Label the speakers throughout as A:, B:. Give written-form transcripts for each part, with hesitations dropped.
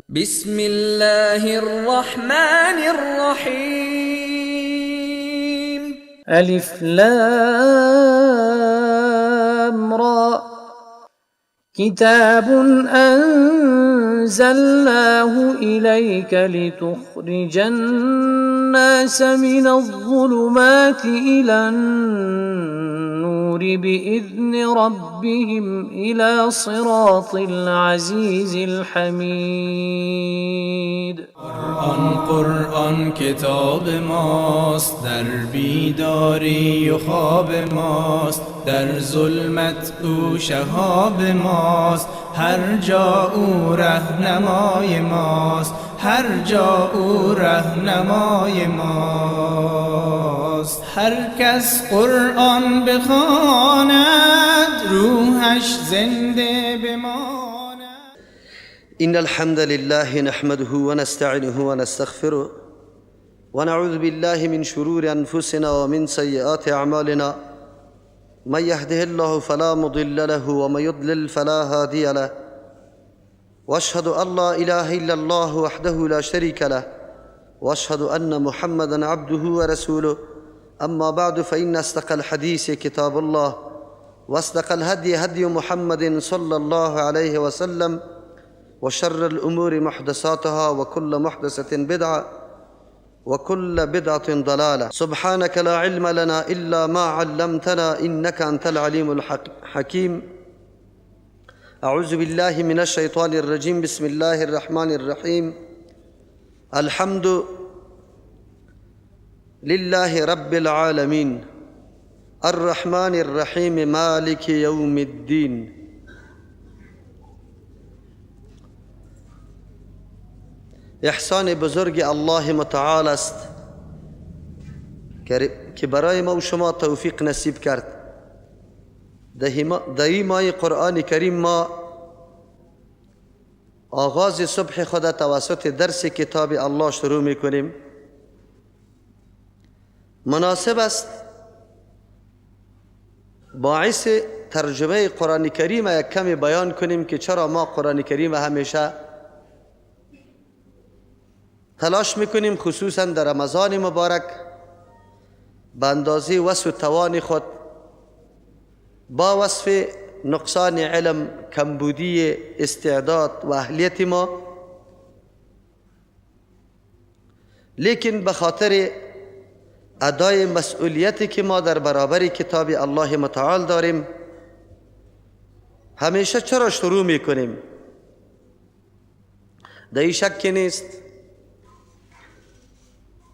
A: بسم الله الرحمن الرحيم.
B: ألف لام را كتاب أنزلناه إليك لتخرج الناس من الظلمات إلى النور بإذن ربهم إلى صراط العزيز الحميد.
C: قرآن کتاب ماست، در بیداری و خواب ماست، در ظلمت او شهاب ماست، هر جا او رهنمای ماست، هر جا او رهنمای ماست. هر کس قرآن بخواند روحش زنده بماند.
D: إن الحمد لله نحمده ونستعينه ونستغفره ونعوذ بالله من شرور أنفسنا ومن سيئات أعمالنا، من يهده الله فلا مضل له ومن يضلل فلا هادي له، وأشهد أن لا إله إلا الله وحده لا شريك له، وأشهد أن محمدا عبده ورسوله. أما بعد، فإن أصدق الحديث كتاب الله، وأصدق الهدي هدي محمد صلى الله عليه وسلم، وشر الأمور محدثاتها وكل محدثة بدعة وكل بدعة ضلالة. سبحانك لا علم لنا إلا ما علمتنا إنك أنت العليم الحكيم. أعوذ بالله من الشيطان الرجيم. بسم الله الرحمن الرحيم. الحمد لله رب العالمين الرحمن الرحيم مالك يوم الدين. احسان بزرگ الله متعال است که برای ما و شما توفیق نصیب کرد. در این ماه قرآن کریم ما آغاز صبح خود توسط درس کتاب الله شروع میکنیم. مناسب است باعث ترجمه قرآن کریم یک کمی بیان کنیم که چرا ما قرآن کریم همیشه تلاش میکنیم، خصوصا در رمضان مبارک، به اندازه وسع و توان خود، با وصف نقصان علم، کمبودی استعداد و اهلیت ما، لیکن به خاطر ادای مسئولیتی که ما در برابر کتاب الله متعال داریم، همیشه چرا شروع میکنیم؟ در این شک نیست،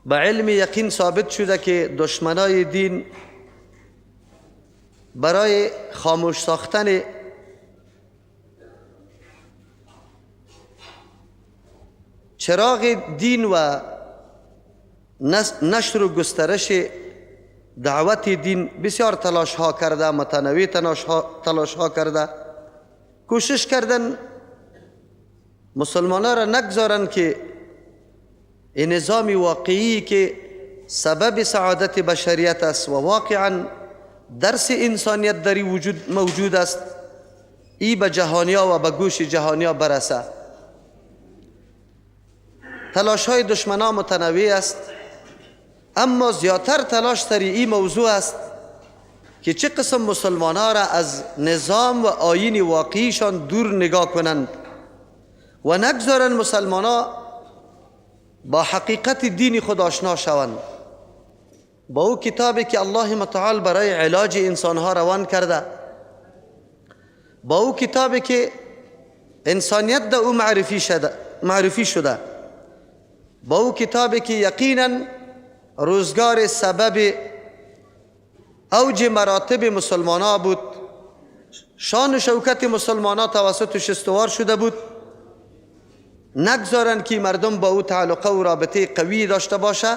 D: به علم یقین ثابت شده که دشمنای دین برای خاموش ساختن چراغ دین و نشر و گسترش دعوت دین بسیار تلاش ها کرده، متنوع تلاش ها کرده، کوشش کردن مسلمانان را نگذارن که این نظام واقعی که سبب سعادت بشریت است و واقعا درس انسانیت در وجود موجود است، ای به جهانیا و به گوش جهانیا برسه. تلاش های دشمنان متنوع است، اما زیادتر تلاش در این موضوع است که چه قسم مسلمانان را از نظام و آیین واقعیشان دور نگاه کنند و نگذارن مسلمانان با حقیقت دین خود آشنا شوند، با او کتابی که الله متعال برای علاج انسانها روان کرده، با او کتابی که انسانیت در او معرفی شده، با او کتابی که یقینا روزگار سبب اوج مراتب مسلمانان بود، شان و شوکت مسلمانان توسطش استوار شده بود. نگذارن که مردم با او تعلق و رابطه قوی داشته باشه،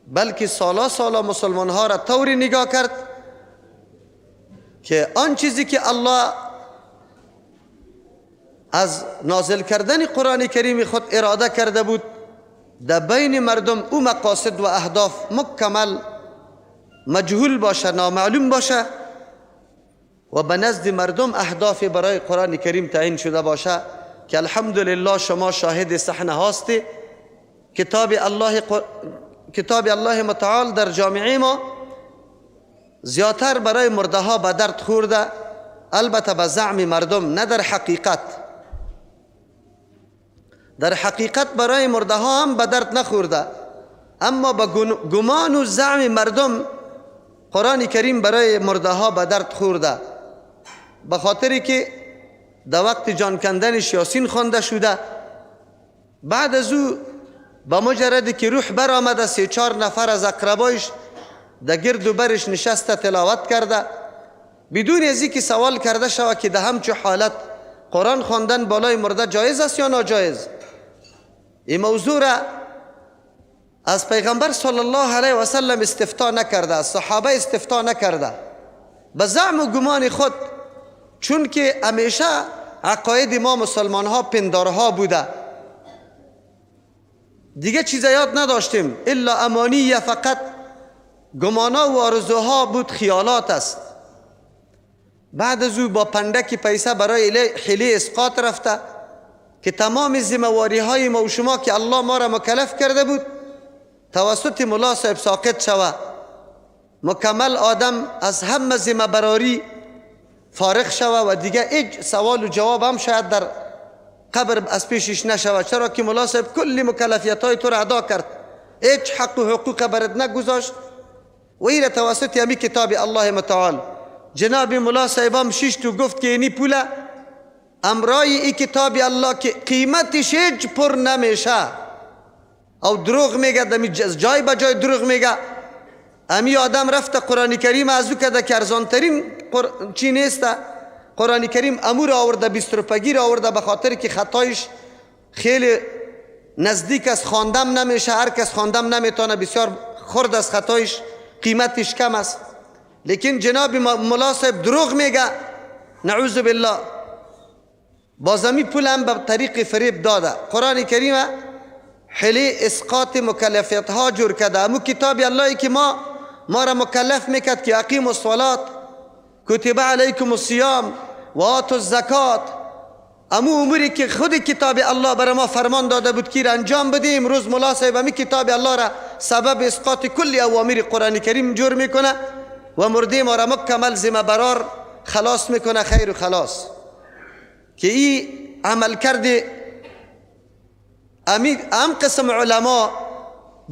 D: بلکه سالا مسلمان ها را طوری نگاه کرد که آن چیزی که الله از نازل کردن قرآن کریم خود اراده کرده بود در بین مردم او مقاصد و اهداف مکمل مجهول باشه، نامعلوم باشه و به نزد مردم اهداف برای قرآن کریم تعیین شده باشه که الحمدلله شما شاهد صحنه هاستی. کتاب الله متعال در جامعه ما زیادتر برای مرده ها به درد خورده، البته به زعم مردم، نه در حقیقت. در حقیقت برای مرده ها هم به درد نخورده، اما به گمان و زعم مردم قرآن کریم برای مرده ها به درد خورده، به خاطری که در وقت جان کندن یاسین خوانده شده. بعد از او با مجردی که روح برآمده 3-4 نفر از اقربایش در گرد و برش نشسته تلاوت کرده، بدون از اینکه سوال کرده شود که در همچو حالت قرآن خواندن بالای مرده جایز است یا ناجایز. این موضوع را از پیغمبر صلی الله علیه و سلم استفتا نکرده، از صحابه استفتا نکرده، به زعم و گمان خود، چون که همیشه عقاید ما مسلمان ها پندارها بوده، دیگه چیز یاد نداشتیم الا امانیه، فقط گمانا و آرزوها بود، خیالات است. بعد از او با پندک پیسه برای حلی اسقاط رفته که تمام ذمه‌واری های ما و شما که الله ما را مکلف کرده بود توسط ملا صاحب ساقط شود، مکمل آدم از همه ذمه براری فارغ شود و دیگه هیچ سوال و جواب هم شاید در قبر از پیشش نشود، چرا که ملا صاحب کلی مکلفیت های تو را ادا کرد، هیچ حق و حقوق برات نگذاشت. و این توسط همی کتاب الله متعال جناب ملا صاحب هم شیشت و گفت که اینی پوله امرای ای کتاب الله که قیمتش هیچ پر نمیشه او دروغ میگه، جای به جای دروغ میگه. امی آدم رفته قرآن کریم از او کده که ارزانترین چی نیسته، قرآن کریم امور آورده 20 روپگیر آورده، به خاطر که خطایش خیلی نزدیک از خواندم نمیشه، هر کس خواندم نمیتونه، بسیار خرد از خطایش، قیمتش کم است. لیکن جناب ملا صاحب دروغ میگه، نعوذ بالله. بازمی پول هم به طریق فریب داده. قرآن کریم حلی اسقاط مکلفیت ها جور کرده. امو کتاب الله که ما را مکلف میکرد که اقیم الصلاة، کتب علیکم الصیام و آتوا الزکات، امو اموری که خود کتاب الله برای ما فرمان داده بود که انجام بدیم، امروز ملا صاحب امی کتاب الله را سبب اسقاط کل اوامر قرآن کریم جور میکنه و مرده ما را مکمل ذمه برار خلاص میکنه، خیر و خلاص. که این عمل کرده ام قسم علما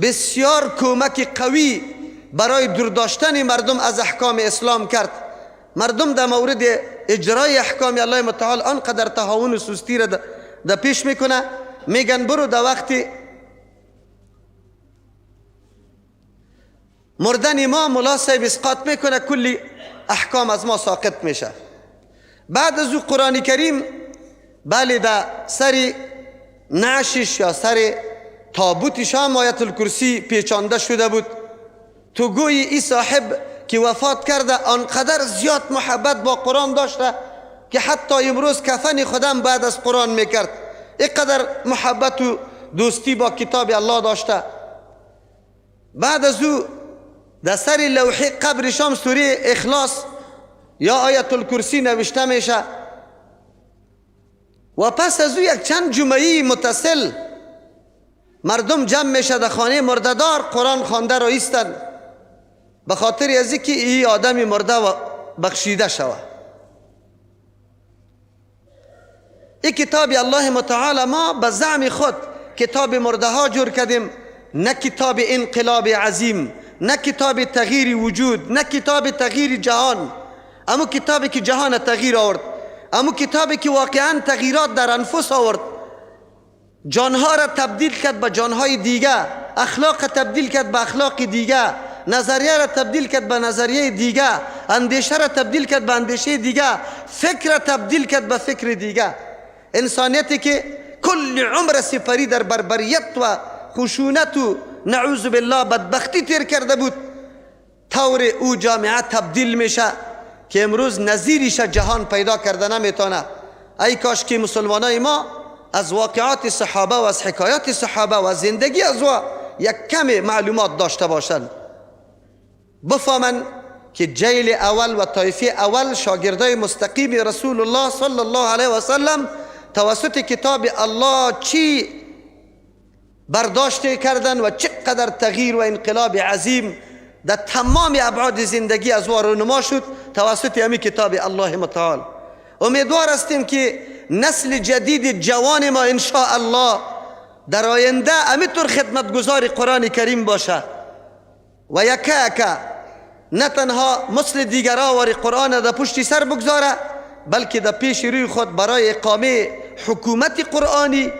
D: بسیار کمک قوی برای دور داشتن مردم از احکام اسلام کرد. مردم در مورد اجرای احکام الله متعال آنقدر تهاون و سستی را در پیش میکنه، میگن برو در وقتی مردن ما ملا صاحب اسقاط میکنه، کلی احکام از ما ساقط میشه. بعد از او قرآن کریم بله در سر نعشش یا سر تابوتش هم آیت الکرسی پیچانده شده بود. تو گویی ای صاحب که وفات کرده آنقدر زیاد محبت با قرآن داشته که حتی امروز کفن خودم بعد از قرآن میکرد، اینقدر محبت و دوستی با کتاب الله داشته. بعد از او در سر لوحه قبرش هم سوره اخلاص یا آیت الکرسی نوشته میشه و پس از او یک چند جمعه متصل مردم جمع میشه در خانه مردهدار قرآن خوانده را ایستن به خاطر از اینکه این آدم مرده و بخشیده شود. این کتاب الله متعال ما به زعم خود کتاب مرده ها جور کردیم، نه کتاب انقلاب عظیم، نه کتاب تغییر وجود، نه کتاب تغییر جهان، اما کتابی که جهان تغییر آورد، اما کتابی که واقعا تغییرات در انفس آورد، جانها را تبدیل کرد به جانهای دیگه، اخلاق تبدیل کرد به اخلاق دیگه، نظریه را تبدیل کرد به نظریه دیگه، اندیشه را تبدیل کرد به اندیشه دیگه، فکر را تبدیل کرد به فکر دیگه. انسانیتی که کل عمر سپری در بربریت و خشونت و نعوذ بالله بدبختی تیر کرده بود، طور او جامعه تبدیل میشه که امروز نظیرش جهان پیدا کرده نمیتونه. ای کاش که مسلمانای ما از واقعات صحابه و از حکایات صحابه و از زندگی از یک کم معلومات داشته باشند، بفهمن که جیل اول و طایفه اول شاگردای مستقیم رسول الله صلی الله علیه و سلم توسط کتاب الله چی برداشت کردن و چقدر تغییر و انقلاب عظیم در تمام ابعاد زندگی از او رونما شد توسط همین کتاب الله متعال. امیدوار هستیم که نسل جدید جوان ما ان شاء الله در آینده همینطور خدمتگزار قرآن کریم باشه و یکا نه تنها مثل دیگرها وری قرآن در پشت سر بگذاره، بلکه در پیش روی خود برای اقامه حکومت قرآنی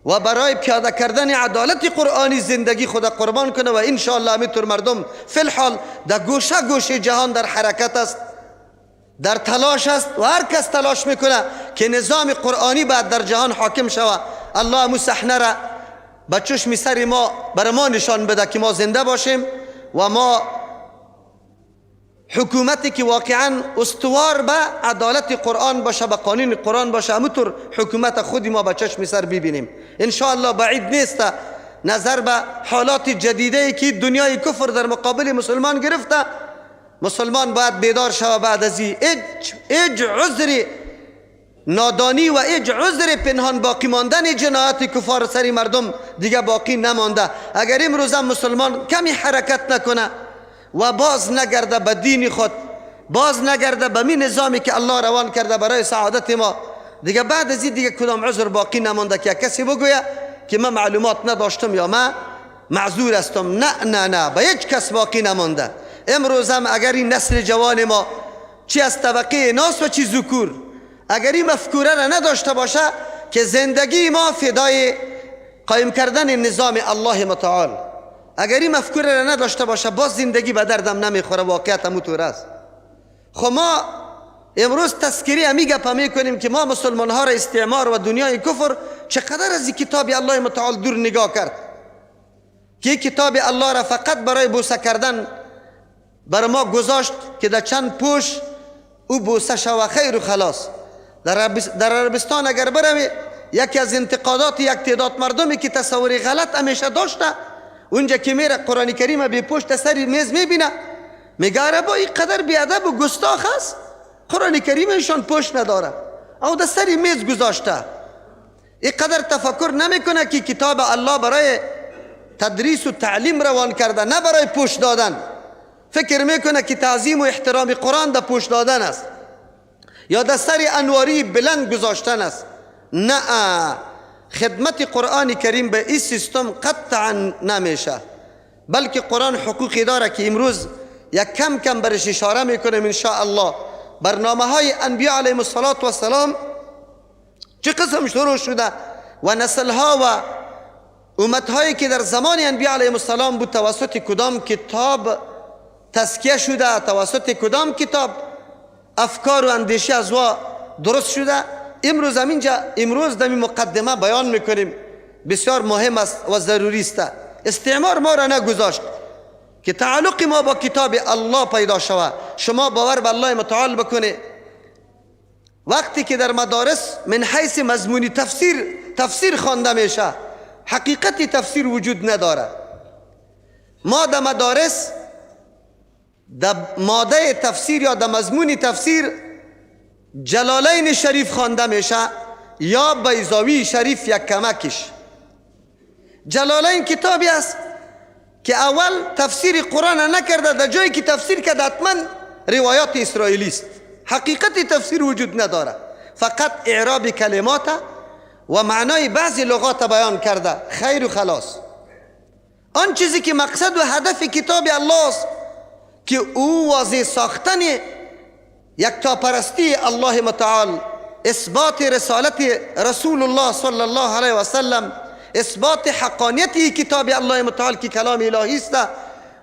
D: و برای پیاده کردن عدالت قرآنی زندگی خود قربان کنه و ان شاء الله همینطور مردم فی الحال در گوشه گوشه جهان در حرکت است، در تلاش است و هر کس تلاش میکنه که نظام قرآنی باید در جهان حاکم شود. الله همون صحنه را به چشم سر ما بر ما نشان بده که ما زنده باشیم و ما حکومتی که واقعا استوار به عدالت قرآن باشه، به قانون قرآن باشه، همونطور حکومت خودی ما به چشم سر ببینیم. ان شاء الله بعید نیست نظر به حالات جدیدی که دنیای کفر در مقابل مسلمان گرفته، مسلمان باید بیدار شود. بعد از این هیچ عذر نادانی و هیچ عذر پنهان باقی ماندن جنایات کفار سری مردم دیگه باقی نمانده. اگر امروز هم مسلمان کمی حرکت نکنه و باز نگرده به دین خود، باز نگرده به می نظامی که الله روان کرده برای سعادت ما، دیگه بعد از این دیگه کدام عذر باقی نمانده که کسی بگویه که من معلومات نداشتم یا من معذور هستم. نه به هیچ کس باقی نمانده. امروز هم اگر این نسل جوان ما چی از طبقه ناس و چی ذکور اگر این مفکوره را نداشته باشه که زندگی ما فدای قایم کردن نظام الله متعال، اگر این مفکوره را نداشته باشه باز زندگی به دردم نمیخوره. واقعیت همونطور است. خب ما امروز تذکری همی گپ میکنیم که ما مسلمان ها را استعمار و دنیای کفر چقدر از کتاب الله متعال دور نگاه کرد که کتاب الله را فقط برای بوسه کردن بر ما گذاشت که در چند پوش او بوسه شو خیر و خلاص. در عربستان اگر بروی یکی از انتقادات یک تعداد مردمی که تصوری غلط همیشه داشته، اونجا که میره قرآن کریم به پشت سری میز میبینه میگه عربا این قدر بیادب و گستاخ است، قرآن کریمشان پشت نداره او در سری میز گذاشته. این قدر تفکر نمیکنه که کتاب الله برای تدریس و تعلیم روان کرده، نه برای پشت دادن. فکر میکنه که تعظیم و احترام قرآن در پشت دادن است یا در سر انواری بلند گذاشتن است. نه، خدمت قرآن کریم به این سیستم قطعا نمیشه، بلکه قرآن حقوقی داره که امروز یک کم کم برش اشاره میکنیم ان شاء الله. برنامه های انبیاء علیهم السلام چه قسم شروع شده و نسل ها و امت هایی که در زمان انبیاء علیهم السلام بود توسط کدام کتاب تزکیه شده، توسط کدام کتاب افکار و اندیشه از وا درست شده. امروز در مقدمه بیان میکنیم، بسیار مهم است و ضروری است. استعمار ما را نگذاشت که تعلق ما با کتاب الله پیدا شود. شما باور به الله متعال بکنه وقتی که در مدارس من حیث مضمونی تفسیر خوانده میشه، حقیقت تفسیر وجود نداره. ما در مدارس در ماده تفسیر یا در مضمون تفسیر جلالین شریف خوانده میشه یا بیضاوی شریف یک کمکش. جلالین کتابی است که اول تفسیر قرآن نکرده، در جایی که تفسیر کرده حتما روایات اسرائیلی است. حقیقت تفسیر وجود نداره، فقط اعراب کلمات و معنای بعضی لغات بیان کرده، خیر و خلاص. آن چیزی که مقصد و هدف کتاب الله است که او واضح ساختن یکتاپرستی الله متعال، اثبات رسالت رسول الله صلی الله علیه و سلم، اثبات حقانیت کتاب الله متعال که کلام الهی است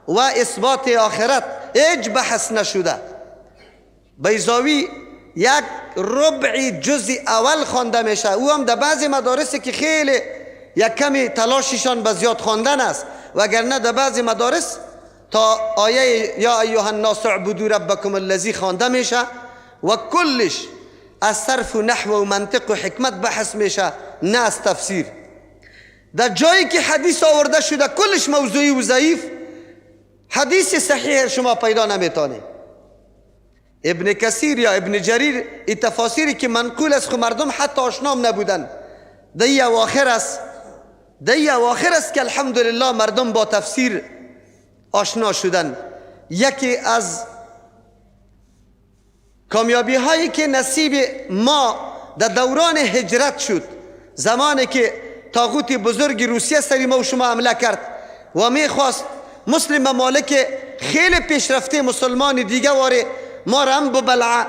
D: و اثبات آخرت. هیچ بحث نشده. بیضاوی یک ربع جزء اول خوانده میشه، او هم در بعضی مدارسی که خیلی یک کمی تلاششان به زیاد خواندن است، وگرنه در بعضی مدارس تا آیه یا ایها الناس اعبدوا ربکم الذی خوانده میشه و کلش از صرف و نحو و منطق و حکمت بحث میشه، نه از تفسیر. در جایی که حدیث آورده شده کلش موضوعی و ضعیف، حدیث صحیح شما پیدا نمیتونید. ابن کثیر یا ابن جریر این تفاسیری که منقول است خو مردم حتی آشنام نبودن. دی اواخر است که الحمدلله مردم با تفسیر آشنا شدن. یکی از کامیابی هایی که نصیب ما در دوران هجرت شد، زمانی که طاغوت بزرگ روسیه سری ما و شما حمله کرد و میخواست مسلم ممالک خیلی پیشرفته مسلمان دیگه واره ما را هم ببلعه،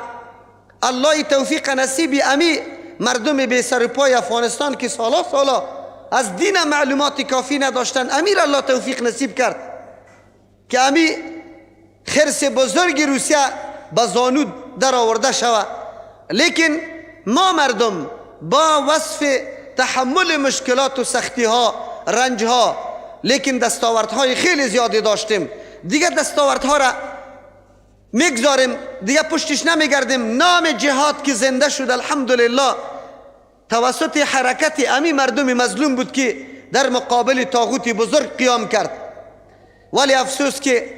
D: الله توفیق نصیب امی مردم بی سر و پای افغانستان که سالا از دین معلومات کافی نداشتن، امیر الله توفیق نصیب کرد که امی خرس بزرگ روسیه به زانو در آورده شود. لیکن ما مردم با وصف تحمل مشکلات و سختی ها، رنج ها، لیکن دستاوردهای خیلی زیادی داشتیم. دیگه دستاوردها را میگذاریم، دیگه پشتش نمیگردیم. نام جهاد که زنده شد الحمدلله توسط حرکت امی مردم مظلوم بود که در مقابل طاغوت بزرگ قیام کرد. ولی افسوس که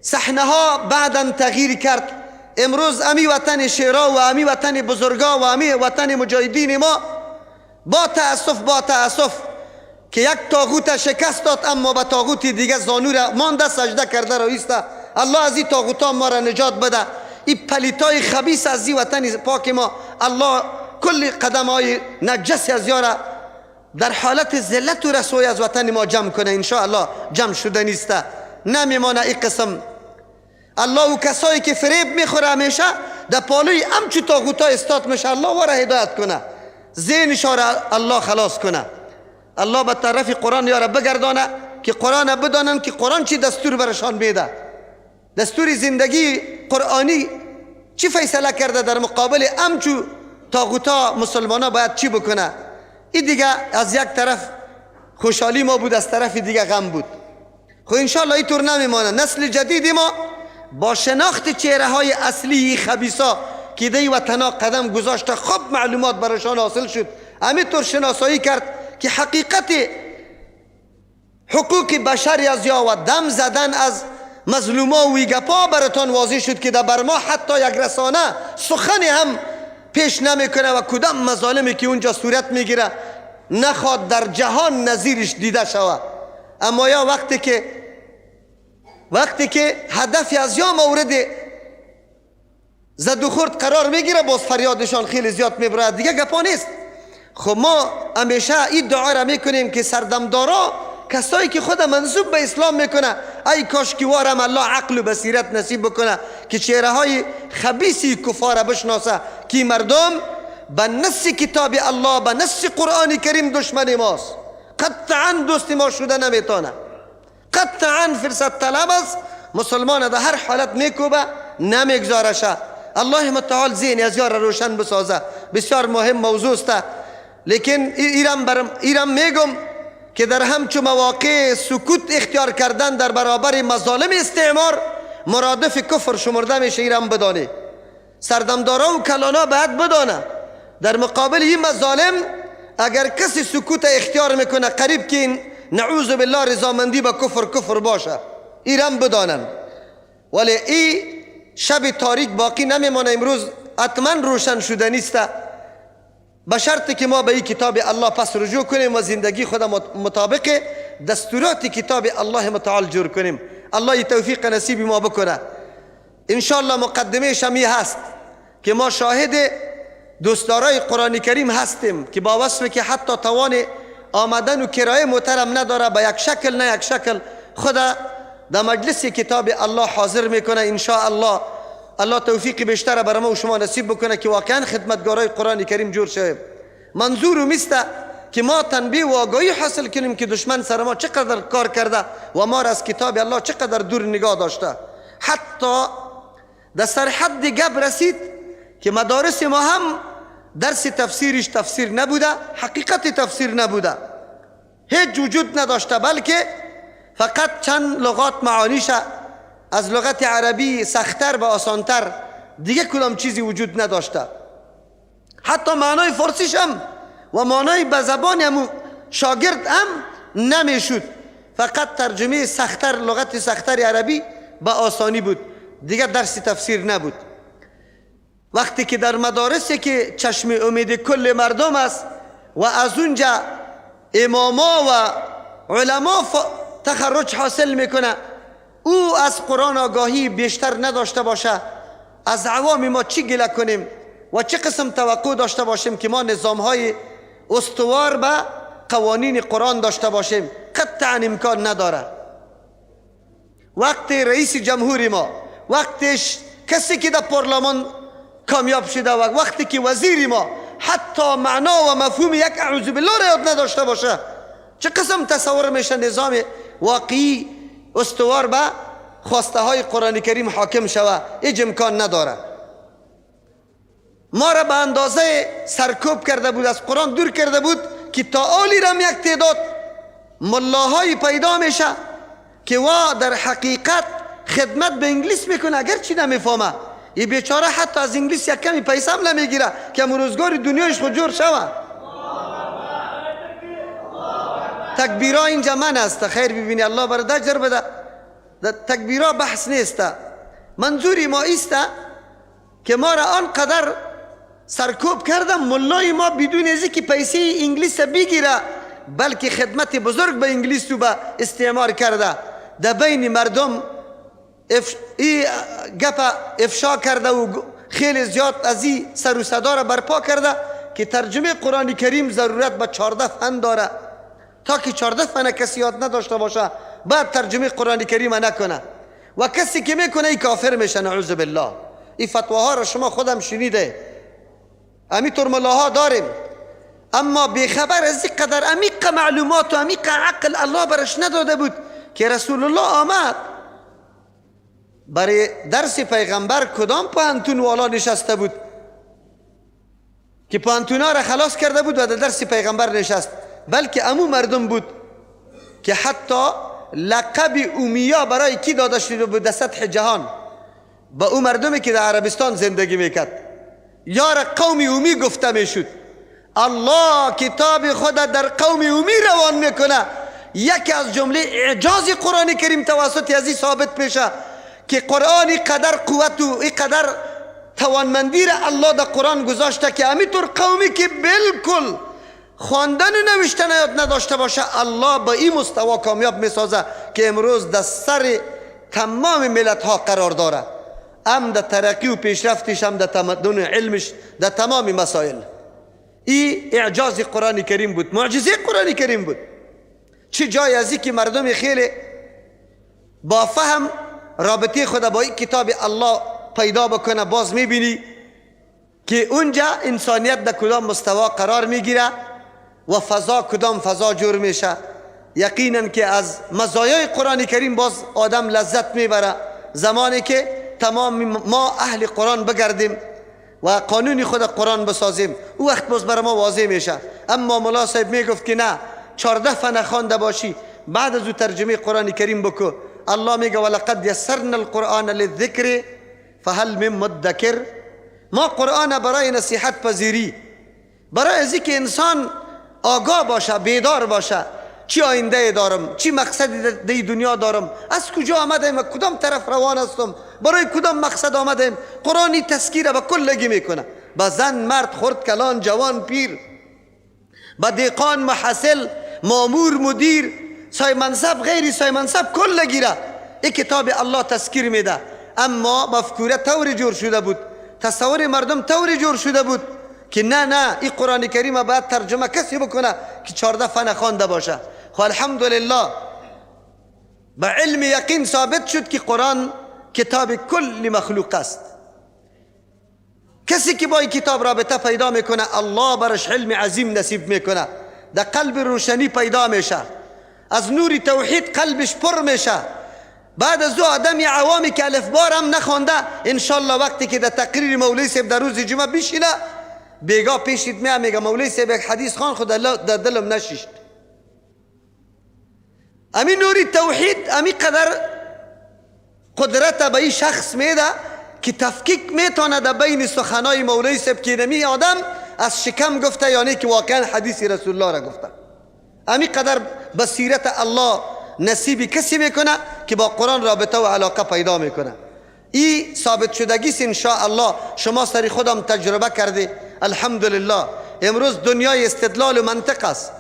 D: صحنه ها بعداً تغییر کرد. امروز امی وطن شیرا و امی وطن بزرگا و امی وطن مجاهدین ما با تأسف که یک طاغوت شکست داد، اما به طاغوت دیگه زانو را مانده، سجده کرده را ایسته. الله از این طاغوتا ما را نجات بده. این پلیتای خبیث از این وطن پاک ما الله کل قدم های نجس از یارا در حالت ذلت و رسوایی از وطن ما جمع کنه. انشاءالله جمع شده نیسته، نمیمانه این قسم. الله و کسایی که فریب میخوره همیشه در پالوی همچو طاغوتا استاد میشه، الله وره هدایت کنه، ذهنش را الله خلاص کنه. الله به طرف قرآن یارا بگردانه که قرآن بدانن که قرآن چی دستور برشان میده. دستور زندگی قرآنی چی فیصله کرده در مقابل همچو طاغوتا مسلمانا باید چی بکنه. این دیگه از یک طرف خوشحالی ما بود، از طرف دیگه غم بود. خب انشاءالله اینطور نمیمانه. نسل جدید ما با شناخت چهره های اصلی خبیثا که دی وطنا قدم گذاشته خوب معلومات برشان حاصل شد، همینطور شناسایی کرد که حقیقت حقوق بشری از یا و دم زدن از مظلوما و گپا براتان واضح شد که در برما حتی یک رسانه سخنی هم پیش نمیکنه و کدام مظالمی که اونجا صورت میگیره نخواد در جهان نظیرش دیده شود. اما یا وقتی که هدفی از یا مورد زد و خورد قرار میگیره باز فریادشان خیلی زیاد میبره، دیگه گپا نیست. خب ما همیشه این دعا را میکنیم که سردمدارا، کسایی که خود منسوب به اسلام میکنه، ای کاش که وارم الله عقل و بصیرت نصیب بکنه که چهره های خبیثی کفار بشناسه که مردم به نص کتاب الله، به نص قرآن کریم دشمن ماست، قطعا دوست ما شده نمیتونه، قطعا فرصت طلب است، مسلمان در هر حالت میکوبه نمیگذارشه. الله متعال ذهن از یار روشن بسازه. بسیار مهم موضوع است. لیکن ایرم میگم که در همچون مواقع سکوت اختیار کردن در برابر مظالم استعمار مرادف کفر شمرده میشه. ایرم بدانه، سردمدارا و کلانا باید بدانه در مقابل این مظالم اگر کسی سکوت اختیار میکنه قریب که این نعوذ بالله رضامندی به کفر باشه. ایرم بدانن. ولی این شب تاریک باقی نمیمانه، امروز حتما روشن شده نیست، به شرطی که ما به این کتاب الله پس رجوع کنیم و زندگی خود مطابق دستورات کتاب الله متعال جور کنیم. الله توفیق نصیب ما بکنه. انشاءالله مقدمه شمی هست که ما شاهد دوستدارای قرآن کریم هستیم که با وصف که حتی توان آمدن و کرایه محترم نداره، به یک شکل نه یک شکل خود در مجلس کتاب الله حاضر میکنه. انشاءالله الله توفیق بیشتر برای ما و شما نصیب بکنه که واقعا خدمتگارای قرآن کریم جور شویم. منظور میسته که ما تنبیه و آگاهی حاصل کنیم که دشمن سر ما چقدر کار کرده و ما را از کتاب الله چقدر دور نگاه داشته. حتی در سرحد گپ رسید که مدارس ما هم درس تفسیرش تفسیر نبوده، حقیقت تفسیر نبوده، هیچ وجود نداشته، بلکه فقط چند لغات معانیش از لغت عربی سختر و آسانتر، دیگه کدام چیزی وجود نداشته. حتی معنای فارسیش هم و معنای به زبان هم شاگرد هم نمیشد، فقط ترجمه سختر، لغت سختر عربی به آسانی بود، دیگه درس تفسیر نبود. وقتی که در مدارسی که چشم امید کل مردم است و از اونجا اماما و علما تخرج حاصل میکنه، او از قرآن آگاهی بیشتر نداشته باشه، از عوام ما چی گله کنیم و چه قسم توقع داشته باشیم که ما نظامهای استوار به قوانین قرآن داشته باشیم؟ قطعا امکان نداره. وقتی رئیس جمهوری ما، وقتش کسی که در پارلمان کامیاب شده و وقتی که وزیری ما حتی معنا و مفهوم یک اعوذ بالله را یاد نداشته باشه، چه قسم تصور میشه نظام واقعی استوار به خواسته های قرآن کریم حاکم شود؟ هیچ امکان نداره. ما را به اندازه سرکوب کرده بود، از قرآن دور کرده بود که تا آلی رم یک تعداد ملاهای پیدا میشه که وا در حقیقت خدمت به انگلیس میکنه، اگر چی نمیفهمه. این بیچاره حتی از انگلیس یک کمی پیسه هم نمیگیره که روزگار دنیایش خود جور شود. تکبیرها اینجا من است، خیر ببینی، الله برات اجر بده. تکبیرها بحث نیست. منظوری ما است که ما را آنقدر سرکوب کردم ملای ما بدون ازی که پیسه انگلیس بگیره، بلکه خدمت بزرگ به انگلیس رو به استعمار کرده، در بین مردم گپ افشا کرده و خیلی زیاد از این سر و صدا را برپا کرده که ترجمه قرآن کریم ضرورت به 14 فن داره. تا که 14 فن کسی یاد نداشته باشه بعد ترجمه قرآن کریم نکنه، و کسی که میکنه ای کافر میشه، نعوذ بالله. این فتواها را شما خودم شنیده، همینطور ملاها داریم، اما بیخبر از این قدر عمیق معلومات و عمیق عقل الله برش نداده بود که رسول الله آمد برای درس پیغمبر کدام پانتون والا نشسته بود که پانتونا را خلاص کرده بود و در درس پیغمبر نشست، بلکه امو مردم بود که حتی لقب اومیا برای کی داده شده بود در سطح جهان؟ با او مردمی که در عربستان زندگی میکرد، یار قوم اومی گفته میشد. الله کتاب خود در قوم اومی روان میکنه. یکی از جمله اعجاز قرآن کریم توسط ازی ثابت میشه که قرآن قدر قوت و قدر توانمندی را الله در قرآن گذاشته که همینطور قومی که بالکل خواندن و نوشتن یاد نداشته باشه الله با این مستوا کامیاب میسازه که امروز در سر تمام ملت ها قرار داره، هم در ترقی و پیشرفتش، هم در تمدن علمش، در تمام مسائل. این اعجاز قرآن کریم بود، معجزه قرآن کریم بود. چه جای ازی که مردم خیلی با فهم رابطه خود با این کتاب الله پیدا بکنه، باز میبینی که اونجا انسانیت در کدام مستوا قرار میگیره و فضا کدام فضا جور میشه. یقینا که از مزایای قرآن کریم باز آدم لذت میبره زمانی که تمام ما اهل قرآن بگردیم و قانونی خود قرآن بسازیم، او وقت باز برای ما واضح میشه. اما مولا صاحب میگفت که نه، 14 فن خوانده باشی بعد از او ترجمه قرآن کریم بکو. الله میگه ولقد یسرنا القرآن للذکر فهل من مدکر. ما قرآن برای نصیحت پذیری، برای ازی که انسان آگاه باشه، بیدار باشه، چی آینده دارم، چی مقصدی در دنیا دارم، از کجا آمدم، کدام طرف روان هستم، برای کدام مقصد آمدم. قرآنی تذکیره به کلگی میکنه، به زن، مرد، خرد، کلان، جوان، پیر، به دهقان، محصل، مامور، مدیر، صاحب منصب، غیر صاحب منصب، کلگی را این کتاب الله تذکیر میده. اما مفکوره طوری جور شده بود، تصور مردم طوری جور شده بود که نه این قرآن کریم باید ترجمه کسی بکنه که 14 فن خوانده باشه. خب الحمدلله به علم یقین ثابت شد که قرآن کتاب کل مخلوق است. کسی که با این کتاب رابطه پیدا میکنه الله برش علم عظیم نصیب میکنه، در قلب روشنی پیدا میشه، از نور توحید قلبش پر میشه. بعد از دو آدمی عوامی که الف بار هم نخوانده، انشالله وقتی که در تقریر مولوی صاحب در روز جمعه بشینه بیگا پیشید میگه مولوی صاحب یک حدیث خوان خود در دلم نشیشت. امین نوری توحید امی قدر قدرت به این شخص میده که تفکیک میتونه در بین سخنای مولوی صاحب که نمی آدم از شکم گفته یعنی که واقعا حدیث رسول الله را گفته. امی قدر بصیرت الله نصیبی کسی میکنه که با قرآن رابطه و علاقه پیدا میکنه. این ثابت شدگی است. انشاءالله شما سری خودم تجربه کرده. الحمدلله امروز دنیای استدلال و منطق است،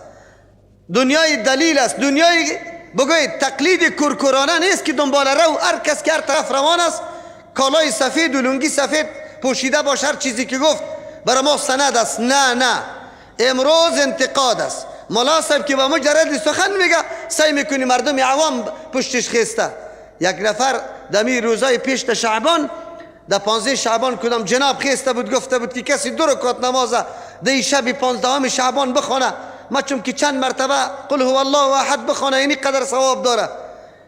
D: دنیای دلیل است، دنیای بگوید تقلید کورکورانه نیست که دنبال رو هر کس که هر طرف روان است کالای سفید و لنگی سفید پوشیده باشه هر چیزی که گفت برای ما سند است. نه، امروز انتقاد است. مولا صاحب که با مجرد سخن میگه سعی میکنی مردم عوام پشتش خیسته. یک نفر دمی روزای پیش در شعبان، در 15 شعبان کدام جناب خیسته بود گفته بود که کسی 2 رکعت نماز در شب 15 شعبان بخونه، ما چون که چند مرتبه قل هو الله احد بخونه اینی قدر ثواب داره.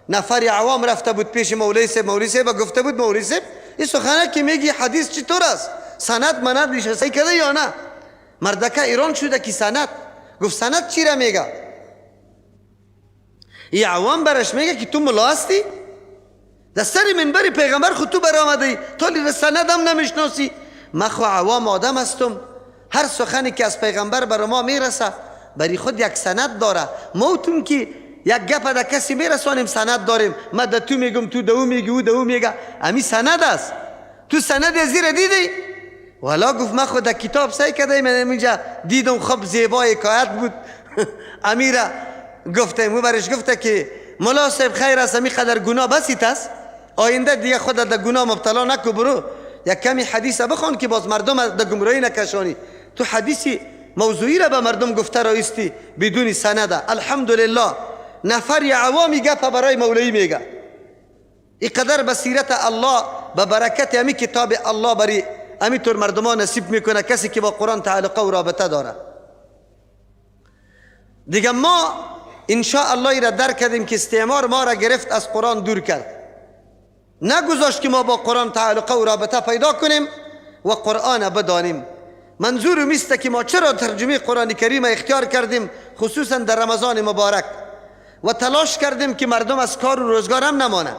D: نفر عوام رفته بود پیش مولوی صاحب گفته بود مولوی صاحب این سخنه که میگی حدیث چطور است؟ سند مناد نشسته کده یا نه؟ مردکه ایران شده که سند. گفت سند چی را میگه؟ این عوام برش میگه که تو ملا هستی؟ در سر منبر پیغمبر خود تو برآمدی، تو سند هم نمیشناسی. من خو عوام آدم هستم، هر سخنی که از پیغمبر بر ما میرسه بری خود یک سند داره. موتون که یک گپ در کسی میرسانیم سند داریم. من در تو میگم تو دو میگی او دو میگه، امی سند است. تو سند زیر دیدی؟ والا گفت من خود در کتاب سعی کردم اینجا دیدم خب زیبای حکایت بود. امیره گفته مو برش گفته که مولا صاحب خیر است امی قدر گناه بسیط است، آینده دیگه خود در گناه مبتلا نکو، برو یک کمی حدیث بخوان که باز مردم در گمراهی نکشانی. تو حدیثی موضوعی را به مردم گفته رایستی بدون سند. الحمدلله نفر عوامی گپ برای مولوی میگه. اینقدر بصیرت الله به برکت امی کتاب الله بری امی طور مردمان نصیب میکنه کسی که با قرآن تعلق و رابطه داره. دیگه ما انشاءالله ای را درک کردیم که استعمار ما را گرفت از قرآن دور کرد، نگذاشت که ما با قرآن تعلق و رابطه پیدا کنیم و قرآن بدانیم. منظورم است که ما چرا ترجمه قرآن کریم اختیار کردیم خصوصا در رمضان مبارک و تلاش کردیم که مردم از کار و روزگار هم نمانه،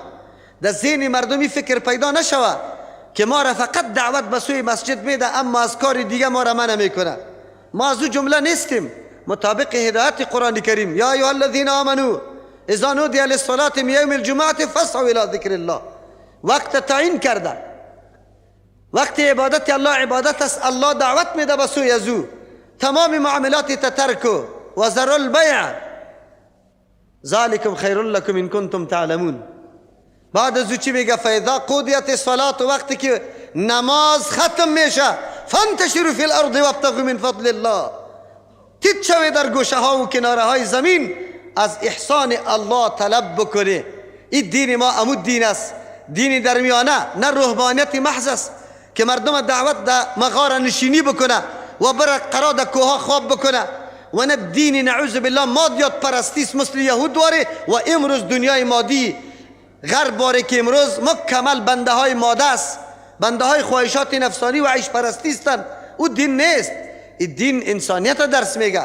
D: در ذهن مردمی فکر پیدا نشوه که ما را فقط دعوت به سوی مسجد میده اما از کار دیگه ما را منع میکنه. ما از او جمله نیستیم. مطابق هدایت قرآن کریم یا ایها الذین آمنو اذا نودی للصلاة من یوم الجمعة فاسعوا الی ذکر الله، وقت تعیین کرده، وقت عبادت الله عبادت است. الله دعوت میده به سوی از او، تمام معاملات تترکو و ذروا البیع ذالکم خیر لکم ان کنتم تعلمون. بعد از او چی میگه؟ فاذا قضیت الصلاة، وقتی که نماز ختم میشه فانتشروا فی الارض وابتغوا من فضل الله، تیت شوی در گوشه ها و کناره های زمین از احسان الله طلب بکنه. این دین ما عمود دین است، دینی درمیانه، نه روحانیت محض است که مردم دعوت در مغاره نشینی بکنه و بره قرار در کوها خواب بکنه، و نه دین نعوذ بالله مادیات پرستیست مثل یهود واره. و امروز دنیای مادی غرب واره که امروز مکمل بنده های ماده است، بنده های خواهشات نفسانی و عیش پرستیستن. او دین نیست، این دین انسانیت درس میگه.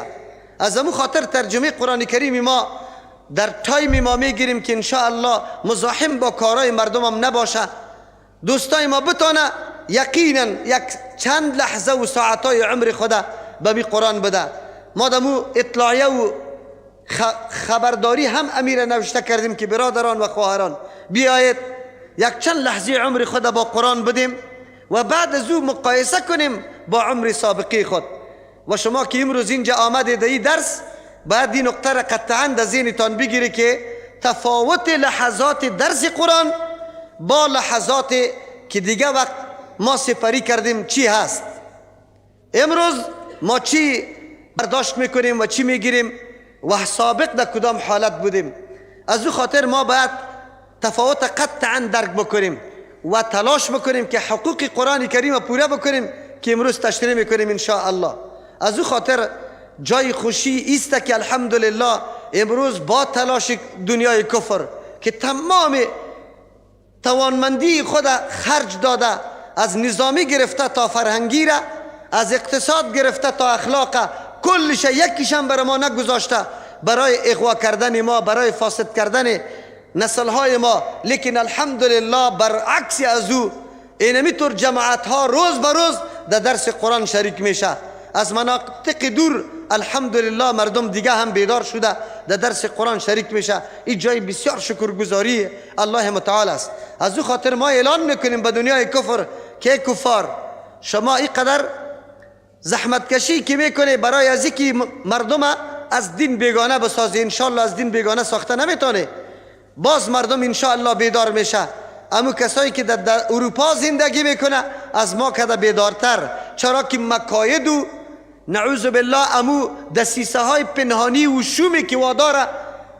D: از همون خاطر ترجمه قرآن کریم ما در تایم ما میگیریم که انشاءالله مزاحم با کارهای مردم هم نباشه. دوستای ما بتانه یقینا یک چند لحظه و ساعتای عمر خدا به می قرآن بده. ما دمو اطلاعیه و خبرداری هم امیر نوشته کردیم که برادران و خواهران بیایید یک چند لحظه عمر خود با قرآن بدیم و بعد از او مقایسه کنیم با عمر سابقی خود. و شما که امروز اینجا آمده در این درس باید این نقطه را قطعا در ذهنتان بگیری که تفاوت لحظات درس قرآن با لحظات که دیگه وقت ما سپری کردیم چی هست. امروز ما چی برداشت میکنیم و چی میگیریم و سابق در کدام حالت بودیم. از او خاطر ما باید تفاوت قطعا درک بکنیم و تلاش بکنیم که حقوق قرآن کریم پوره بکنیم که امروز تشریح میکنیم انشاءالله. از او خاطر جای خوشی است که الحمدلله امروز با تلاش دنیای کفر که تمام توانمندی خود خرج داده، از نظامی گرفته تا فرهنگی را، از اقتصاد گرفته تا اخلاق، کلش یکیشم برای ما نگذاشته برای اغوا کردن ما، برای فاسد کردن نسلهای ما. لیکن الحمدلله برعکس از او اینمی طور جماعت ها روز به روز در درس قرآن شریک میشه، از مناطق دور الحمدلله مردم دیگه هم بیدار شده در درس قرآن شریک میشه. این جای بسیار شکرگزاری الله متعال است. از او خاطر ما اعلان میکنیم به دنیای کفر که کفار شما اینقدر زحمت کشی که میکنه برای از اینکه مردم از دین بیگانه بسازی، انشاءالله از دین بیگانه ساخته نمیتونه. باز مردم انشاءالله بیدار میشه. امو کسایی که در اروپا زندگی میکنه از ما کده بیدارتر، چرا که مکاید و نعوذ بالله امو دسیسه های پنهانی و شومی که واداره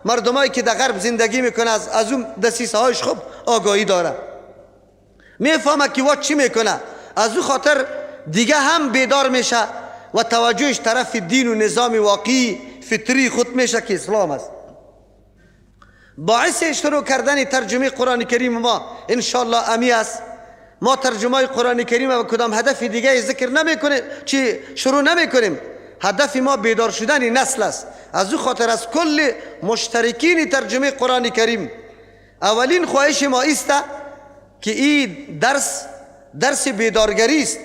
D: مردمایی که در غرب زندگی میکنه از اون دسیسه هایش خوب آگاهی داره، میفهمه که چی میکنه. از او خاطر دیگه هم بیدار میشه و توجهش طرف دین و نظام واقعی فطری خود میشه که اسلام است. باعث شروع کردن ترجمه قرآن کریم ما انشاءالله امی است. ما ترجمه قرآن کریم و کدام هدف دیگه ذکر نمیکنیم، چی شروع نمیکنیم. هدف ما بیدار شدن نسل است. از او خاطر از کل مشترکین ترجمه قرآن کریم اولین خواهش ما است که این درس بیدارگری است.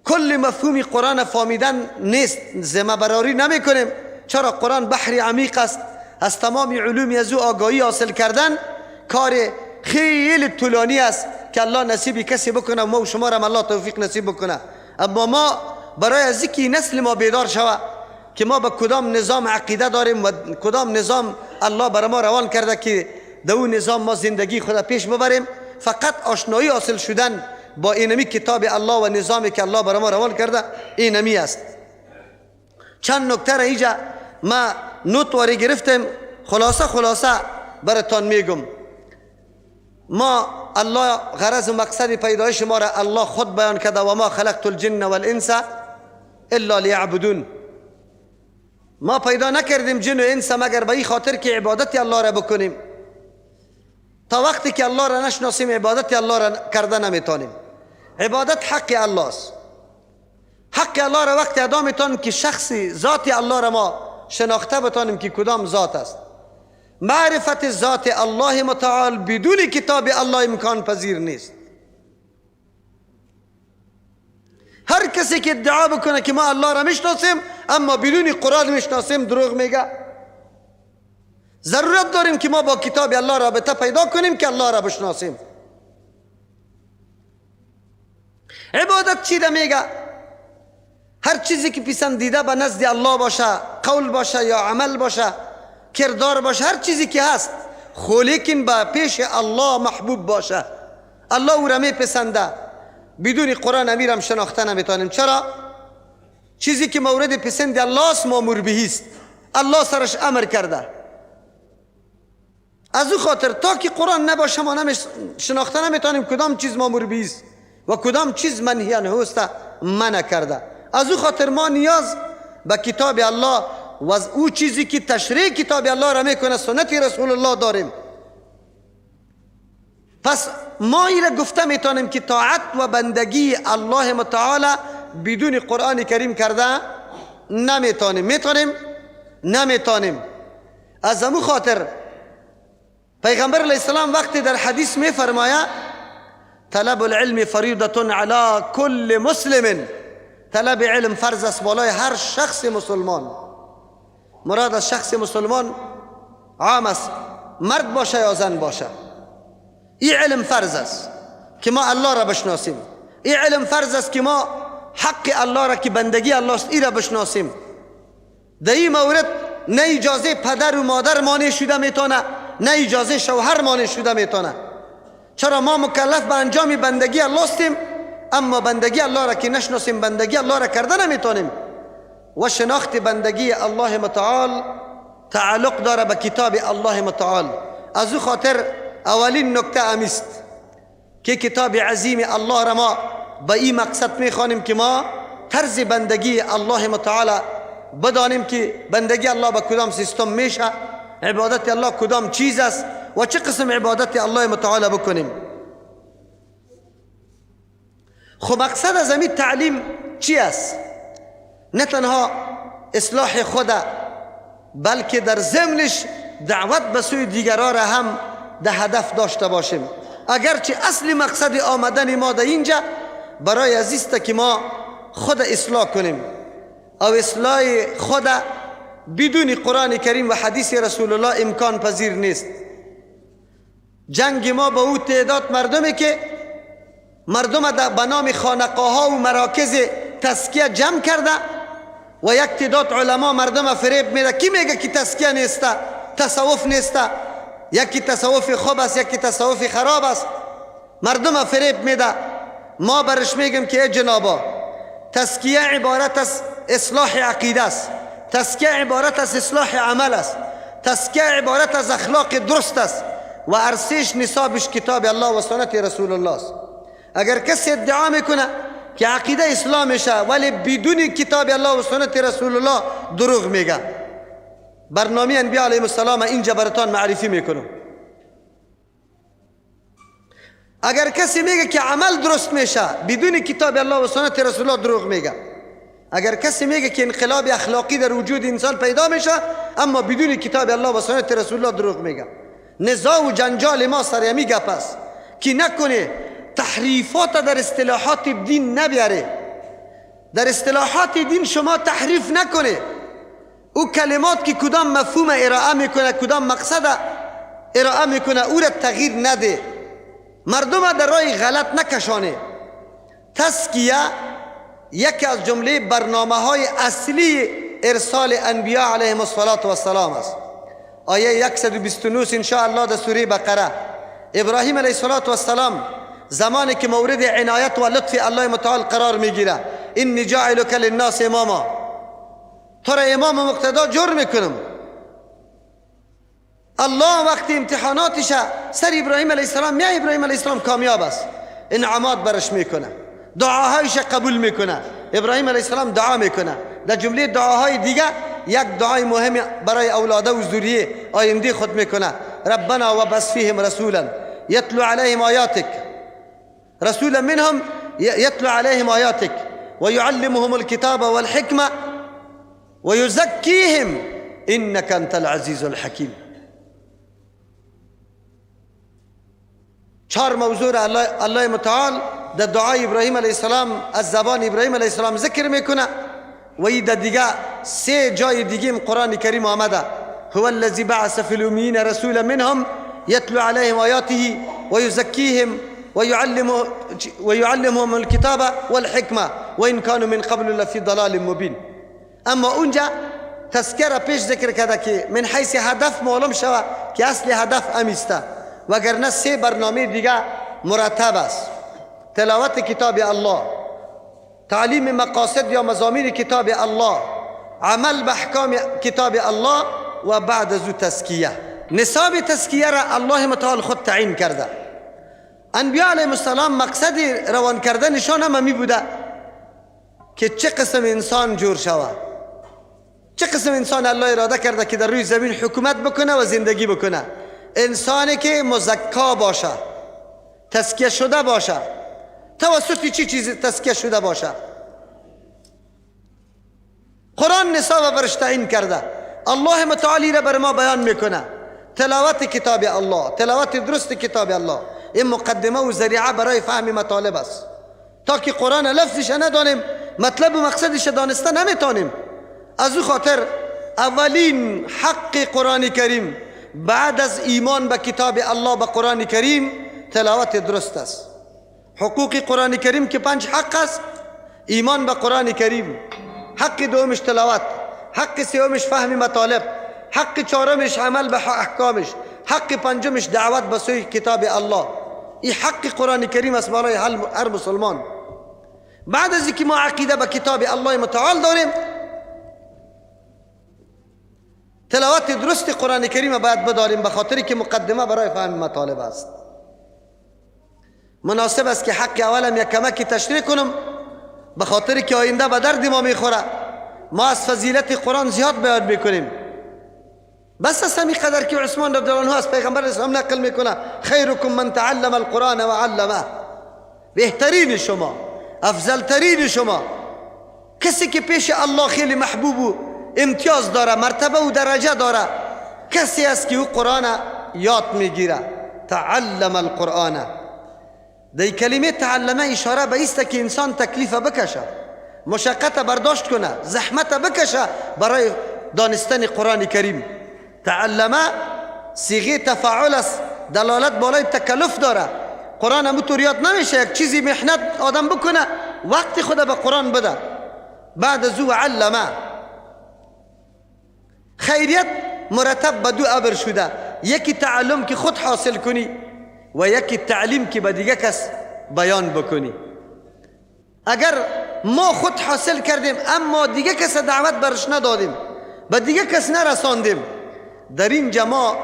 D: کل مفهوم قرآن فهمیدن نیست، ذمه براری نمی کنیم، چرا قرآن بحر عمیق است. از تمام علوم از او آگاهی حاصل کردن کار خیلی طولانی است که الله نصیب کسی بکنه و ما و شما را الله توفیق نصیب بکنه. اما ما برای از اینکه نسل ما بیدار شود که ما به کدام نظام عقیده داریم و کدام نظام الله برای ما روان کرده که در اون نظام ما زندگی خود پیش ببریم، فقط آشنایی حاصل شدن با اینمی کتاب الله و نظامی که الله برای ما روان کرده اینمی است. چند نکته را اینجا ما نوت واری گرفتم، خلاصه براتون میگم. ما الله غرض و مقصد پیدایش ما را الله خود بیان کرده و ما خلقت الجن والانس الا لیعبدون. ما پیدا نکردیم جن و انس مگر به این خاطر که عبادت الله را بکنیم. تا وقتی که الله را نشناسیم عبادت الله را کرده نمیتونیم. عبادت حق الله است. حق الله را وقتی ادا میتونیم که شخصی ذات الله را ما شناخته بتانیم که کدام ذات است. معرفت ذات الله متعال بدون کتاب الله امکان پذیر نیست. هر کسی که ادعا بکنه که ما الله را میشناسیم اما بدون قرآن میشناسیم دروغ میگه. ضرورت داریم که ما با کتاب الله رابطه پیدا کنیم که الله را بشناسیم. عبادت چی ده میگه؟ هر چیزی که پسندیده به نزد الله باشه، قول باشه یا عمل باشه، کردار باشه، هر چیزی که هست لیکن با پیش الله محبوب باشه، الله او را میپسنده. بدون قرآن امیرم شناخته نمیتونیم. چرا؟ چیزی که مورد پسند الله است مامور بهی است، الله سرش امر کرده. از او خاطر تا که قرآن نباشه ما شناخته نمیتونیم کدام چیز مامور بهی است و کدام چیز منهی عنه است منع کرده. از او خاطر ما نیاز به کتاب الله و از او چیزی که تشریح کتاب الله را میکنه سنت رسول الله داریم. پس ما این را گفته میتونیم که طاعت و بندگی الله متعال بدون قرآن کریم کرده نمیتونیم. میتونیم؟ نمیتونیم. از امو خاطر پیغمبر علیه السلام وقتی در حدیث میفرماید طلب العلم فریضة علی کل مسلم، طلب علم فرض است بالای هر شخص مسلمان. مراد از شخص مسلمان عام است، مرد باشه یا زن باشه. این علم فرض است که ما الله را بشناسیم. این علم فرض است که ما حق الله را که بندگی الله است این را بشناسیم. در این مورد نه اجازه پدر و مادر مانع شده میتونه، نه اجازه شوهر مانع شده میتونه. چرا ما مکلف به انجام بندگی الله هستیم، اما بندگی الله را که نشناسیم بندگی الله را کرده نمیتونیم. و شناخت بندگی الله متعال تعلق داره به کتاب الله متعال. از او خاطر اولین نکته امیست که کتاب عظیم الله را ما به این مقصد میخوانیم که ما طرز بندگی الله متعال بدانیم که بندگی الله به کدام سیستم میشه، عبادت الله کدام چیز است و چه قسم عبادت الله متعال بکنیم. خب مقصد از این تعلیم چی است؟ نه تنها اصلاح خود بلکه در ضمنش دعوت به سوی دیگران را هم ده هدف داشته باشیم. اگرچه اصلی مقصد آمدن ما در اینجا برای ازیسته که ما خود اصلاح کنیم. او اصلاح خود بدون قرآن کریم و حدیث رسول الله امکان پذیر نیست. جنگ ما با او تعداد مردمی که مردم به نام خانقاه ها و مراکز تزکیه جمع کرده و یک تعداد علما مردم فریب میده. کی میگه که تزکیه نیسته، تصوف نیسته؟ یکی تصوف خوب است، یکی تصوف خراب است. مردم فریب میده. ما برش میگم که ای جنابا، تزکیه عبارت از اصلاح عقیده است، تزکیه عبارت از اصلاح عمل است، تزکیه عبارت از اخلاق درست است و ارسیش نصابش کتاب الله و سنت رسول الله است. اگر کسی ادعا میکنه که عقیده اسلامشه ولی بدون کتاب الله و سنت رسول الله، دروغ میگه. برنامه انبیاء علیهم السلام اینجا براتان معرفی میکنم. اگر کسی میگه که عمل درست میشه بدون کتاب الله و سنت رسول الله، دروغ میگه. اگر کسی میگه که انقلاب اخلاقی در وجود انسان پیدا میشه اما بدون کتاب الله و سنت رسول الله، دروغ میگه. نزاع و جنجال ما سر یمی گپ است که نکنه تحریفات در اصطلاحات دین نبیاره. در اصطلاحات دین شما تحریف نکنه. او کلمات که کدام مفهوم ارائه میکنه، کدام مقصد ارائه میکنه، او را تغییر نده. مردم در راه غلط نکشانه. تزکیه یکی از جمله برنامه های اصلی ارسال انبیاء علیهم السلام است. آیه 129 ان شاء الله در سوره بقره، ابراهیم علیه السلام زمانی که مورد عنایت و لطف الله متعال قرار میگیره، انی جاعلک للناس اماما، تو را امام و مقتدا جور میکنم. الله وقتی امتحاناتش سر ابراهیم علیه السلام میاد، ابراهیم علیه السلام کامیاب است، انعامات برش میکنه، دعاهایش قبول میکنه. ابراهیم علیه السلام دعا میکنه. در جمله دعاهای دیگه یک دعای مهم برای اولاده و ذریه آینده خود میکنه، ربنا وبعث فیهم رسولا یتلو علیهم آیاتک، رسولا منهم یتلو علیهم آیاتک و یعلمهم الكتاب والحکمه و یزکیهم انک انت العزیز الحکیم. 4 موضوع را الله متعال در دعای ابراهیم علیه السلام از زبان ابراهیم علیه السلام ذکر میکنه و این در دیگه 3 جای دیگه قرآن کریم آمده. هو الذی بعث فی الامیین رسولا منهم یتلو علیهم آیاته و یزکیهم و یعلمهم الكتاب والحکمه و ان کانوا من قبل لفی ضلال مبین. اما اونجا تذکر پیش ذکر کرده که من حیث هدف معلوم شود که اصل هدف امیسته، وگرنه 3 برنامه دیگه مرتب است. تلاوت کتاب الله، تعلیم مقاصد یا مضامین کتاب الله، عمل به احکام کتاب الله و بعد از او تزکیه. نصاب تزکیه را الله متعال خود تعیین کرده. انبیاء علیهم السلام مقصد روان کردنشان هم می بوده که چه قسم انسان جور شود، چه قسم انسان الله اراده کرده که در روی زمین حکومت بکنه و زندگی بکنه. انسانی که مزکا باشه، تزکیه شده باشه. توسط چی چیز تزکیه شده باشه؟ قرآن نصاب برش تعیین کرده. الله متعالی را بر ما بیان میکنه. تلاوت کتاب الله، تلاوت درست کتاب الله، این مقدمه و ذریعه برای فهم مطالب است. تا که قرآن لفظش ندانیم، مطلب و مقصدش دانسته نمیتونیم. از او خاطر اولین حق قرآن کریم بعد از ایمان به کتاب الله به قرآن کریم تلاوت درست است. حقوق قرآن کریم که 5 حق است: ایمان به قرآن کریم، حق دومش تلاوت، حق سومش فهم مطالب، حق چهارمش عمل به احکامش، حق پنجمش دعوت به سوی کتاب الله. این حق قرآن کریم است برای هر مسلمان. بعد از اینکه ما عقیده به کتاب الله متعال داریم، تلاوت درست قرآن کریم باید بداریم، به خاطری که مقدمه برای فهم مطالب است. مناسب است که حق اولم یک کمکی تشریح کنم، به خاطری که آینده به درد ما میخوره. ما از فضیلت قرآن زیاد بیان میکنیم، بس از همین قدر که عثمان رضی الله عنه از پیغمبر اسلام نقل میکنه: خیرکم من تعلم القرآن و علمه. بهترین شما، افضلترین شما، کسی که پیش الله خیلی محبوب و امتیاز داره، مرتبه و درجه داره، کسی است که او قرآن یاد میگیره. تعلم القرآن. در کلمه تعلمه اشاره به ایست که انسان تکلیف بکشه. مشقت برداشت کنه، زحمت بکشه برای دانستن قرآن کریم. تعلمه صیغه تفاعل است، دلالت بالای تکلف داره. قرآن همونطور یاد نمیشه، یک چیزی محنت آدم بکنه وقت خود به قرآن بده. بعد از او علمه. خیریت مرتب به دو امر شده، یکی تعلم که خود حاصل کنی و یکی تعلیم که به دیگه کس بیان بکنی. اگر ما خود حاصل کردیم اما دیگه کس دعوت برش ندادیم، به دیگه کس نرساندیم، در اینجا ما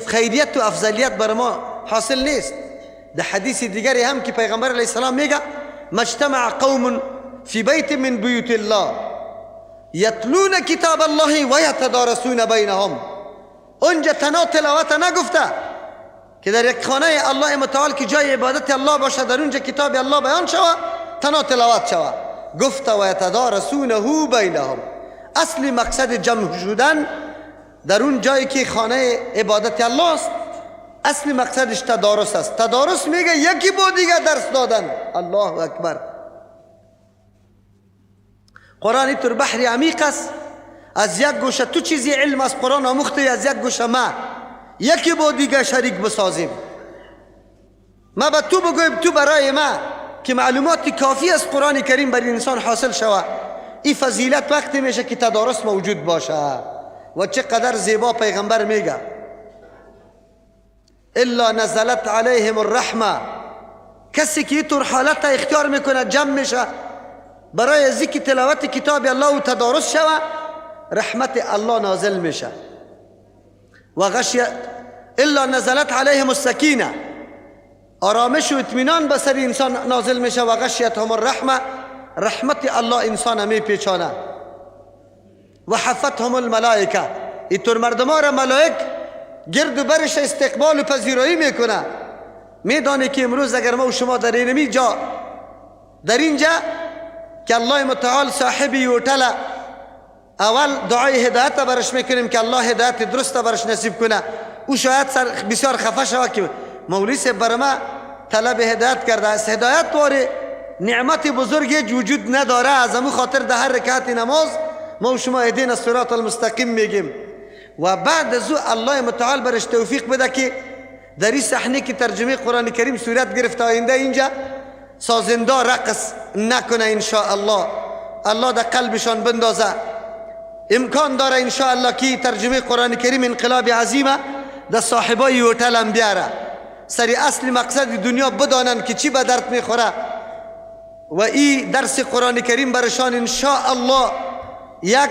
D: خیریت و افضلیت بر ما حاصل نیست. در حدیث دیگری هم که پیغمبر علیه السلام میگه مجتمع قوم فی بیت من بیوت الله یتلون کتاب الله و یتدارسون بینهم. اونجا تنها تلاوت نگفته که در یک خانه الله متعال که جای عبادت الله باشه، در اونجا کتاب الله بیان شود، تنها تلاوت شود. گفته و یتدارسونه بینهم. اصلی مقصد جمع شدن در اون جایی که خانه عبادت الله است، اصلی مقصدش تدارس است. تدارس میگه یکی با دیگه درس دادن. الله اکبر. قرآن اینطور بحری عمیق است، از یک گوشه تو چیزی علم از قرآن آموخته، از یک گوشه ما یکی با دیگه شریک بسازیم. ما به تو بگویم تو برای ما که معلوماتی کافی از قرآن کریم برای انسان حاصل شود. این فضیلت وقتی میشه که تدارس موجود باشه. و چقدر زیبا پیغمبر میگه الا نزلت علیهم الرحمه. کسی که اینطور حالت اختیار میکنه، جمع میشه برای ذکر تلاوت کتاب الله و تدارس شود، رحمت الله نازل میشه. و غشیت الا نزلت علیهم السکینه. آرامش و اطمینان به سر انسان نازل میشه. و غشیتهم الرحمه. رحمت الله انسان میپیچانه. و حفتهم الملائکه. اینطور مردما را ملائک گرد و برش استقبال و پذیرایی میکنه. میدانه که امروز اگر ما و شما در اینمی جا، در اینجا که الله متعال صاحبی هتل، اول دعای هدایت برش میکنیم که الله هدایت درست برش نصیب کنه. او شاید بسیار خفه شود که مولوی صاحب بر ما طلب هدایت کرده است. هدایت واره نعمت بزرگی وجود نداره. از همون خاطر در هر رکعت نماز ما و شما اهدینا الصراط المستقیم میگیم. و بعد از او الله متعال برش توفیق بده که در این صحنه که ترجمه قرآن کریم صورت گرفته آینده اینجا سازنده رقص نکنه انشاءالله. الله در قلبشان بندازه. امکان داره انشاءالله که ترجمه قرآن کریم انقلاب عظیمه در صاحبای هتل هم بیاره. سری اصل مقصد دنیا بدانن که چی به درد میخوره. و این درس قرآن کریم برشان انشاءالله یک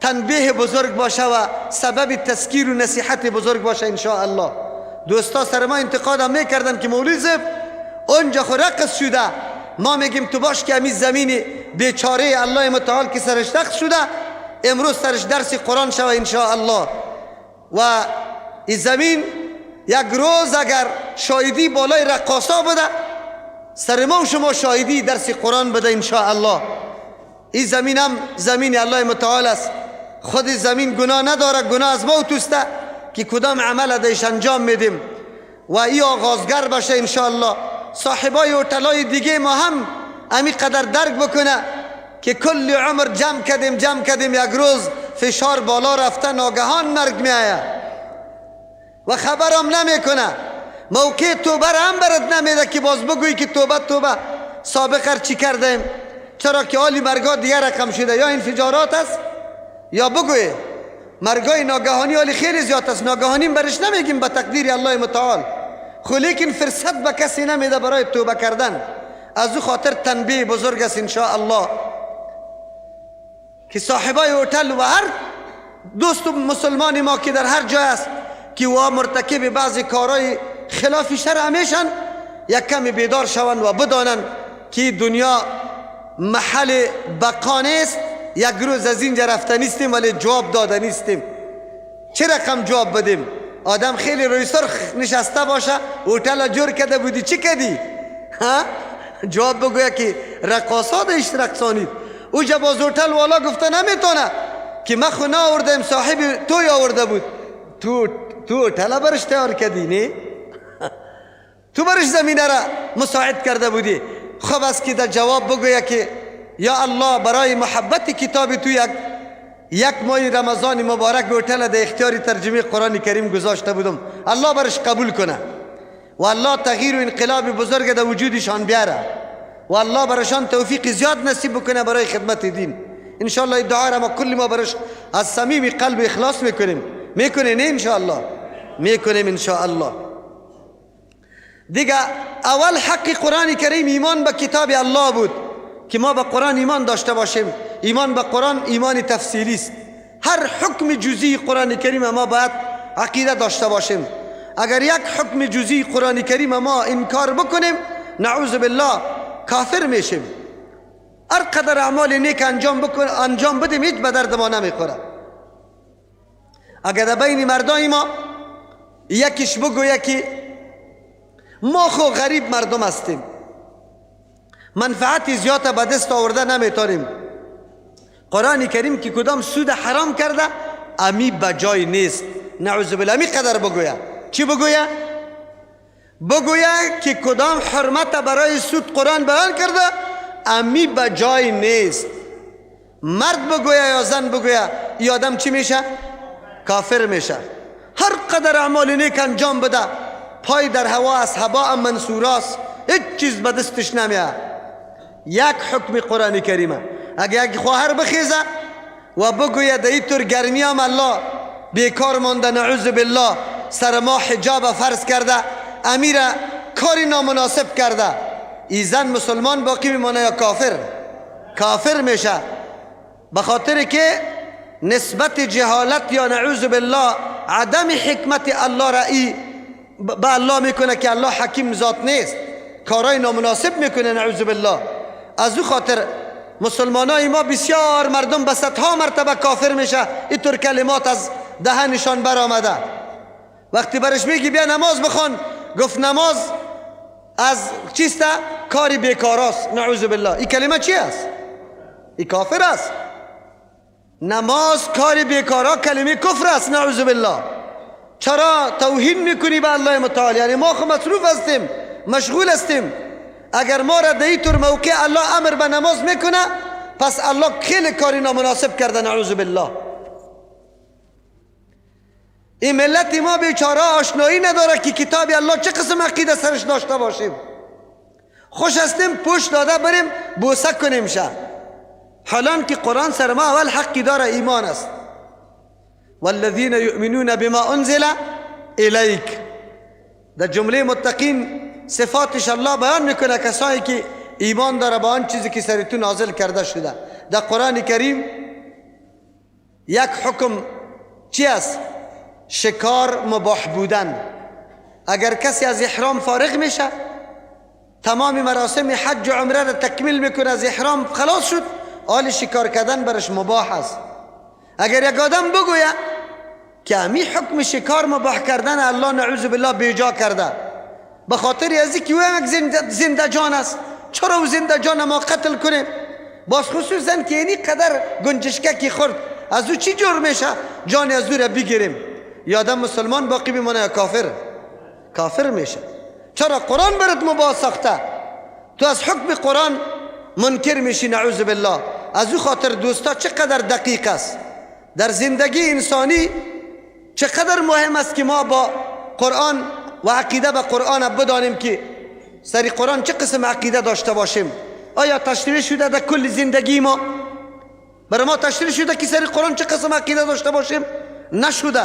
D: تنبیه بزرگ باشه و سبب تذکیر و نصیحت بزرگ باشه انشاءالله. دوستا سر ما انتقاد هم میکردن که مولوی صاحب اونجا خود رقص شده. ما میگیم تو باش که همین زمین بیچاره الله متعال که سرش رقص شده، امروز سرش درس قرآن شوه انشاءالله. و این زمین یک روز اگر شاهدی بالای رقاصا بده، سر ما و شما شاهدی درس قرآن بده انشاءالله. این زمین هم زمین الله متعال است. خود زمین گناه نداره، گناه از ما و توسته که کدام عمل دیش انجام میدیم. و این آغازگر باشه انشاءالله. صاحبای هتلای دیگه ما هم امی قدر درک بکنه که کل عمر جمع کردیم یک روز فشار بالا رفته ناگهان مرگ میآید و خبرم نمیکنه. موقع توبه هم برات نمیده که باز بگویی که توبه سابقا چی کردیم. چرا که حالی مرگا دیگه رقم شده، یا انفجارات است یا بگوی مرگای ناگهانی حالی خیلی زیاد است. ناگهانی برش نمیگیم به تقدیر الله متعال، خو لیکن فرصت به کسی نمیده برای توبه کردن. از او خاطر تنبیه بزرگ است انشاءالله که صاحبای هتل و هر دوست مسلمانی ما که در هر جای است که و مرتکب بعضی کارهای خلاف شرع میشن، یک کمی بیدار شون و بدانن که دنیا محل بقا نیست. یک روز از اینجا رفته نیستیم ولی جواب داده نیستیم. چه رقم جواب بدیم؟ آدم خیلی روی سر نشسته باشه، هتل جور کرده بودی چی کردی؟ جواب بگویا که رقاصا داشت رقصانید. او جا باز هتل والا گفته نمیتونه که من خونه آوردم، صاحب توی آورده بود. تو هتل برش تیار کردی نه؟ تو برش زمینه را مساعد کرده بودی. خب است که در جواب بگویا که یا الله برای محبت کتاب تو یک ماه رمضان مبارک به هتل در اختیار ترجمه قرآن کریم گذاشته بودم. الله برش قبول کنه و الله تغییر و انقلاب بزرگ در وجودشان بیاره و الله برشان توفیق زیاد نصیب بکنه برای خدمت دین. انشاءالله این دعا را ما کل ما برش از صمیم قلب اخلاص میکنیم. میکنه نه انشاءالله؟ میکنیم انشاءالله. دیگه اول حق قرآن کریم ایمان به کتاب الله بود که ما به قرآن ایمان داشته باشیم. ایمان به قرآن ایمان تفصیلی است. هر حکم جزئی قرآن کریم ما باید عقیده داشته باشیم. اگر یک حکم جزئی قرآن کریم ما انکار بکنیم نعوذ بالله کافر میشیم. هر قدر اعمال نیک انجام بدیم هیچ به درد ما نمیخوره. اگر در بین مردای ما یکیش بگویه که ما خو غریب مردم هستیم، منفعت زیاد به دست آورده نمیتاریم، قرآن کریم که کدام سود حرام کرده امی بجای نیست، نعوذ بالله امی قدر بگویه. چی بگویه؟ بگویه که کدام حرمت برای سود قرآن بیان کرده امی بجای نیست. مرد بگویه یا زن بگویه ای آدم چی میشه؟ کافر میشه. هر قدر اعمال نیک انجام بده پای در هوا از هوا منصوراست، هیچ چیز به دستش نمیاد. یک حکم قرآن کریمه اگر یک خواهر بخیزه و بگویه در اینطور گرمی هم الله بیکار مانده نعوذ بالله سر ما حجاب فرض کرده امیر کاری نامناسب کرده، ای زن مسلمان باقی میمانه یا کافر؟ کافر میشه. به خاطر که نسبت جهالت یا نعوذ بالله عدم حکمت الله را ای به الله میکنه که الله حکیم ذات نیست، کارای نامناسب میکنه نعوذ بالله. از او خاطر مسلمانای ما بسیار مردم به صدها مرتبه کافر میشه اینطور کلمات از دهنشان برآمده. وقتی برش میگی بیا نماز بخوان گفت نماز از چیسته؟ کاری بیکاراست نعوذ بالله. این کلمه چی است؟ این کافر است. نماز کاری بیکارا کلمه کفر است نعوذ بالله. چرا توهین میکنی به الله متعال؟ یعنی ما خو مصروف هستیم، مشغول هستیم. اگر ما را در اینطور موقع الله امر به نماز میکنه پس الله خیلی کاری نامناسب کرده نعوذ بالله. این ملت ما بیچاره آشنایی نداره که کتاب الله چه قسم عقیده سرش داشته باشیم. خوش هستیم پشت داده بریم بوسه کنیم شه، حالان که قرآن سر ما اول حقی داره ایمان است. والذین یؤمنون بما انزل الیک، در جمله متقین صفاتش الله بیان میکنه کسایی که ایمان داره با آن چیزی که سر تو نازل کرده شده. در قرآن کریم یک حکم چی است؟ شکار مباح بودن. اگر کسی از احرام فارغ میشه تمام مراسم حج و عمره را تکمیل میکنه از احرام خلاص شد، حال شکار کردن برش مباح است. اگر یک آدم بگویه که امی حکم شکار مباح کردن الله نعوذ بالله بیجا کرده به خاطر از اینکه او یک زنده جان است، چرا او زنده جان ما قتل کنیم؟ باز خصوصا که اینی قدر گنجشککی خورد از او چی جور میشه جان از او را بگیریم؟ یا آدم مسلمان باقی بمانه یا کافر؟ کافر میشه. چرا؟ قرآن برات مباح ساخته، تو از حکم قرآن منکر میشی نعوذ بالله. از او خاطر دوستا چقدر دقیق است در زندگی انسانی، چقدر مهم است که ما با قرآن و عقیده به قرآن بدانیم که سری قرآن چه قسم عقیده داشته باشیم. آیا تشریح شده در کل زندگی ما؟ برای ما تشریح شده که سری قرآن چه قسم عقیده داشته باشیم؟ نشده.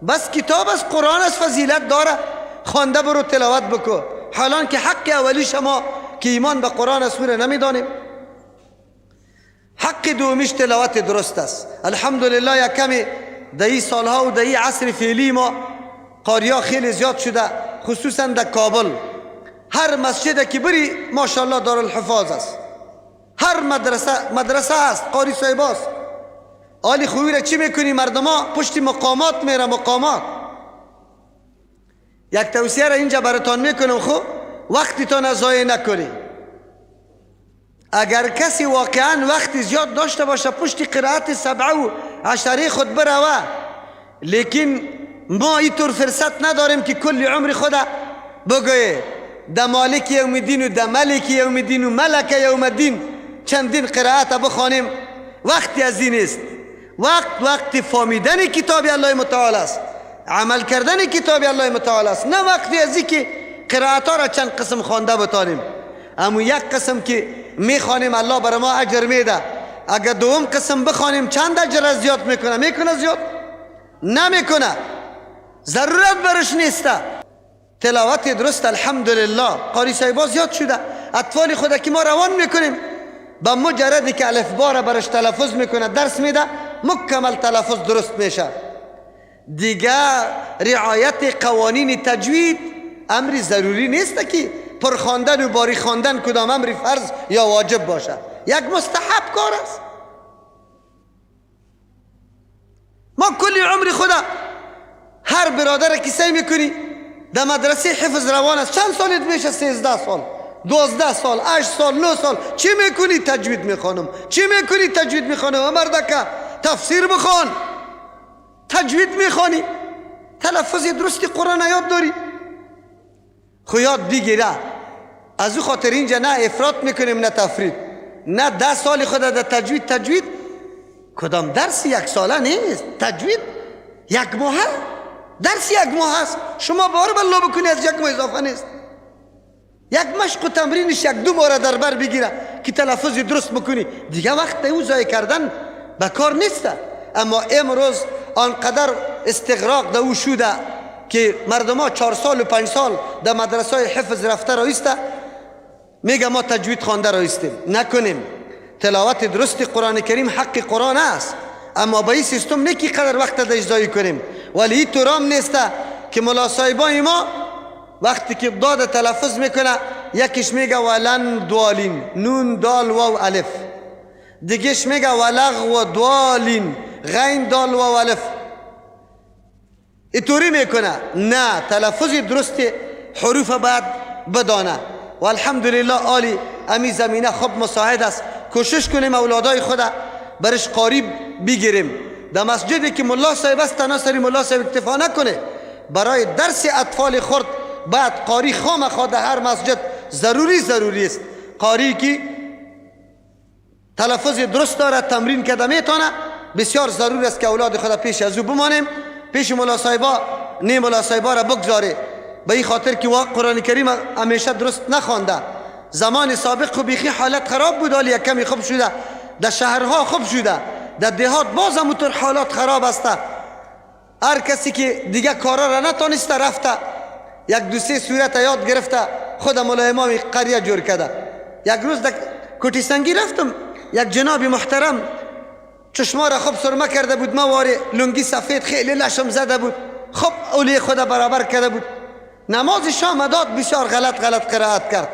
D: بس کتاب از قرآن از فضیلت داره، خوانده برو تلاوت بکن، حالان که حق اولی شما که ایمان به قرآن از سوره نمیدانیم. حق دومیش تلاوت درست است. الحمدلله یک کمی در این سالها و در این عصر فعلی ما قاریا خیلی زیاد شده، خصوصا در کابل. هر مسجد که بری ماشاءالله دارالحفاظ است، هر مدرسه است، قاری صاحب است. آلی خوبی را چی میکنی؟ مردما پشت مقامات میره. مقامات یک توصیه را اینجا براتان میکنم، خب وقتتان ضایع نکنی. اگر کسی واقعا وقت زیاد داشته باشه پشت قرائت 7 و 10 خود بروه، لیکن ما اینطور فرصت نداریم که کل عمر خود بگویه ده مالک یوم الدین و ده ملک یوم الدین و ملک یوم الدین. چندین قرائت بخوانیم، وقتی از این است. وقت فهمیدن کتاب الله متعال است، عمل کردن کتاب الله متعال است، نه وقتی از این که قرائت ها را چند قسم خوانده بتانیم. اما یک قسم که میخوانیم الله برای ما اجر میده، اگر دوم قسم بخوانیم چند اجر زیاد میکنه زیاد؟ نمیکنه، ضرورت برش نیسته. تلاوت درست الحمدلله قاری صاحبا زیاد شده، اطفال خود که ما روان میکنیم با مجردی که الف با را برش تلفظ میکنه درس میده مکمل تلفظ درست میشه. دیگه رعایت قوانین تجوید امری ضروری نیست که پر خواندن و باری خواندن کدام امری فرض یا واجب باشه، یک مستحب کار است. ما کلی عمر خدا هر برادر که سعی میکنی در مدرسه حفظ روان است، چند سالت میشه؟ 13 سال، 12 سال، 8 سال، 9 سال. چی میکنی؟ تجوید میخوانم. چی میکنی؟ تجوید میخوانم. مردکه تفسیر بخوان، تجوید میخوانی، تلفظ درستی قرآن یاد داری، خو یاد بگیره. از او خاطر اینجا نه افراط میکنیم نه تفرید، نه 10 سال خود در تجوید کدام درس یک ساله نیست. تجوید یک ماه، درس یک ماه است. شما بار بالله بکنی از یک ماه اضافه نیست. یک مشق و تمرینش یک دو بار در بر بگیره که تلفظ درست بکنی، دیگه وقت او ضایع کردن به کار نیست. اما امروز آنقدر استغراق در او شده که مردم ها 4 سال و 5 سال در مدرسه های حفظ رفته رایسته، میگه ما تجوید خوانده رایستیم. نکنیم. تلاوت درست قرآن کریم حق قرآن است، اما با این سیستم نکی قدر وقت در اجزایی کنیم. ولی این طورام نیسته که ملا صاحبای ما وقتی که داد تلفظ میکنه یکیش میگه ولن دوالین، نون دال واو الف، دیگهش میگه ولغ و دوالین، غین دال واو الف. اینطوری میکنه. نه، تلفظ درست حروف بعد بدانه. و الحمدلله عالی امی زمینه خوب مساعد است. کوشش کنیم اولادای خود برش قریب بگیریم. در مسجدی که ملا صاحب است تنها سری ملا صاحب اکتفا نکنه، برای درس اطفال خرد بعد قاری خامخا در هر مسجد ضروری است. قاری که تلفظ درست داره تمرین کرده میتونه، بسیار ضروری است که اولاد خود پیش از او بمانیم، پیش ملا صاحبا نه ملا صاحبا را بگذاره. به این خاطر که قرآن کریم همیشه درست نخوانده. زمان سابق خو بیخی حالت خراب بود، ولی کمی خوب شده. در شهرها خوب شده، در دهات باز همونطور حالات خراب است. هر کسی که دیگه کارا را نتونسته رفته یک دو سه صورت یاد گرفته خود مولا امام قریه جور کرده. یک روز در کوٹی سنگی رفتم، یک جناب محترم چشما را خوب سرمه کرده بود، مواره لنگی سفید خیلی لشم زده بود، خوب اولی خود برابر کرده بود. نماز شام داد، بسیار غلط قرائت کرد.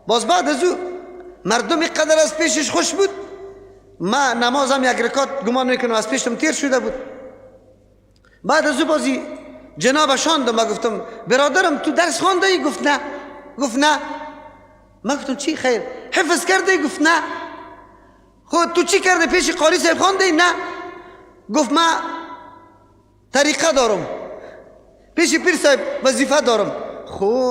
D: باز بعد از او مردم قدر از پیشش خوش بود. ما نمازم یک رکات گمان میکنم از پیشم تیر شده بود. بعد از او بازی جناب شاندم. ما گفتم برادرم تو درس خوانده ای؟ گفت نه. ما گفتم چی خیر حفظ کرده ای؟ گفت نه. خود تو چی کرده؟ پیش قاری صاحب خوانده ای؟ نه. گفت ما طریقه دارم، پیش پیر صاحب وظیفه دارم.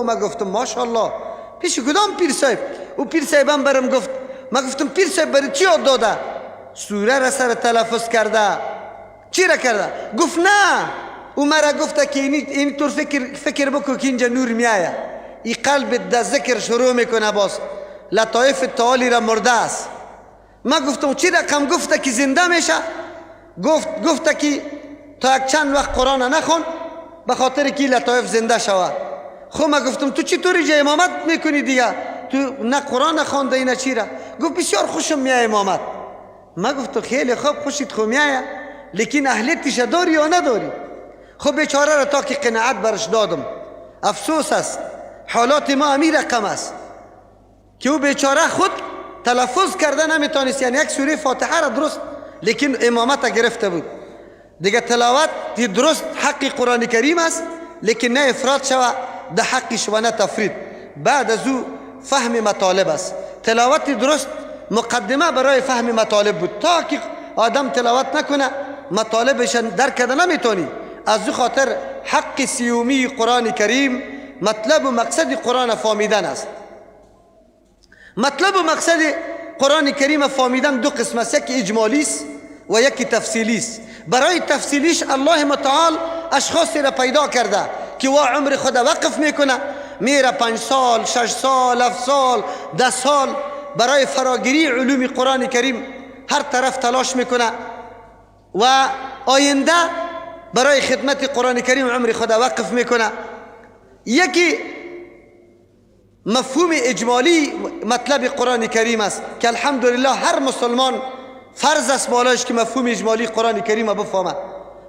D: ما گفتم ماشاءالله. پیش کدام پیر صاحب؟ او پیر صاحبم برم گفت. ما گفتم پیر صاحب برای چی یاد داده؟ سوره را سر تلفظ کرده. چی را کرده؟ گفت نه، او مرا گفته که این طور فکر بکو که اینجا نور میآید، این قلب در ذکر شروع میکنه، باز لطایف تعالی را مرده است. ما گفتم چی رقم گفته که زنده میشه؟ گفته که تا یک چند وقت قرآن نخون به خاطر که لطایف زنده شود. ما گفتم تو چی طوری جا امامت میکنی دیگه؟ تو نه قرآن خوانده نه چی را؟ گفت بسیار خوشم میاد امامت. ما گفتم خیلی خوب، خوشیت خو میاد، لیکن اهلیتش داری یا نداری؟ بیچاره را تا که قناعت برش دادم. افسوس است حالات ما امی رقم است که او بیچاره خود تلفظ کرده نمیتونست، یعنی یک سوره فاتحه را درست، لیکن امامت گرفته بود. دیگه تلاوت درست حق قرآن کریم است، لیکن نه افراط شود در حقش و نه تفرید. بعد از او فهم مطالب است. تلاوت درست مقدمه برای فهم مطالب بود. تا که آدم تلاوت نکنه مطالبش درک کرده نمیتونی. از او خاطر حق سیومی قرآن کریم مطلب و مقصد قرآن فهمیدن است. مطلب و مقصد قرآن کریم فهمیدن دو قسم است، یکی اجمالی است و یکی تفصیلی است. برای تفصیلیش الله متعال اشخاصی را پیدا کرده که وا عمر خود وقف میکنه، میره 5 سال 6 سال 7 سال 10 سال برای فراگیری علوم قرآن کریم هر طرف تلاش میکنه و آینده برای خدمت قرآن کریم عمر خود وقف میکنه. یکی مفهوم اجمالی مطلب قرآن کریم است که الحمدلله هر مسلمان فرض است بالایش که مفهوم اجمالی قرآن کریم بفهمه.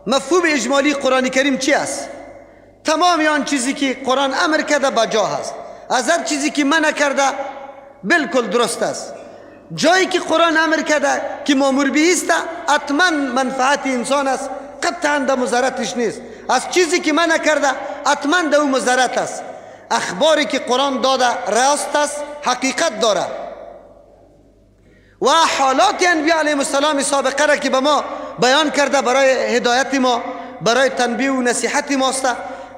D: مفهوم اجمالی قرآن کریم چی است؟ تمام آن چیزی که قرآن امر کرده بجا است، از هر چیزی که منع کرده بالکل درست است. جایی که قرآن امر کرده که مأمور به است حتما منفعت انسان است، قطعا ده مضرتش نیست. از چیزی که منع کرده حتما ده مضرت است. اخباری که قرآن داده راست است، حقیقت داره و حالات انبیاء علیهم السلام سابقه را که به ما بیان کرده برای هدایت ما، برای تنبیه و نصیحت ما است.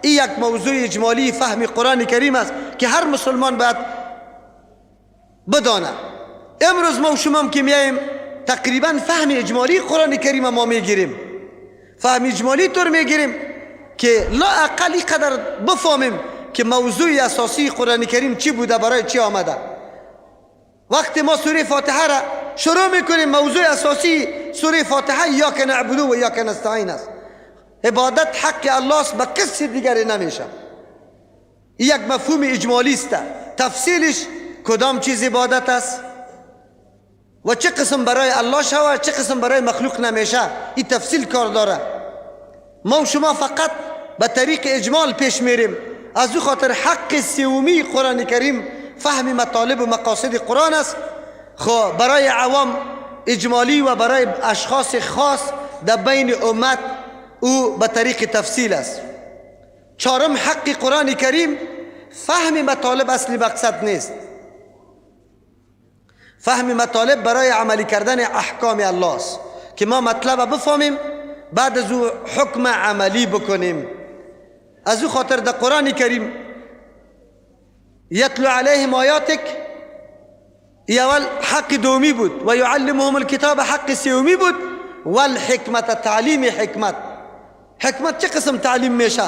D: این یک موضوع اجمالی فهم قرآن کریم است که هر مسلمان باید بدانه. امروز ما و شما که میاییم تقریبا فهم اجمالی قرآن کریم ما میگیریم. فهم اجمالی طور میگیریم که لا اقلی قدر بفهمیم که موضوع اساسی قرآن کریم چی بوده، برای چی آمده. وقتی ما سوره فاتحه را شروع میکنیم، موضوع اساسی سوره فاتحه ایاک نعبد و ایاک نستعین است. عبادت حق الله است، به کسی دیگری نمیشه. یک مفهوم اجمالی است. تفصیلش کدام چیز عبادت است و چه قسم برای الله شوه، چه قسم برای مخلوق نمیشه، این تفصیل کار داره. ما و شما فقط به طریق اجمال پیش میریم. از او خاطر حق سومی قرآن کریم فهم مطالب و مقاصد قرآن است. خب برای عوام اجمالی و برای اشخاص خاص در بین امت او به طریق تفصیل است. چهارم، حق قرآن کریم فهم مطالب اصلی مقصد نیست. فهم مطالب برای عملی کردن احکام الله است که ما مطلب بفهمیم بعد از او حکم عملی بکنیم. از او خاطر در قرآن کریم یتلو علیهم آیاتک اول حق دومی بود و یعلمهم الکتاب حق سومی بود و الحکمت تعلیم حکمت. حکمت چه قسم تعلیم میشه؟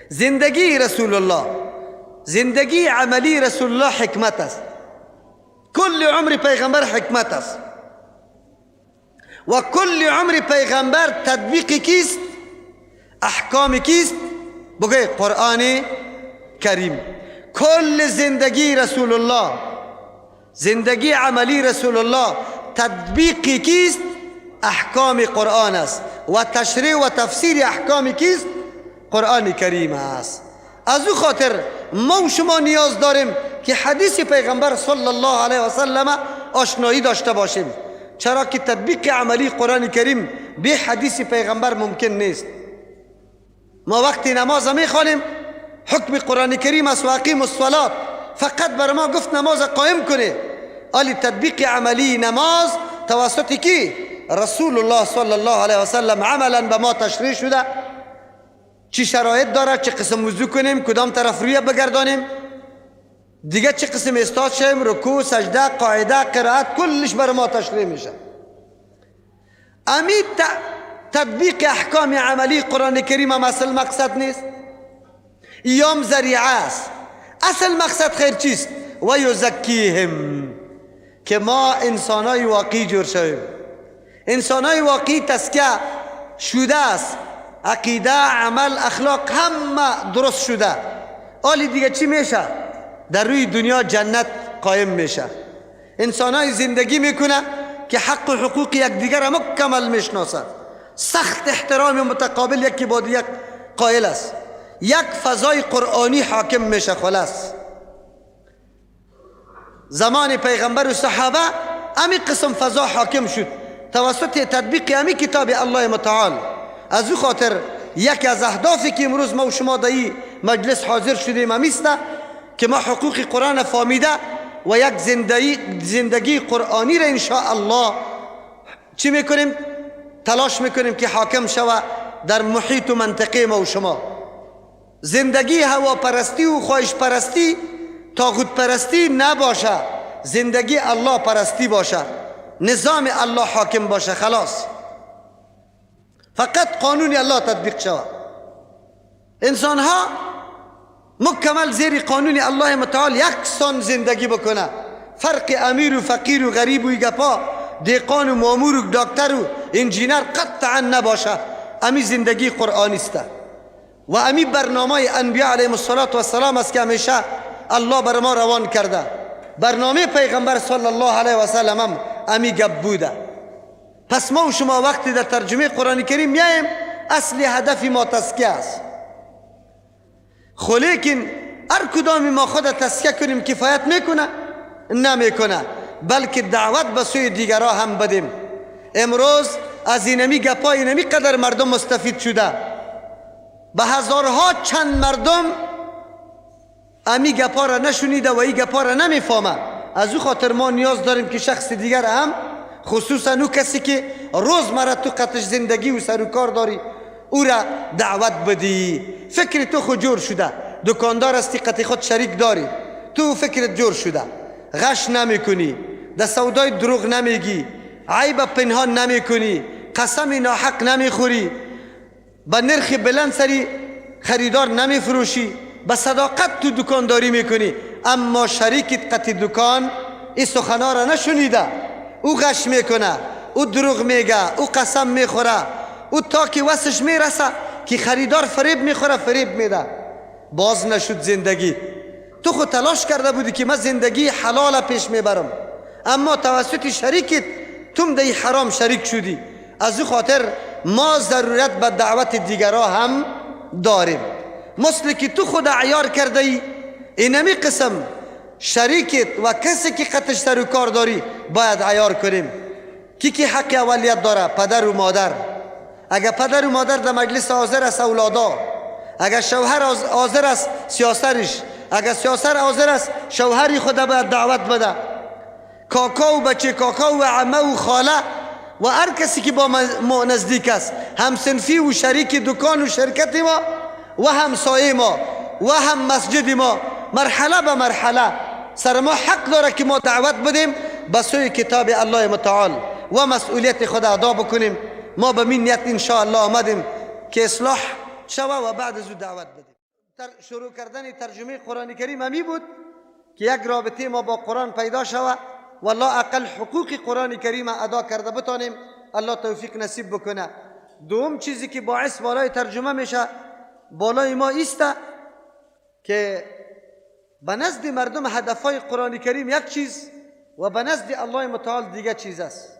D: زندگی رسول الله، زندگی عملی رسول الله حکمت است. کل عمر پیغمبر حکمت است و کل عمر پیغمبر تطبیق کیست؟ احکام کیست؟ بگوی قرآن کریم. کل زندگی رسول الله، زندگی عملی رسول الله تطبیق کیست؟ احکام قرآن است و تشریح و تفسیر احکام کیست؟ قرآن کریم است. از او خاطر ما و شما نیاز داریم که حدیث پیغمبر صلی الله علیه و سلم آشنایی داشته باشیم، چرا که تطبیق عملی قرآن کریم به حدیث پیغمبر ممکن نیست. ما وقتی نماز میخوانیم حکم قرآن کریم است و اقیم الصلاة، فقط بر ما گفت نماز قائم کنه. آلی تطبیق عملی نماز توسط کی؟ رسول الله صلی الله علیه و سلم عملا به ما تشریح شده. چی شرایط داره، چه قسم وضو کنیم، کدام طرف روی بگردانیم، دیگه چه قسم استاد شیم، رکوع، سجده، قاعده، قرائت، کلش بر ما تشریح میشه. امید تطبیق احکام عملی قرآن کریم هم اصل مقصد نیست، ایام ذریعه است. اصل مقصد خیر چیست؟ و یزکیهم، که ما انسانای واقعی جور شویم. انسانای واقعی تزکیه شده است، عقیده، عمل، اخلاق همه درست شده. آلی دیگه چی میشه؟ در روی دنیا جنت قایم میشه. انسانای زندگی میکنه که حق و حقوق یک دیگر مکمل میشناسد، سخت احترام متقابل یکی با دیگر قائل است، یک فضای قرآنی حاکم میشه. خلاص زمان پیغمبر و صحابه امی قسم فضا حاکم شد توسط تطبیق امی کتاب الله متعال. از او خاطر یکی از اهدافی که امروز ما و شما در این مجلس حاضر شدیم امیست که ما حقوق قرآن فهمیده و یک زندگی قرآنی را انشاءالله چی میکنیم؟ تلاش میکنیم که حاکم شوه در محیط و منطقه ما و شما. زندگی هوا پرستی و خواهش پرستی، طاغوت پرستی نباشه. زندگی الله پرستی باشه، نظام الله حاکم باشه، خلاص فقط قانون الله تطبیق شود. انسان ها مکمل زیر قانون الله متعال یکسان زندگی بکنه، فرق امیر و فقیر و غریب و گپا، دیقان و مامور و دکتر و انجینر قطعا نباشه. امی زندگی قرآنی است و امی برنامه انبیاء علیهم السلام است که همیشه الله بر ما روان کرده. برنامه پیغمبر صلی الله علیه و سلم هم امی گپ بوده. پس ما و شما وقتی در ترجمه قرآن کریم میایم، اصلی هدف ما تزکیه است. خو لیکن هر کدام ما خود تزکیه کنیم کفایت میکنه؟ نمیکنه، بلکه دعوت به سوی دیگرها هم بدیم. امروز از اینمی گپا اینمی قدر مردم مستفید شده، به هزارها چند مردم امی گپا را نشنیده و این گپا را نمیفهمه. از او خاطر ما نیاز داریم که شخص دیگر هم، خصوصا او کسی که روزمره تو قطش زندگی و سر و کار داری، او را دعوت بدی. فکر تو خود جور شده، دکاندار هستی قطع خود شریک داری، تو فکرت جور شده، غش نمی کنی، در سودای دروغ نمیگی، عیب پنهان نمی کنی، قسم ناحق نمی خوری، با نرخ بلند سری خریدار نمی فروشی، با صداقت تو دکانداری میکنی. اما شریکت قطع دکان این سخنا را نشنیده، او غش میکنه، او دروغ میگه، او قسم میخوره، او تا که وسش میرسه که خریدار فریب میخوره فریب میده. باز نشد زندگی. تو خود تلاش کرده بودی که من زندگی حلال پیش میبرم، اما توسط شریکت تم در حرام شریک شدی. از او خاطر ما ضرورت به دعوت دیگرها هم داریم. مثل که تو خود عیار کرده ای، اینمی قسم شریکت و کسی که قطش سر و کار داری باید عیار کنیم. کی حق اولیت داره؟ پدر و مادر. اگر پدر و مادر در مجلس حاضر است اولادا، اگر شوهر حاضر است سیاسرش، اگر سیاسر حاضر است شوهری خود باید دعوت بده. کاکا و بچه کاکا و عمه و خاله و هر کسی که با ما نزدیک است، هم صنفی و شریک دکان و شرکت ما و همسایه ما و هم مسجد ما، مرحله به مرحله سر ما حق داره که ما دعوت بدیم به سوی کتاب الله متعال و مسئولیت خود ادا بکنیم. ما به این نیت انشاءالله آمدیم که اصلاح شوه و بعد از او دعوت بدیم. شروع کردن ترجمه قرآن کریم همی بود که یک رابطه ما با قرآن پیدا شوه، والله اقل حقوق قرآن کریم ادا کرده بتانیم. الله توفیق نصیب بکنه. دوم چیزی که باعث بالای ترجمه میشه بالای ما ایسته که به نزد مردم هدفهای قرآن کریم یک چیز و به نزد الله متعال دیگه چیز است.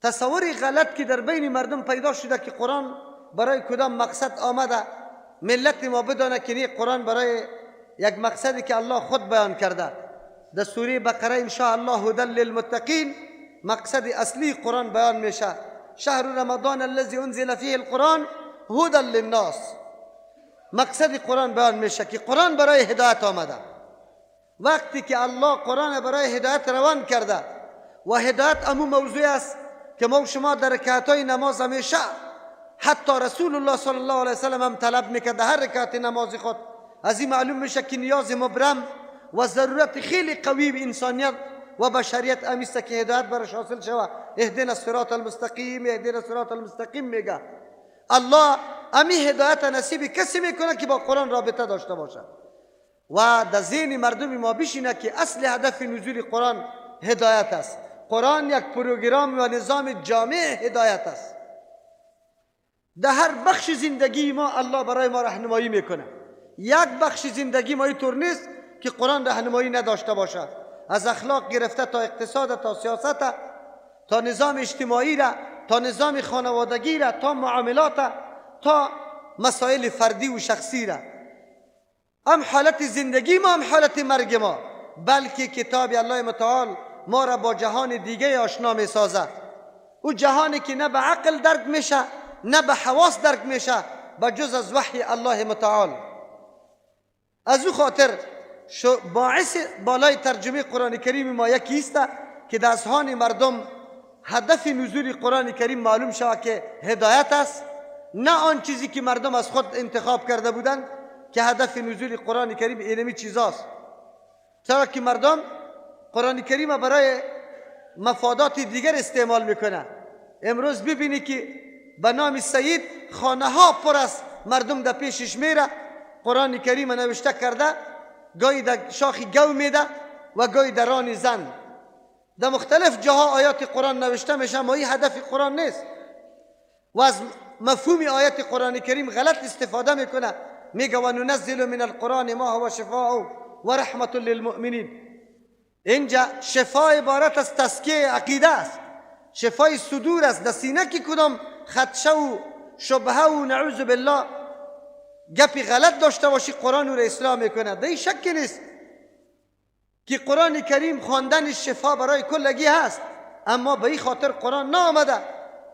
D: تصوری غلط که در بین مردم پیدا شده که قرآن برای کدام مقصد آمده، ملت ما بدانه که قرآن برای یک مقصدی که الله خود بیان کرده. در سوره بقره ان شاء الله هدی للمتقین مقصد اصلی قرآن بیان میشه. شهر رمضان الذي انزل فيه القرآن هدی للناس. مقصد قرآن بیان میشه که قرآن برای هدایت آمده. وقتی که الله قرآن برای هدایت روان کرده و هدایت امو موضوع است که ما شما در رکعت‌های نماز همیشه، حتی رسول الله صلی الله علیه وسلم هم طلب میکرد هر رکعت نماز خود. از این معلوم میشه که نیاز مبرم و ضرورت خیلی قوی به انسانیت و بشریت امیسته که هدایت برش حاصل شود. اهدنا الصراط المستقیم، اهدنا الصراط المستقیم میگه. الله امی هدایت نصیب کسی میکنه که با قرآن رابطه داشته باشه و در ذهن مردم ما بشینه که اصل هدف نزول قرآن هدایت است. قرآن یک پروگرام و نظام جامع هدایت است. در هر بخش زندگی ما الله برای ما راهنمایی میکنه. یک بخش زندگی ما اینطور نیست که قرآن راهنمایی نداشته باشه. از اخلاق گرفته تا اقتصاد، تا سیاست، تا نظام اجتماعی را، تا نظام خانوادگی را، تا معاملات، تا مسائل فردی و شخصی را. هم حالت زندگی ما هم حالت مرگ ما. بلکه کتاب الله متعال ما را با جهان دیگه آشنا می سازه. او جهانی که نه به عقل درک میشه نه به حواس درک میشه به جز از وحی الله متعال. از او خاطر باعث بالای ترجمه قرآن کریم ما یکی است که در اذهان مردم هدف نزول قرآن کریم معلوم شود که هدایت است، نه آن چیزی که مردم از خود انتخاب کرده بودند که هدف نزول قرآن کریم اینمی چیزاست. چرا که مردم قرآن کریم برای مفادات دیگر استعمال میکنه. امروز ببینی که به نام سید خانه ها پر است، مردم در پیشش میره، قرآن کریم نوشته کرده، گاهی در شاخی گو میده و گاهی در ران زن. در مختلف جاها آیات قرآن نوشته میشه، اما این هدف قرآن نیست و از مفهوم آیات قرآن کریم غلط استفاده میکنه. میگه و ننزل من القرآن ما هو شفاء و رحمت للمؤمنین. اینجا شفا عبارت از تزکیه عقیده است، شفای صدور است. در سینه که کدام خدشه و شبهه و نعوذ بالله گپی غلط داشته باشی، قرآن رو اصلاح میکنه. در این شک نیست که قرآن کریم خواندن شفا برای کلگی هست، اما به این خاطر قرآن نآمده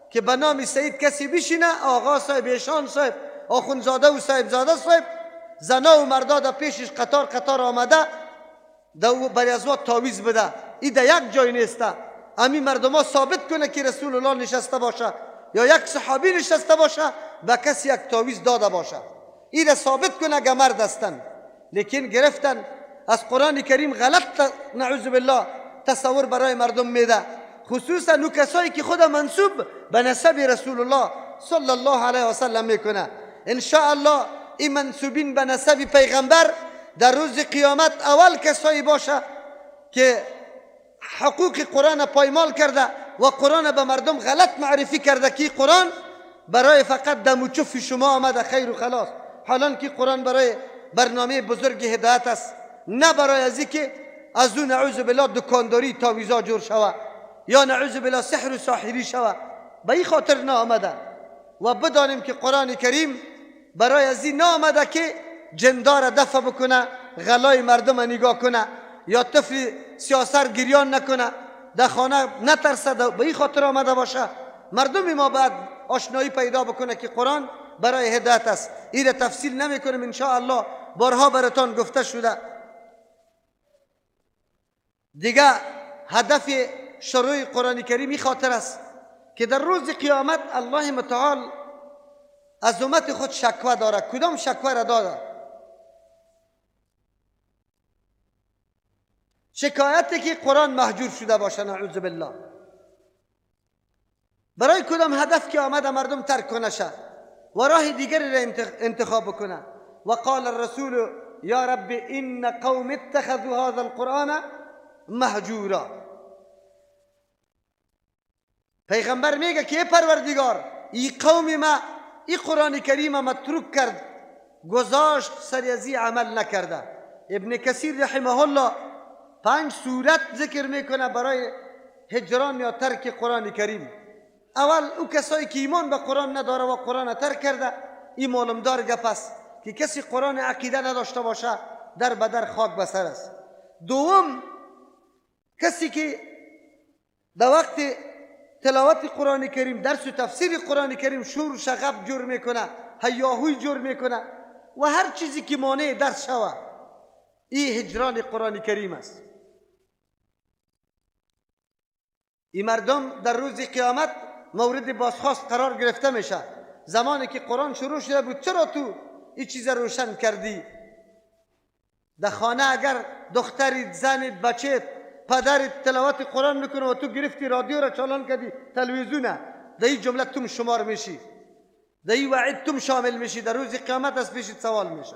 D: که به نام سید کسی بشینه، آقا صاحب، ایشان صاحب، آخونزاده و صاحب زاده صاحب، زنا و مردا در پیشش قطار قطار آمده برای ازوا تعویض بده. این در یک جای نیسته. امی مردم ها ثابت کنه که رسول الله نشسته باشه یا یک صحابی نشسته باشه به کسی یک تعویض داده باشه، این را ثابت کنه که مرد هستن. لیکن گرفتن از قرآن کریم غلط نعوذ بالله تصور برای مردم میده، خصوصا نو کسایی که خود منسوب به نسب رسول الله صلی الله علیه و سلم میکنه. ان شاء الله این منسوبین به نسب پیغمبر در روز قیامت اول کسایی باشه که حقوق قرآن پایمال کرده و قرآن به مردم غلط معرفی کرده که قرآن برای فقط دم و چف شما آمده، خیر و خلاص. حالا که قرآن برای برنامه بزرگ هدایت است، نه برای ازی که از اون نعوذ بالله دکانداری تعویضا جور شوه یا نعوذ بالله سحر و ساحری شوه. به این خاطر نه آمده. و بدانیم که قرآن کریم برای ازی نه آمده که جندار دفع بکنه، غلای مردم نگاه کنه یا طفل سیاسر گریان نکنه، در خانه نترسه. به این خاطر آمده باشه مردم ما بعد آشنایی پیدا بکنه که قرآن برای هدایت است. این تفصیل نمی کنیم، ان شاء الله بارها براتان گفته شده. دیگه هدف شروع قرآن کریم این خاطر است که در روز قیامت الله متعال از امت خود شکوه داره. کدام شکوه را داده؟ شکایتی که قرآن محجور شده باشه، نعوذ بالله. برای کدام هدف که آمده مردم ترک کنشه و راه دیگری را انتخاب بکنه. و قال الرسول یا رب ان قوم اتخذوا هذا القرآن مهجورا. پیغمبر میگه که پروردگار، این قوم ما این قرآن کریم متروک کرد، گذاشت، سر ازی عمل نکرده. ابن کثیر رحمه الله 5 صورت ذکر میکنه برای هجران یا ترک قرآن کریم. اول او کسایی که ایمان به قرآن نداره و قرآن ترک کرده، این معلومدار گپ است که کسی قرآن عقیده نداشته باشه در بدر خاک بسر است. دوم، کسی که در وقت تلاوت قرآن کریم، درس و تفسیر قرآن کریم شور و شغب جور میکنه، هیاهوی جور میکنه و هر چیزی که مانع درس شوه، این هجران قرآن کریم است. این مردم در روز قیامت مورد بازخواست قرار گرفته میشه. زمانی که قرآن شروع شده بود، چرا تو این چیز روشن کردی؟ در خانه اگر دخترید، زنید، بچه‌ت، پدرت تلاوت قرآن میکنه و تو گرفتی رادیو را چالان کردی، تلویزیونه، در این جمله تم شمار میشی، در این وعید تم شامل میشی. در روز قیامت از پیشت سوال میشه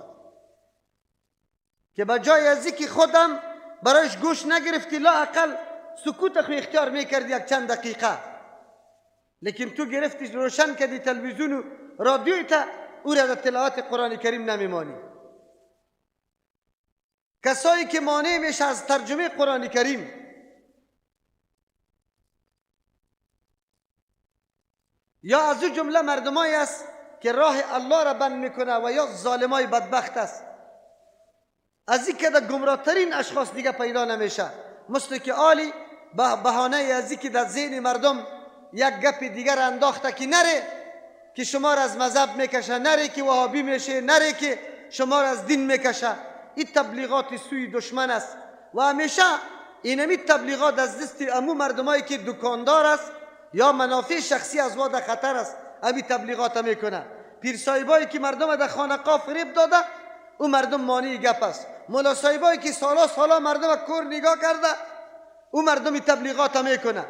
D: که بجای ازی که خودم برایش گوش نگرفتی، لا اقل سکوت خو اختیار میکردی یک چند دقیقه، لیکن تو گرفتی روشن کردی تلویزیون و رادیوی تا او را در تلاوت قرآن کریم نمیمانی. کسایی که مانع میشه از ترجمه قرآن کریم، یا از او جمله مردمایی است که راه الله را بند میکنه و یا ظالمای بدبخت است. از این که در گمراه ترین اشخاص دیگه پیدا نمیشه، مثل که آلی به بهانه از این که در ذهن مردم یک گپ دیگر انداخته که نره که شما را از مذهب میکشه، نره که وهابی میشه، نره که شما را از دین میکشه. این تبلیغات سوی دشمن است و همیشه اینمی تبلیغات از دست امو مردمایی که دکاندار است یا منافع شخصی از واد خطر است، امی تبلیغات میکنه. پیر صاحبایی که مردم در خانقاه فریب داده، او مردم مانع گپ است. مولا صاحبایی که سالا مردم کور نگاه کرده، او مردم تبلیغات میکنه.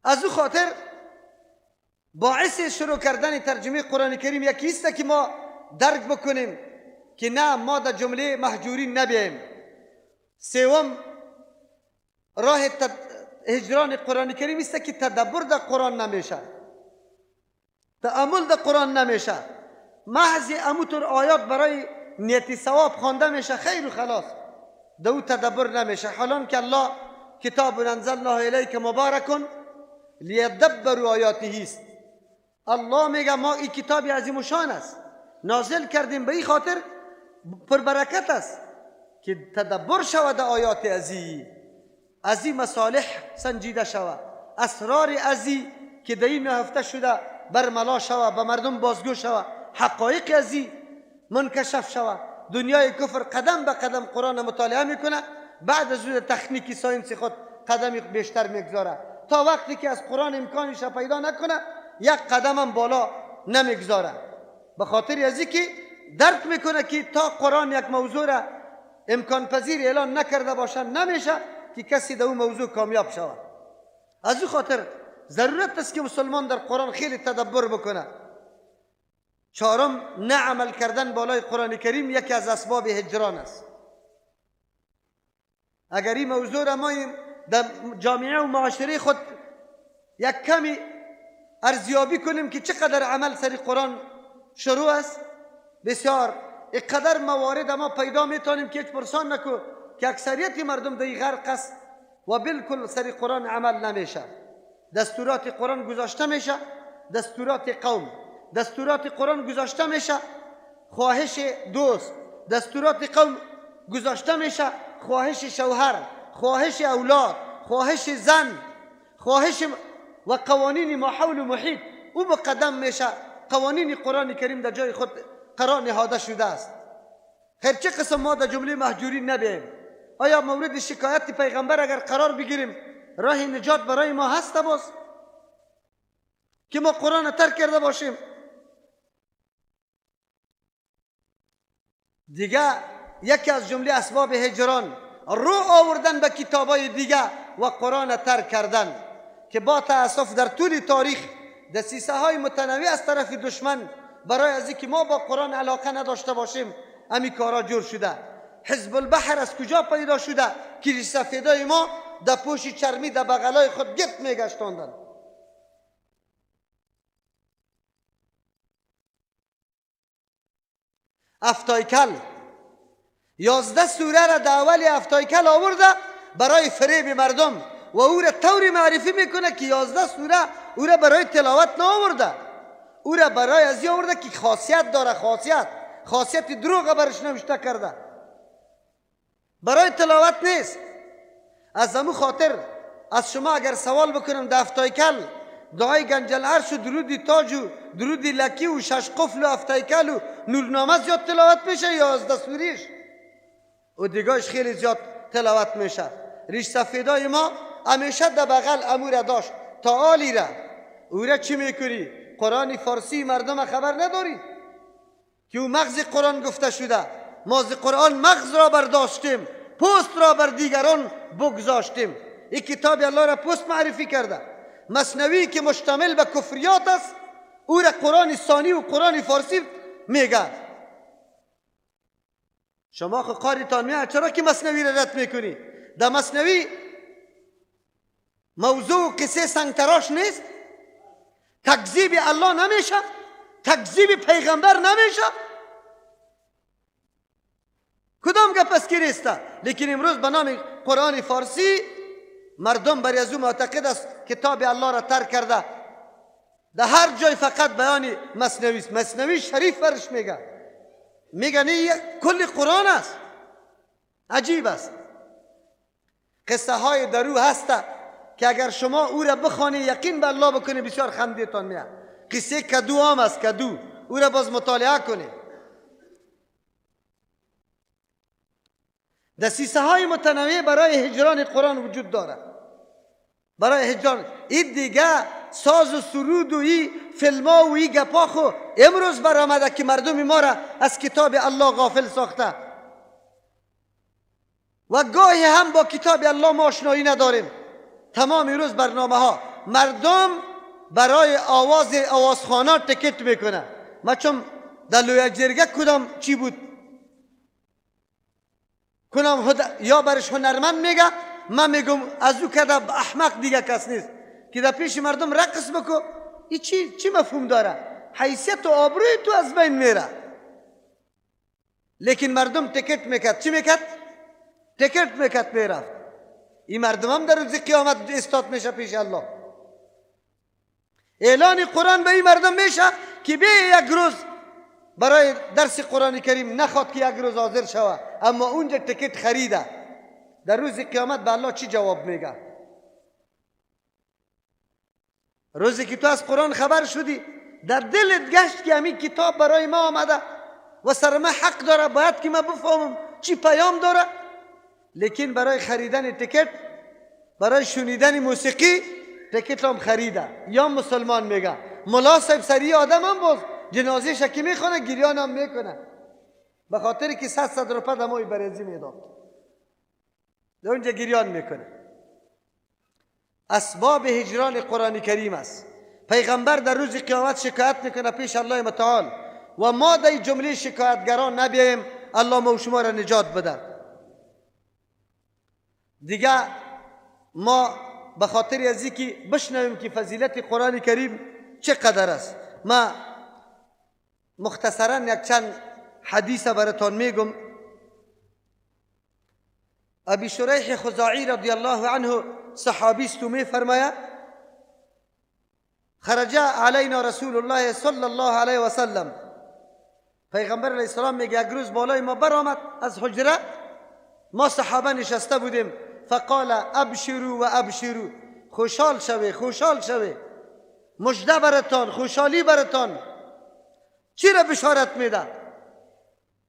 D: از او خاطر باعث شروع کردن ترجمه قرآن کریم یکی است که ما درک بکنیم که نه ما در جمله مهجورین نبیم. سوم راه هجران قرآن کریم است که تدبر در قرآن نمیشه، تأمل در قرآن نمیشه، محض اموتر آیات برای نیت ثواب خوانده میشه خیر و خلاص، در او تدبر نمیشه. حالان که الله کتاب انزلناه الیک مبارک لیدبروا آیاته است. الله میگه ما این کتاب عظیم و شان است نازل کردیم به این خاطر پر برکت است که تدبر شود آیات ازی مصالح سنجیده شود، اسرار ازی که در این هفته شده برملا شود، به مردم بازگو شود، حقایق ازی منکشف شود. دنیای کفر قدم به قدم قرآن مطالعه میکنه، بعد از اون تکنیکی ساینسی خود قدم بیشتر میگذاره تا وقتی که از قرآن امکانش پیدا نکنه یک قدم هم بالا نمیگذاره. به خاطر ازی که درک میکنه که تا قرآن یک موضوع را امکان پذیر اعلان نکرده باشه نمیشه که کسی در اون موضوع کامیاب شود. از اون خاطر ضرورت است که مسلمان در قرآن خیلی تدبر بکنه. چهارم، نه عمل کردن بالای قرآن کریم یکی از اسباب هجران است. اگر این موضوع را ما در جامعه و معاشره خود یک کمی ارزیابی کنیم که چقدر عمل سری قرآن شروع است، بسیار اقدر موارد ما پیدا میتونیم که هیچ پرسان نکو که اکثریت مردم در غرق است و بالکل سری قرآن عمل نمیشه. دستورات قرآن گذاشته میشه، دستورات قوم، دستورات قرآن گذاشته میشه، خواهش دوست، دستورات قوم گذاشته میشه، خواهش شوهر، خواهش اولاد، خواهش زن، خواهش و قوانین ما حول و محیط او مقدم میشه. قوانین قرآن کریم در جای خود قرار نهاده شده است. خیر چه قسم ما در جمله مهجورین نبیم؟ آیا مورد شکایت پیغمبر اگر قرار بگیریم راه نجات برای ما هست باز که ما قرآن ترک کرده باشیم؟ دیگه یکی از جمله اسباب هجران رو آوردن به کتابای دیگه و قرآن ترک کردن که با تأسف در طول تاریخ دسیسه های متنوع از طرف دشمن برای از اینکه ما با قرآن علاقه نداشته باشیم امی کارا جور شده. حزب البحر از کجا پیدا شده که ریش سفیدای ما در پوش چرمی در بغلای خود گرد میگشتاندن. افتایکل 11 سوره را در اول افتایکل آورده برای فریب مردم و او را طوری معرفی میکنه که 11 سوره او را برای تلاوت نآورده، او را برای ازی آورده که خاصیت داره، خاصیت دروغ برش نوشته کرده، برای تلاوت نیست. از همون خاطر از شما اگر سوال بکنم در افتایکل دعای گنجل عرش و درودی تاج و درودی لکی و شش قفل و افتایکل و نورنامه زیاد تلاوت میشه یا 11 سوریش و دیگهش خیلی زیاد تلاوت میشه. ریش سفیدای ما همیشه در بغل امور داشت تا آلی را او را چی میکنی؟ قرآن فارسی مردم خبر نداری که او مغز قرآن گفته شده. ما از قرآن مغز را برداشتیم، پوست را بر دیگران بگذاشتیم. این کتاب الله را پوست معرفی کرده. مثنوی که مشتمل به کفریات است او را قرآن ثانی و قرآن فارسی میگه. شما خود قاریتان میاد چرا که مثنوی را رد میکنی؟ در مثنوی موضوع و قصه سنگتراش نیست؟ تکذیب الله نمیشه؟ تکذیب پیغمبر نمیشه؟ کدام گپ است که نیسته؟ لیکن امروز به نام قرآن فارسی مردم بر از او معتقد است کتاب الله را ترک کرده. در هر جای فقط بیان مثنوی است. مثنوی شریف برش میگه نه کل قرآن است. عجیب است. قصه های در او هست که اگر شما او را بخوانی یقین به الله بکنی بسیار خندیتان میاد. قصه کدو هم است، کدو او را باز مطالعه کنی. دسیسه های متنوع برای هجران قرآن وجود داره. برای هجران این دیگه ساز و سرود و این فیلما و این گپا خو امروز برآمده که مردم ما را از کتاب الله غافل ساخته. و گاهی هم با کتاب الله ما آشنایی نداریم. تمام روز برنامه ها مردم برای آوازخوانا تکت میکنه. ما چون در لوی جرگه کدام چی بود، کدام یا برش هنرمند میگه، من میگم از او کده احمق دیگه کس نیست که در پیش مردم رقص بکو. این چی مفهوم داره؟ حیثیت و آبروی تو از بین میره. لیکن مردم تکت میکرد. چی میکرد؟ تکت میکرد میرفت. این مردم هم در روز قیامت استاد میشه پیش الله. اعلان قرآن به این مردم میشه که به یک روز برای درس قرآن کریم نخواد که یک روز حاضر شوه، اما اونجا تکت خریده. در روز قیامت به الله چی جواب میگه؟ روزی که تو از قرآن خبر شدی، در دلت گشت که همین کتاب برای ما آمده و سر ما حق داره، باید که ما بفهمم چی پیام داره، لیکن برای خریدن تکت، برای شنیدن موسیقی تکت هم خریده. یا مسلمان میگه ملا صاحب سری آدم هم باز جنازه شکی میخونه، گریان هم میکنه، به خاطر که 100 روپه دمای برزی میداد، در اونجا گریان میکنه. اسباب هجران قرآن کریم است. پیغمبر در روز قیامت شکایت میکنه پیش الله متعال و ما در جمله شکایتگران نبیاییم، الله ما و شما را نجات بده. دیگه ما به خاطر از اینکه بشنویم که فضیلت قرآن کریم چقدر است، ما مختصرا یک چند حدیث براتون میگم. ابی شریح خزاعی رضی الله عنه صحابی است، میفرماید خرج علینا رسول الله صلی الله علیه و سلم. پیغمبر علیه السلام میگه یک روز بالای ما برآمد از حجره، ما صحابه نشسته بودیم، فقال ابشروا و ابشروا، خوشحال شوی خوشحال شوی، مژده برتان، خوشحالی برتان. چی را بشارت میده؟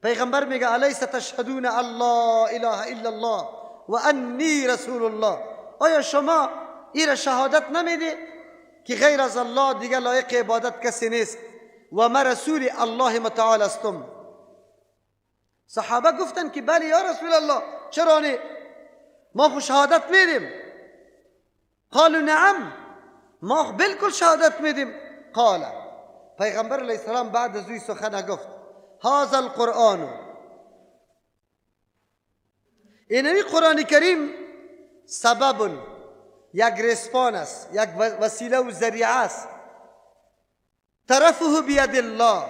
D: پیغمبر میگه الیس تشهدون الله اله الا الله و انی رسول الله. آیا شما این را شهادت نمیدی که غیر از الله دیگه لایق عبادت کسی نیست و ما رسول الله متعال هستم؟ صحابه گفتن که بله یا رسول الله، چرا نه، ما خو شهادت میدیم. قالوا نعم، ما بالکل شهادت میدیم. قال پیغمبر علیه السلام بعد از اوی سخن گفت هذا القرآن، اینمی قرآن کریم سبب، یک رسپان است، یک وسیله و ذریعه است. طرفه بید الله،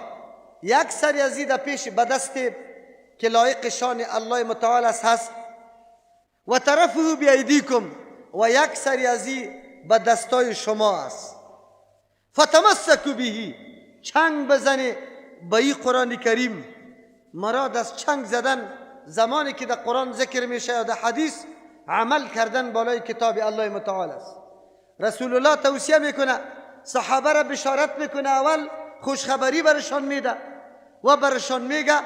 D: یک سری از این پیش به دست که لایق شان الله متعال هست، و طرفه بیایدیکم، و یک سری از این به دستای شما است. فتمسکوا به، چنگ بزنه به این قرآن کریم. مراد از چنگ زدن زمانی که در قرآن ذکر میشه یا در حدیث عمل کردن بالای کتاب الله متعال است. رسول الله توصیه میکنه، صحابه را بشارت میکنه، اول خوشخبری برشان میده و برشان میگه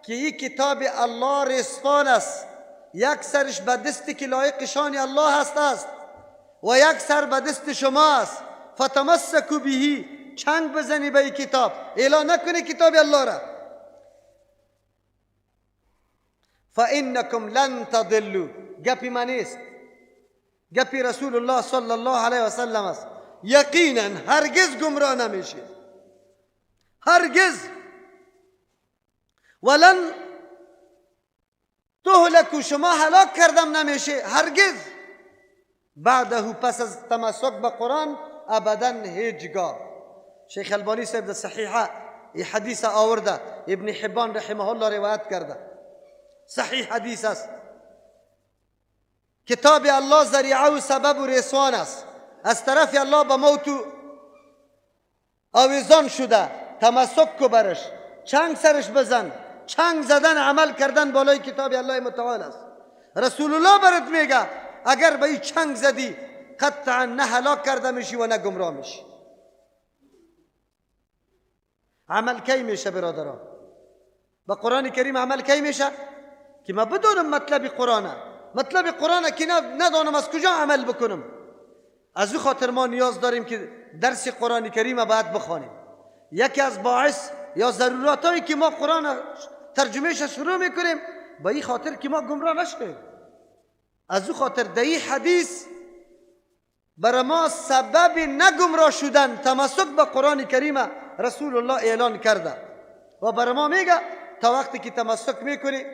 D: که این کتاب الله رسپان است، یک سرش به دستی که لایق شان الله است و یک سر به دست شما است. فتمسکوا به، چنگ بزنی به این کتاب، اعلان نکنی کتاب الله را. فانکم لن تضلوا، گپی من نیست، گپی رسول الله صلی الله علیه و سلم است. یقینا هرگز گمراه نمیشه، هرگز. ولن تهلكوا، شما هلاک کردم نمیشه هرگز. بعده، پس از تمسک به قرآن، ابدا هیچگاه. شیخ البانی صاحب در صحیحه این حدیث آورده، ابن حبان رحمه الله روایت کرده، صحیح حدیث است. کتاب الله ذریعه و سبب و رسوان است، از طرف الله به موت آویزان شده. تمسک کو برش، چنگ سرش بزن. چنگ زدن، عمل کردن بالای کتاب الله متعال است. رسول الله برات میگه اگر به این چنگ زدی قطعا نه هلاک کرده میشی و نه گمراه میشی. عمل کی میشه برادران؟ با قرآن کریم عمل کی میشه؟ که ما بدونم مطلب قرآنه. مطلب قرآنه که ندانم از کجا عمل بکنم. از او خاطر ما نیاز داریم که درس قرآن کریم باید بخوانیم. یکی از باعث یا ضرورت هایی که ما قرآن ترجمهش شروع میکنیم به این خاطر که ما گمراه نشیم. از او خاطر در این حدیث برای ما سبب نگمراه شدن تمسک به قرآن کریم رسول الله اعلان کرده و برای ما میگه تا وقتی که تمسک میکنی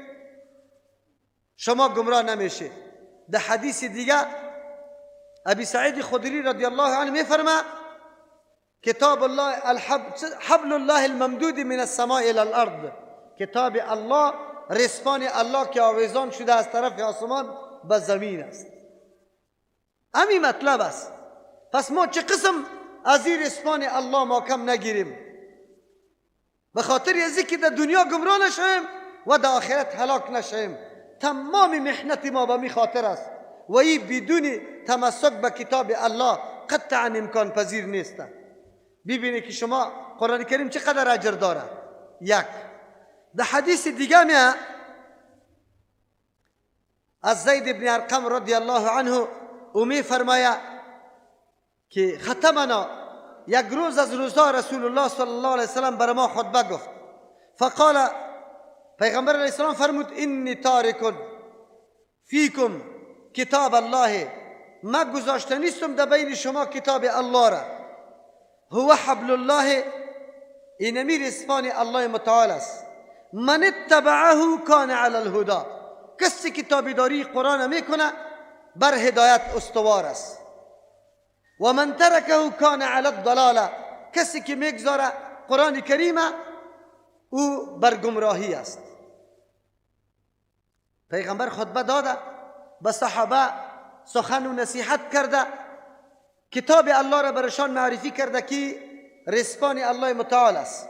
D: شما گمراه نمیشه. در حدیث دیگه ابی سعید خدری رضی الله عنه میفرما کتاب الله حبل الله الممدود من السماء الى الارض، کتاب الله رسپان الله که آویزان شده از طرف آسمان به زمین است. همین مطلب است. پس ما چه قسم از این رسپان الله ما کم نگیریم به خاطر ازی که در دنیا گمراه نشویم و در آخرت هلاک نشویم. تمام محنت ما به می خاطر است و این بدون تمسک به کتاب الله قطعا امکان پذیر نیست. ببینید که شما قرآن کریم چقدر اجر داره. یک در حدیث دیگه میه از زید بن ارقم رضی الله عنه او می فرماید که ختمنا یک روز از روزها رسول الله صلی الله علیه وسلم بر ما خطبه گفت. فقال پیغمبر علیه السلام فرمود انی تارک فیکم کتاب الله، ما گذاشته نیستم در بین شما کتاب الله را. هو حبل الله، این امیر اسفان الله متعال است. من اتبعه کان علی الهدى، کسی که تابعداری قرآن میکنه بر هدایت استوار است. و من ترکه کان علی الضلاله، کسی که میگذاره قرآن کریم او بر گمراهی است. پیغمبر خطبه داده، به صحابه سخن و نصیحت کرده، کتاب الله را برشان معرفی کرده که رسپان الله متعال است،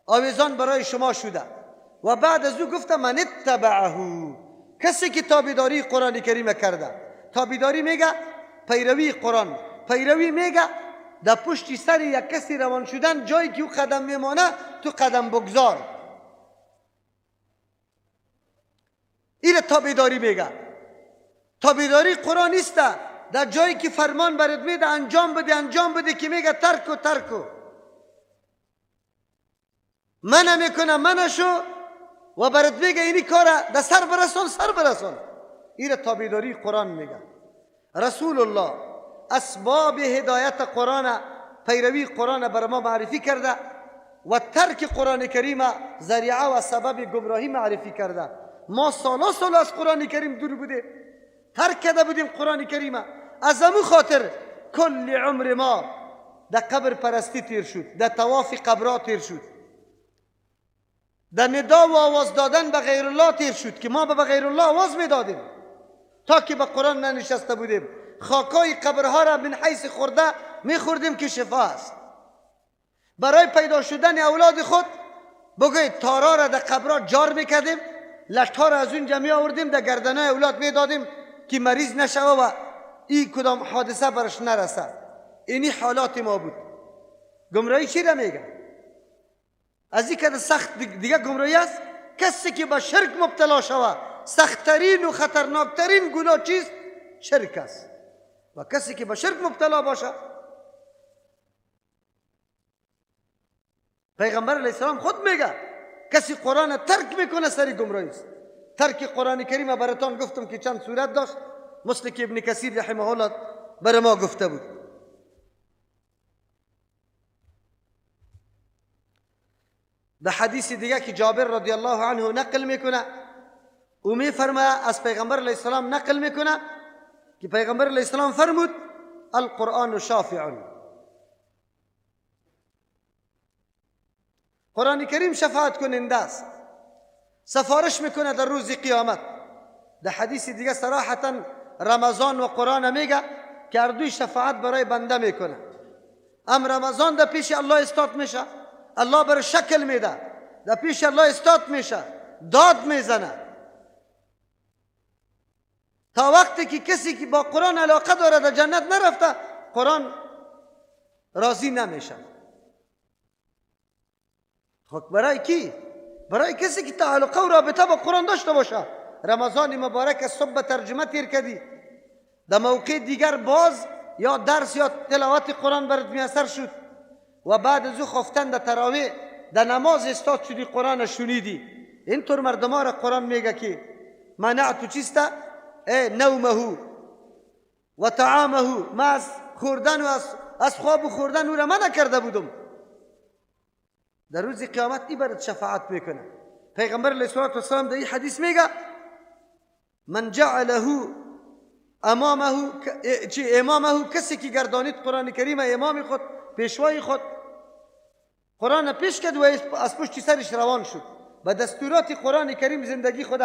D: آویزان برای شما شده. و بعد از او گفته من اتبعه، کسی که تابعداری قرآن کریم کرده. تابعداری میگه پیروی قرآن، پیروی میگه در پشت سر یک کسی روان شدن، جایی که او قدم میمانه تو قدم بگذار. این تابعداری میگه. تابعداری قرآن نیست در جایی که فرمان برات میده انجام بده، انجام بده، که میگه ترکو ترکو، من میکنم منشو، و برات میگه اینی کار در سر برسون سر برسون. این تابعداری قرآن میگه. رسول الله اسباب هدایت قرآن، پیروی قرآن بر ما معرفی کرده و ترک قرآن کریم ذریعه و سبب گمراهی معرفی کرده. ما سالا سالا از قرآن کریم دور بودیم، ترک کرده بودیم قرآن کریم. از همون خاطر کل عمر ما در قبر پرستی تیر شد، در طواف قبرها تیر شد، در ندا و آواز دادن به غیر الله تیر شد که ما به غیر الله آواز میدادیم تا که به قرآن ننشسته بودیم. خاکای قبرها را من حیث خورده میخوردیم که شفا است. برای پیدا شدن اولاد خود بگوید تارا را در قبرها جار میکردیم، لشتها را از اونجا می آوردیم در گردنهای اولاد میدادیم که مریض نشوه و این کدام حادثه برش نرسه. اینی حالات ما بود. گمراهی چی را میگه؟ از این که سخت دیگه گمراهی است کسی که به شرک مبتلا شوه. سختترین و خطرناکترین گناه چیست؟ شرک است. و کسی که به شرک مبتلا باشه، پیغمبر علیه السلام خود میگه کسی قرآن ترک میکنه سری گمراهی است. ترک قرآن کریم براتان گفتم که چند صورت داشت، مثل که ابن کثیر رحمه الله بر ما گفته بود. در حدیث دیگه که جابر رضی الله عنه نقل میکنه، او میفرماید از پیغمبر علیه السلام نقل میکنه که پیغمبر علیه السلام فرمود القرآن شافع، قرآن کریم شفاعت کننده است، سفارش میکنه در روز قیامت. در حدیث دیگه صراحتا رمضان و قرآن میگه که هر دوی شفاعت برای بنده میکنه. رمضان در پیش الله استاد میشه، الله بر شکل میده، در پیش الله استاد میشه، داد میزنه. تا وقتی که کسی که با قرآن علاقه داره در جنت نرفته، قرآن راضی نمیشه. خب برای کی؟ برای کسی که تعلق و رابطه با قرآن داشته باشه. رمضان مبارک از صبح ترجمه تیر کردی، در موقع دیگر باز یا درس یا تلاوت قرآن برات میسر شد و بعد از او خفتن در تراویح در نماز استاد شدی، قرآن شنیدی. اینطور مردم ها را قرآن میگه که منع تو چیسته؟ نومه و طعامه، من از خوردن و از خواب و خوردن او را منع کرده بودم. در روز قیامت این برات شفاعت میکنه. پیغمبر علیه السلام در این حدیث میگه من جعله امامه، کسی که گردانید قرآن کریم امام خود، پیشوای خود، قرآن پیش کرد و از پشت سرش روان شد، به دستورات قرآن کریم زندگی خود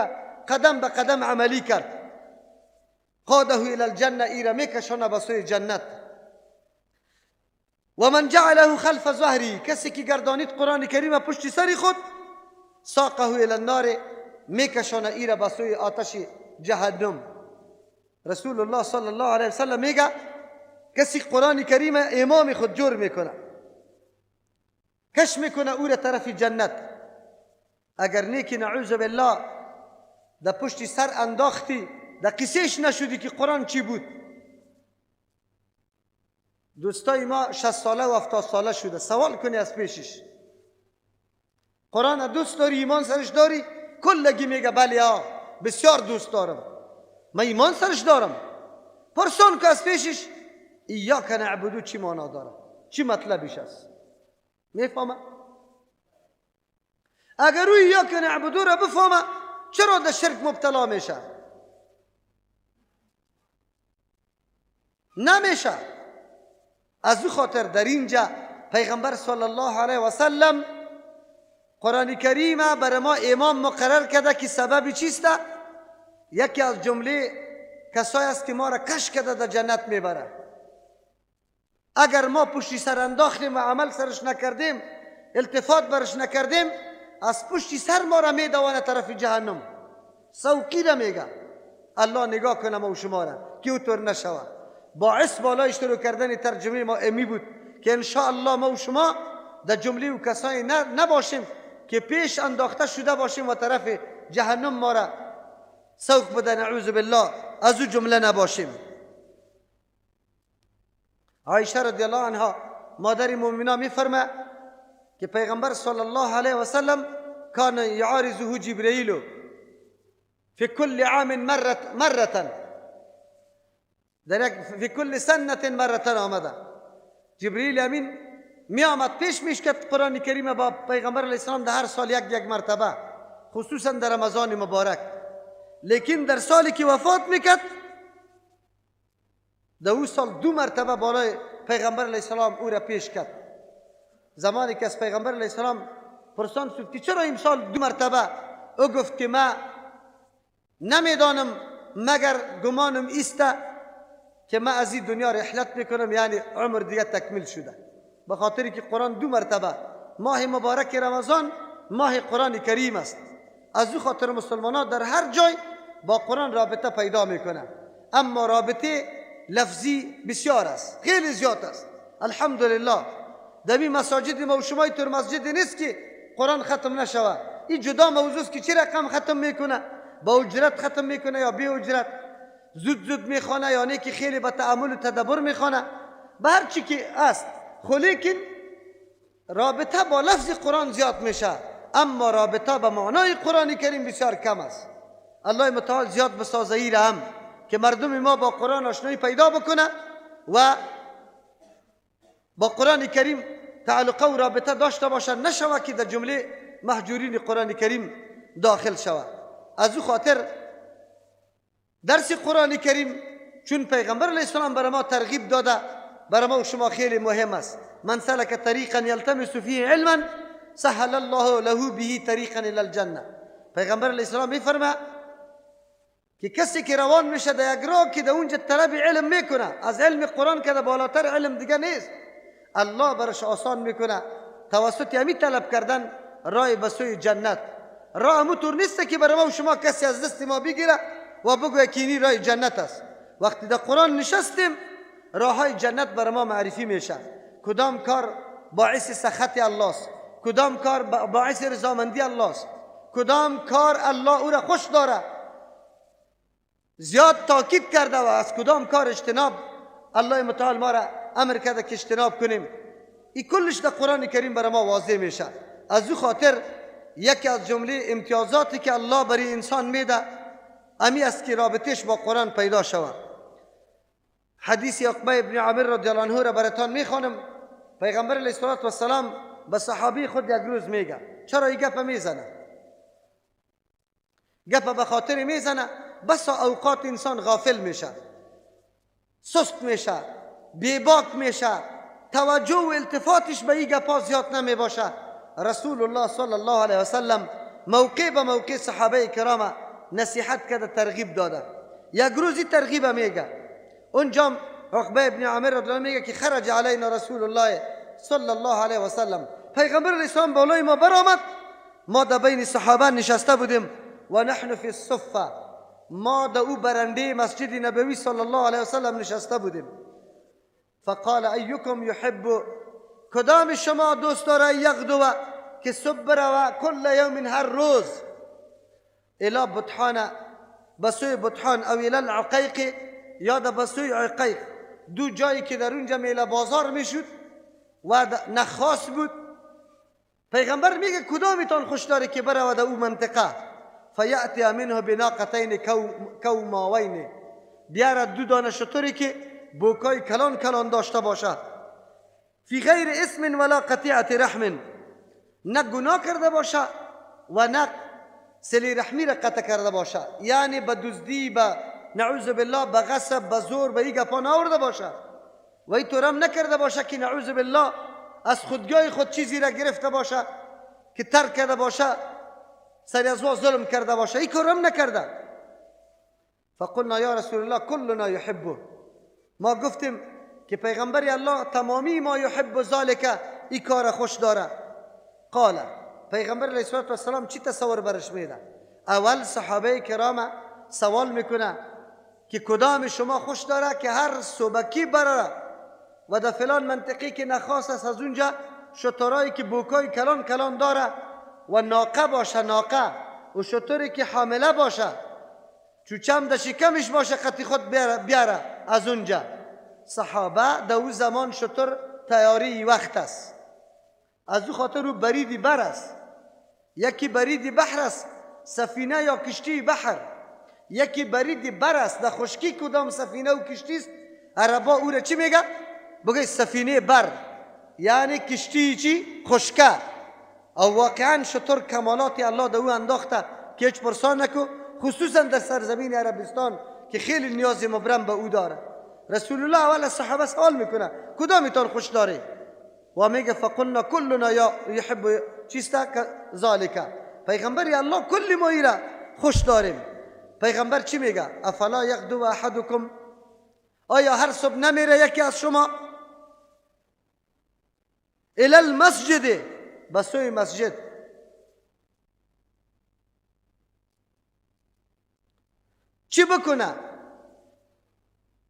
D: قدم به قدم عملی کرد، قاده الى الجنه، ایره میکشانه به سوی جنت. و من جعله خلف ظهری، کسی که گردانید قرآن کریم پشت سر خود، ساقه الى النار، میکشانه ایره به سوی آتش جهنم. رسول الله صلی الله علیه وسلم میگه کسی قرآن کریم امام خود جور میکنه، کش میکنه او را طرف جنت، اگر نیکی نعوذ بالله در پشت سر انداختی، در قصهش نشدی که قرآن چی بود. دوستای ما 60 ساله و 70 ساله شده، سوال کنی از پیشش قرآن دوست داری، ایمان سرش داری؟ کلگی میگه بله بسیار دوست دارم، من ایمان سرش دارم. پرسان که از پیشش ایاک نعبدو چی معنا داره، چی مطلبش است؟ میفهمه؟ اگر او ایاک نعبدو را بفهمه چرا در شرک مبتلا میشه؟ نمیشه. از او خاطر در اینجا پیغمبر صلی الله علیه و سلم قرآن کریم برای ما امام مقرر کرده که سبب چیست؟ یکی از جمله کسایی است که ما را کش کرده در جنت میبره. اگر ما پشتی سر انداختیم و عمل سرش نکردیم، التفات برش نکردیم، از پشتی سر ما را میدوانه طرف جهنم. سوکی را میگه الله نگاه کنه ما و شما را که اوطور نشوه. باعث بالای شروع کردن ترجمه ما امی بود که انشاءالله ما و شما در جمله و کسایی نباشیم که پیش انداخته شده باشیم و طرف جهنم ما را سوق بده، نعوذ بالله از او جمله نباشیم. عایشه رضی الله عنها مادر مومنان میفرمه که پیغمبر صلی الله علیه و سلم کان یعارضه جبرئیل فی کل عام مرة، فی کل سنة مرة آمده. جبرئیل امین می آمد پیش میشکد قرآن کریم با پیغمبر علیه السلام در هر سال یک مرتبه، خصوصا در رمضان مبارک. لیکن در سالی که وفات میکرد در او سال 2 مرتبه بالای پیغمبر علیه السلام او را پیش کرد. زمانی که از پیغمبر علیه السلام پرسان شد که چرا این سال 2 مرتبه، او گفت که من نمیدانم مگر گمانم ایسته که من از این دنیا رحلت میکنم، یعنی عمر دیگه تکمیل شده. به خاطری که قرآن 2 مرتبه، ماه مبارک رمضان ماه قرآن کریم است، از او خاطر مسلمانان در هر جای با قرآن رابطه پیدا میکنن. اما رابطه لفظی بسیار است، خیلی زیاد است. الحمدلله در این مساجد ما و شما اینطور مسجدی نیست که قرآن ختم نشوه. این جدا موضوع است که چه رقم ختم میکنه، با اجرت ختم میکنه یا بی اجرت، زود میخوانه یا نه که خیلی با تأمل و تدبر میخوانه، به هر چی که است. لیکن رابطه با لفظ قرآن زیاد میشه، اما رابطه با معنای قرآن کریم بسیار کم است. الله متعال زیاد بسازه ای را هم که مردم ما با قرآن آشنایی پیدا بکنه و با قرآن کریم تعلق و رابطه داشته باشد، نشوه که در جمله محجورین قرآن کریم داخل شود. از او خاطر درس قرآن کریم چون پیغمبر علیه السلام برای ما ترغیب داده، برای ما و شما خیلی مهم است. من سلک طریقا یلتمس فیه علما سهل الله له به طریقا الی الجنه. پیغمبر علیه السلام میفرمه که کسی که روان میشه در یک راه که در اونجا طلب علم میکنه، از علم قرآن که در بالاتر علم دیگه نیست، الله برش آسان میکنه توسط همین طلب کردن راه به سوی جنت. راه همونطور نیست که برای ما و شما کسی از دست ما بگیره و بگوه که اینی راه جنت است. وقتی در قرآن نشستیم راه های جنت برای ما معرفی میشه. کدام کار باعث سخط الله است، کدام کار باعث رضامندی الله است، کدام کار الله او را خوش داره، زیاد تاکید کرده و از کدام کار اجتناب الله متعال ما را امر کرده که اجتناب کنیم. این کلش در قرآن کریم برای ما واضح میشه. از او خاطر یکی از جمله امتیازاتی که الله برای انسان میده، امی است که رابطش با قرآن پیدا شود. حدیث عقبه ابن عامر رضی الله عنه را براتان میخوانم. پیغمبر علیه السلام به صحابی خود یک روز میگه چرا این گپ میزنه؟ گپ به خاطر میزنه بسا اوقات انسان غافل میشه، سست میشه، بیباک میشه، توجه و التفاتش به این گپا زیاد نمی باشه. رسول الله صلی الله علیه وسلم موقع به موقع صحابه کرام نصیحت کرده، ترغیب داده. یک روزی ترغیب میگه. اونجا عقبه ابن عامر رضی الله عنه میگه که خرج علینا رسول الله صلی الله علیه وسلم، پیغمبر علیه السلام بالای ما برآمد، ما در بین صحابه نشسته بودیم و نحن فی الصفه، ما در او برنده مسجد نبوی صلی الله علیه وسلم نشسته بودیم. فقال ایکم یحب، کدام شما دوست داره یغدو که صبح برو کل یوم هر روز الی بطحان، بسوی بطحان، او الی العقیق، یا در بسوی عقیق، دو جایی که در اونجا میله بازار میشد و نخاس بود. پیغمبر میگه کدامیتان خوش داره که برو در او منطقه؟ فیأتی منه بناقتین کوماوین، بیارد دو دانه شتری که بوکای کلان کلان داشته باشه، فی غیر اسم ولا قطیعت رحم، نه گناه کرده باشه و نه سلی رحمی را قطع کرده باشه، یعنی به دزدی، به نعوذ بالله به غصب، به زور، به این گپا نآورده باشه و این طورم نکرده باشه که نعوذ بالله از خودگاه خود چیزی را گرفته باشه که ترک کرده باشه، سری از ظلم کرده باشه، این کارم نکرده. فقلنا یا رسول الله کلنا یحبه، ما گفتیم که پیغمبر الله تمامی ما یحب ذالک، این کار خوش داره. قال، پیغمبر علیه السلام چی تصور برش میده؟ اول صحابه کرام سوال میکنه که کدام شما خوش داره که هر صبحکی بره و در فلان منطقی که نخواست است از اونجا شترایی که بوکای کلان کلان داره و ناقه باشه، ناقه و شتری که حامله باشه، چوچم در شکمش باشه، قطی خود بیاره از اونجا. صحابه در اون زمان شتر تیاری وقت است، از او خاطر او بریدی بر است، یکی بریدی بحر است، سفینه یا کشتی بحر، یکی بریدی بر است. در خشکی کدام سفینه و کشتی است؟ عربا او را چی میگه؟ بگه سفینه بر، یعنی کشتی چی؟ خشکه. او واقعا شتر کمالات الله در او انداخته که هیچ پرسان نکو، خصوصا در سرزمین عربستان که خیلی نیاز مبرم به او داره. رسول الله اول صحابه سوال میکنه کدامیتان خوش داره؟ و میگه فقلنا کلنا یحب چیستا ذالک، پیغمبر الله کل ما ایرا خوش داریم. پیغمبر چی میگه؟ افلا یغدو احدکم، آیا هر صبح نمیره یکی از شما الی المسجد، بسوی مسجد، چی بکنه؟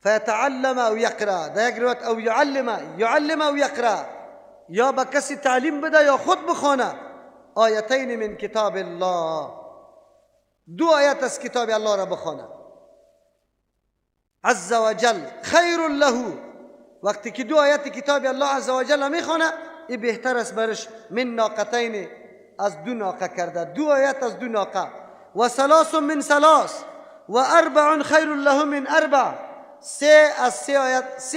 D: فیتعلم او یقرأ، در یک روایت او یعلم او یقرأ، یا به کسی تعلیم بده یا خود بخونه. آیتین من کتاب الله، دو آیت از کتاب الله را بخونه. عز وجل خیر له، وقتی که دو آیت کتاب الله عز وجل میخونه این بهتر است برش من ناقتین، از دو ناقه کرده، دو آیت از دو ناقه. و ثلاث من ثلاث و اربع خیر له من اربع، سه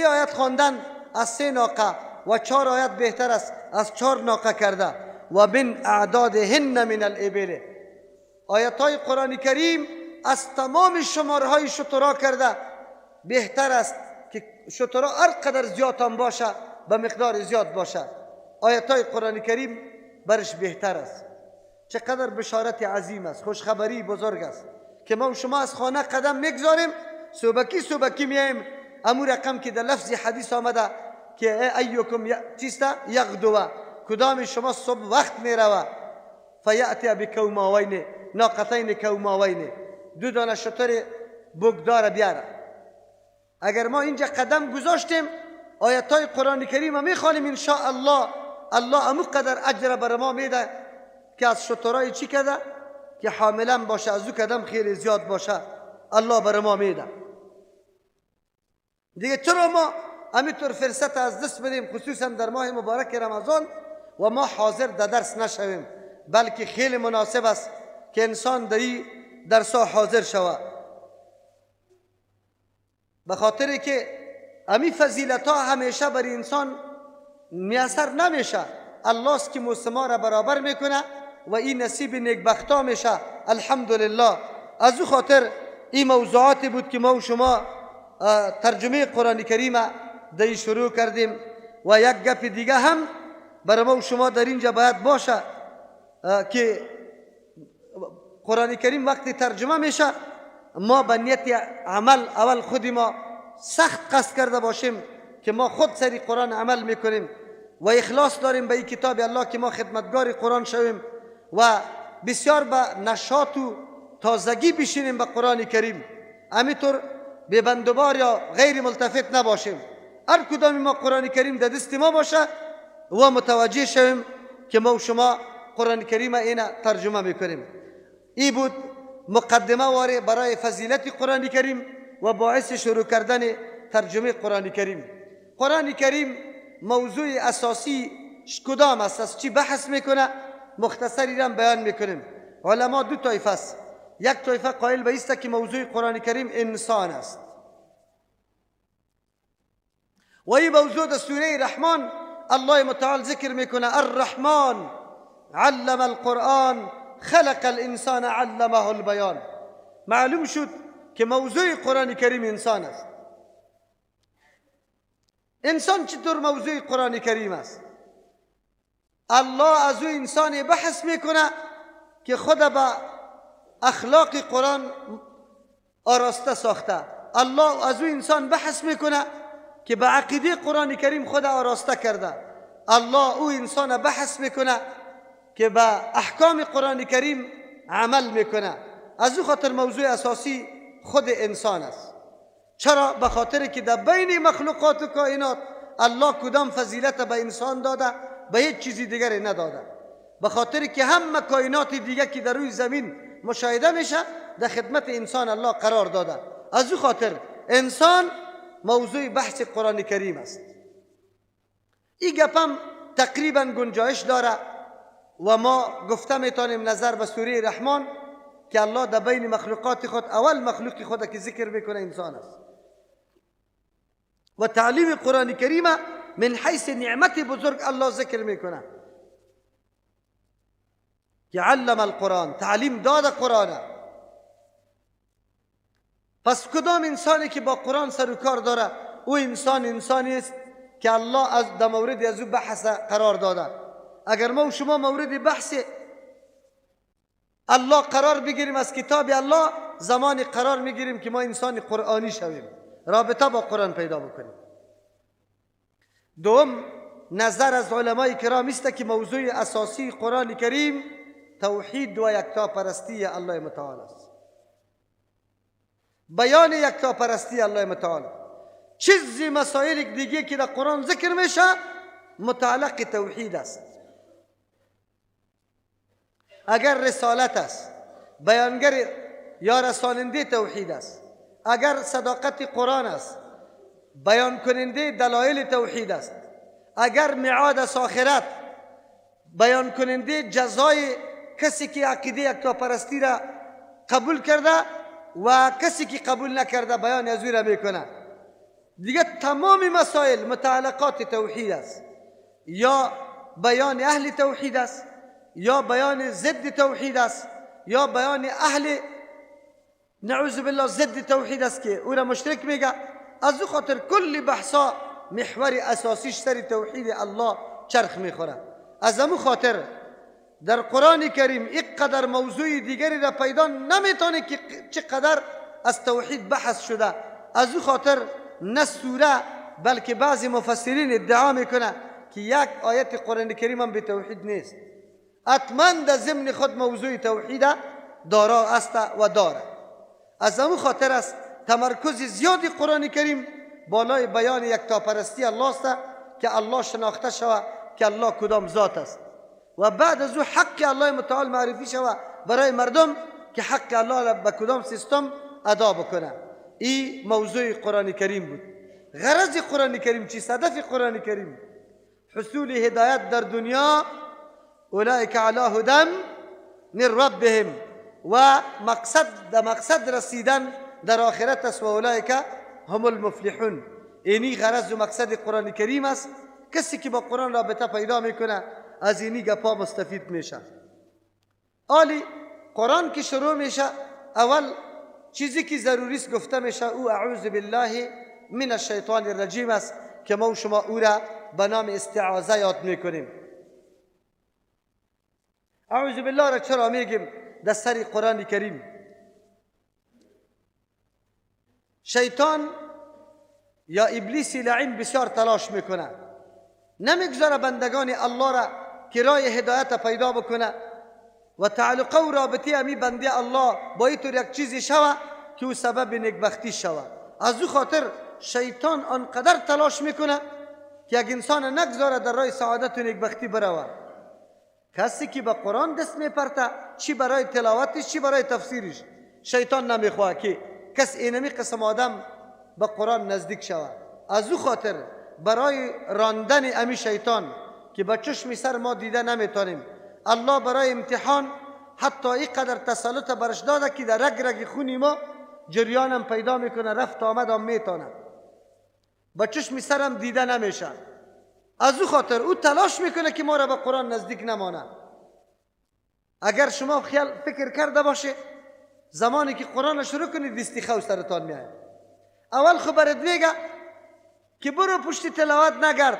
D: آیت خواندن از سه ناقه و چهار آیت بهتر است از چهار ناقه کرده. و من اعدادهن من الابل، آیت های قرآن کریم از تمام شماره های شترا کرده بهتر است که شترا هر قدر زیاد هم باشه به مقدار زیاد باشه، آیت های قرآن کریم برش بهتر است. چقدر بشارت عظیم است، خوشخبری بزرگ است که ما و شما از خانه قدم میگذاریم، صبحکی میایم امو رقم که در لفظ حدیث آمده که ایکم چیستا یغدو، کدام شما صبح وقت میروه، فیأتی بکوماوین، ناقتین کوماوین، دو دانه شتر بگدار بیاره. اگر ما اینجا قدم گذاشتیم آیت های قرآن کریم میخوانیم ان شاء الله، الله امو قدر اجر بر ما میده که از شترای چی کده که حاملا باشه، از او قدم خیلی زیاد باشه الله بر ما میده. دیگه چرا ما همینطور فرصت از دست بدیم خصوصا در ماه مبارک رمضان و ما حاضر در درس نشویم؟ بلکه خیلی مناسب است که انسان در این درس حاضر شود. به خاطر که امی فضیلت ها همیشه بر انسان میسر نمیشه. الله است که موسما را برابر میکنه و این نصیب نیکبختا میشه. الحمدلله. از او خاطر این موضوعاتی بود که ما و شما ترجمه قرآن کریم دی شروع کردیم و یک گپ دیگه هم برای ما و شما در اینجا باید باشه که قرآن کریم وقتی ترجمه میشه ما به نیت عمل اول خود ما سخت قصد کرده باشیم که ما خود سری قرآن عمل میکنیم و اخلاص داریم به این کتاب الله که ما خدمتگار قرآن شویم و بسیار به نشاط و تازگی بشینیم به قرآن کریم. همینطور به بندوبار یا غیر ملتفت نباشیم. هر کدام ما قرآن کریم در دست ما باشه و متوجه شویم که ما و شما قرآن کریم اینا ترجمه میکنیم. این بود مقدمه واره برای فضیلت قرآن کریم و باعث شروع کردن ترجمه قرآن کریم. قرآن کریم موضوع اساسی کدام است؟ از چی بحث میکنه؟ مختصری را بیان میکنیم. علما دو طایفه است. یک طایفه قائل به است که موضوع قرآن کریم انسان است و این موضوع در سوره رحمان الله متعال ذکر میکنه الرحمن علم القرآن خلق الانسان علمه البیان. معلوم شد که موضوع قرآن کریم انسان است. انسان چطور موضوع قرآن کریم است؟ الله از او انسان بحث میکنه که خود به اخلاق قرآن آراسته ساخته. الله از او انسان بحث میکنه که به عقیده قرآن کریم خود آراسته کرده. الله او انسان بحث میکنه که به احکام قرآن کریم عمل میکنه. از او خاطر موضوع اساسی خود انسان است. چرا؟ به خاطر که در بین مخلوقات و کائنات الله کدام فضیلت به انسان داده به هیچ چیزی دیگری نداده. به خاطر که همه کائنات دیگه که در روی زمین مشاهده میشه در خدمت انسان الله قرار داده. از او خاطر انسان موضوع بحث قرآن کریم است. این گپم تقریبا گنجایش داره و ما گفته میتونیم نظر به سوره رحمان که الله در بین مخلوقات خود اول مخلوق خود که ذکر میکنه انسان است و تعلیم قرآن کریم من حیث نعمت بزرگ الله ذکر میکنه که علم القرآن، تعلیم داده قرآن. پس کدام انسانی که با قرآن سر و کار داره او انسانی است که الله از در مورد از او بحث قرار داده. اگر ما و شما مورد بحث الله قرار بگیریم از کتاب الله، زمان قرار میگیریم که ما انسان قرآنی شویم، رابطه با قرآن پیدا بکنیم. دوم نظر از علمای کرام است که موضوع اساسی قرآن کریم توحید و یکتاپرستی الله متعال است. بیان یکتاپرستی الله متعال. چیزی مسائل دیگه که در قرآن ذکر میشه متعلق توحید است. اگر رسالت است، بیانگر یا رساننده توحید است. اگر صداقت قرآن است، بیان کننده دلایل توحید است. اگر میعاد است آخرت، بیان کننده جزای کسی که عقیده یکتاپرستی را قبول کرده و کسی که قبول نکرده بیان از او را میکنه. دیگه تمام مسائل متعلقات توحید است، یا بیان اهل توحید است، یا بیان ضد توحید است، یا بیان اهل نعوذ بالله ضد توحید است که او را مشرک میگه. از او خاطر کل بحثا محور اساسیش سر توحید الله چرخ میخوره. از امو خاطر در قرآن کریم یک قدر موضوع دیگری را پیدا نمیتونه که چقدر از توحید بحث شده. از او خاطر نه سوره بلکه بعضی مفسرین ادعا میکنه که یک آیت قرآن کریم هم به توحید نیست. حتما در ضمن خود موضوع توحید دارا است و داره. از امو خاطر است تمرکز زیادی قرآن کریم بالای بیان یکتاپرستی الله است که الله شناخته شود که الله کدام ذات است و بعد از او حق الله متعال معرفی شود برای مردم که حق الله را به کدام سیستم ادا بکنه. این موضوع قرآن کریم بود. غرض قرآن کریم چیست؟ هدف قرآن کریم حصول هدایت در دنیا، اولئک علی هدی من ربهم، و مقصد رسیدن در آخرت است و اولئک هم المفلحون. اینی غرض و مقصد قرآن کریم است. کسی که با قرآن رابطه پیدا میکنه از اینی گپا مستفید میشه. آلی قرآن که شروع میشه، اول چیزی که ضروری است گفته میشه او اعوذ بالله من الشیطان الرجیم است که ما و شما او را به نام استعاذه یاد میکنیم. اعوذ بالله را چرا میگیم در سر قرآن کریم؟ شیطان یا ابلیس لعین بسیار تلاش میکنه، نمیگذاره بندگان الله را که راه هدایت پیدا بکنه و تعلق و رابطه امی بنده الله با این طور یک چیزی شوه که او سبب نیکبختی شوه. از او خاطر شیطان آنقدر تلاش میکنه که یک انسان نگذاره در راه سعادت و نیکبختی بروه. کسی که به قرآن دست میپرته، چی برای تلاوتش چی برای تفسیرش، شیطان نمیخواه که کس اینمی قسم آدم به قرآن نزدیک شود. از او خاطر برای راندن امی شیطان که به چشم سر ما دیده نمیتونیم، الله برای امتحان حتی این قدر تسلط برش داده که در رگ رگ خونی ما جریانم پیدا میکنه، رفت آمد هم میتونه، به چشم سرم دیده نمیشه. از او خاطر او تلاش میکنه که ما را به قرآن نزدیک نمانه. اگر شما فکر کرده باشه زمانی که قرآن شروع کنید دستی خو سرتان میاد، اول خبرت میگه که برو پشت تلاوت نگرد،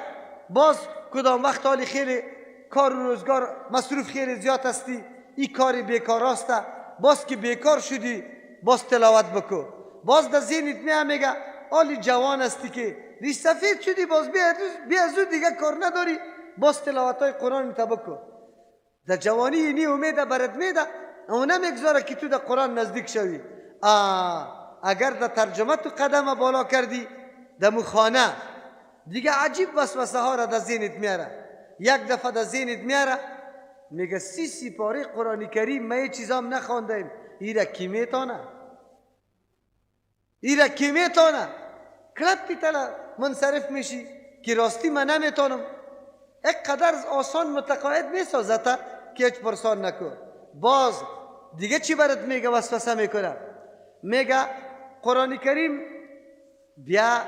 D: باز کدام وقت حالی خیلی کار و روزگار مصروف خیلی زیاد هستی، این کاری بیکار است، باز که بیکار شدی باز تلاوت بکو. باز در ذهنت میگه حالی جوان هستی که ریش سفید شدی، باز بیا زود دیگه کار نداری، باز تلاوت های قرآن تا بکو. در جوانی اینی امیده برات میده، اما نمیگذاره که تو در قرآن نزدیک شوی. اگر در ترجمه تو قدم بالا کردی در مخانه دیگه عجیب وسوسه ها را در ذهنت میاره. یک دفعه در ذهنت میاره میگه 30 پاره قرآن کریم ما یه چیزام نخواندیم، ایره کی میتونه؟ ایره کی میتونه؟ کلپی تلا منصرف میشی که راستی من نمیتونم. یک قدر آسان متقاعد میسازه که هیچ پرسان نکن. باز دیگه چی برات میگه وسوسه میکنه؟ میگه قرآن کریم بیا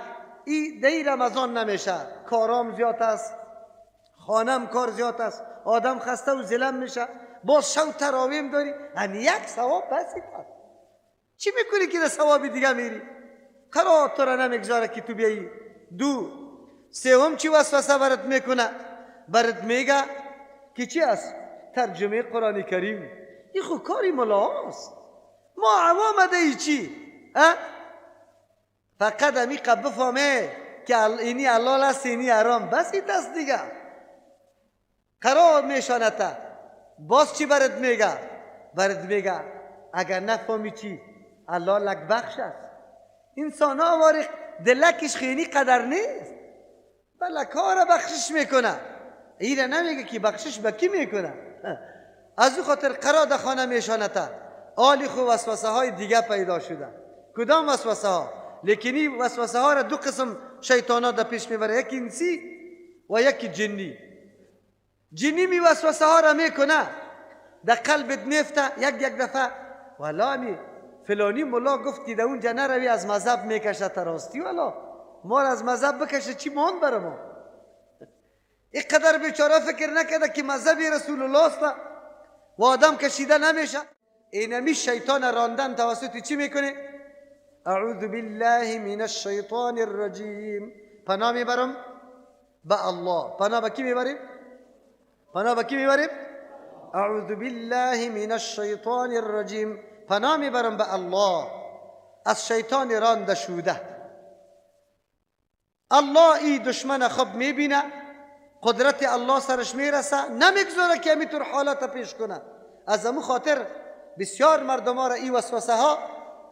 D: دی رمضان نمیشه، کارام زیاد است، خانم کار زیاد است، آدم خسته و زلم میشه، باز شو تراویم داری، یعنی یک ثواب بسید است. چی میکنی که در ثواب دیگه میری؟ قرار تو را نمیگذاره که تو بیایی. دو سوم چی وسوسه برات میکنه؟ برات میگه که چی است؟ ترجمه قرآن کریم این خود کاری ملاست، ما عوام ده چی؟ فقط امی قبل بفهمه که اینی حلال است اینی حرام، بس این دست دیگه قرار میشانته. باز چی برات میگه؟ برات میگه اگر نفهمی چی؟ الله لک بخش است. انسان ها وارق دلکش خیلی قدر نیست، بله کار بخشش میکنه. ایره نمیگه که بخشش به کی میکنه. از او خاطر قرار در خانه میشانته. آلی خو وسوسه های دیگه پیدا شده. کدام وسوسه ها؟ لیکن این وسوسه ها را دو قسم شیطان ها در پیش میبره، یکی انسی و یکی جنی. جنی می وسوسه ها را میکنه، در قلبت میفته. یک دفعه والا می فلانی ملا گفت که در اونجا نروی، از مذهب میکشه تراستی، والا ما از مذهب بکشه چی مان بر ما. این قدر بیچاره فکر نکرده که مذهب رسول الله است و آدم کشیده نمیشه. اینمی شیطان راندن توسط چی میکنه؟ اعوذ بالله من الشیطان الرجیم. پناه میبرم به الله. پناه به کی میبریم؟ پناه به کی میبریم؟ اعوذ بالله من الشیطان الرجیم. پناه میبرم به الله از شیطان رانده شده. الله ای دشمن خود میبینه، قدرت الله سرش میرسه، نمیگذاره که همینطور حالت پیش کنه. از امو خاطر بسیار مردم ها را این وسوسه ها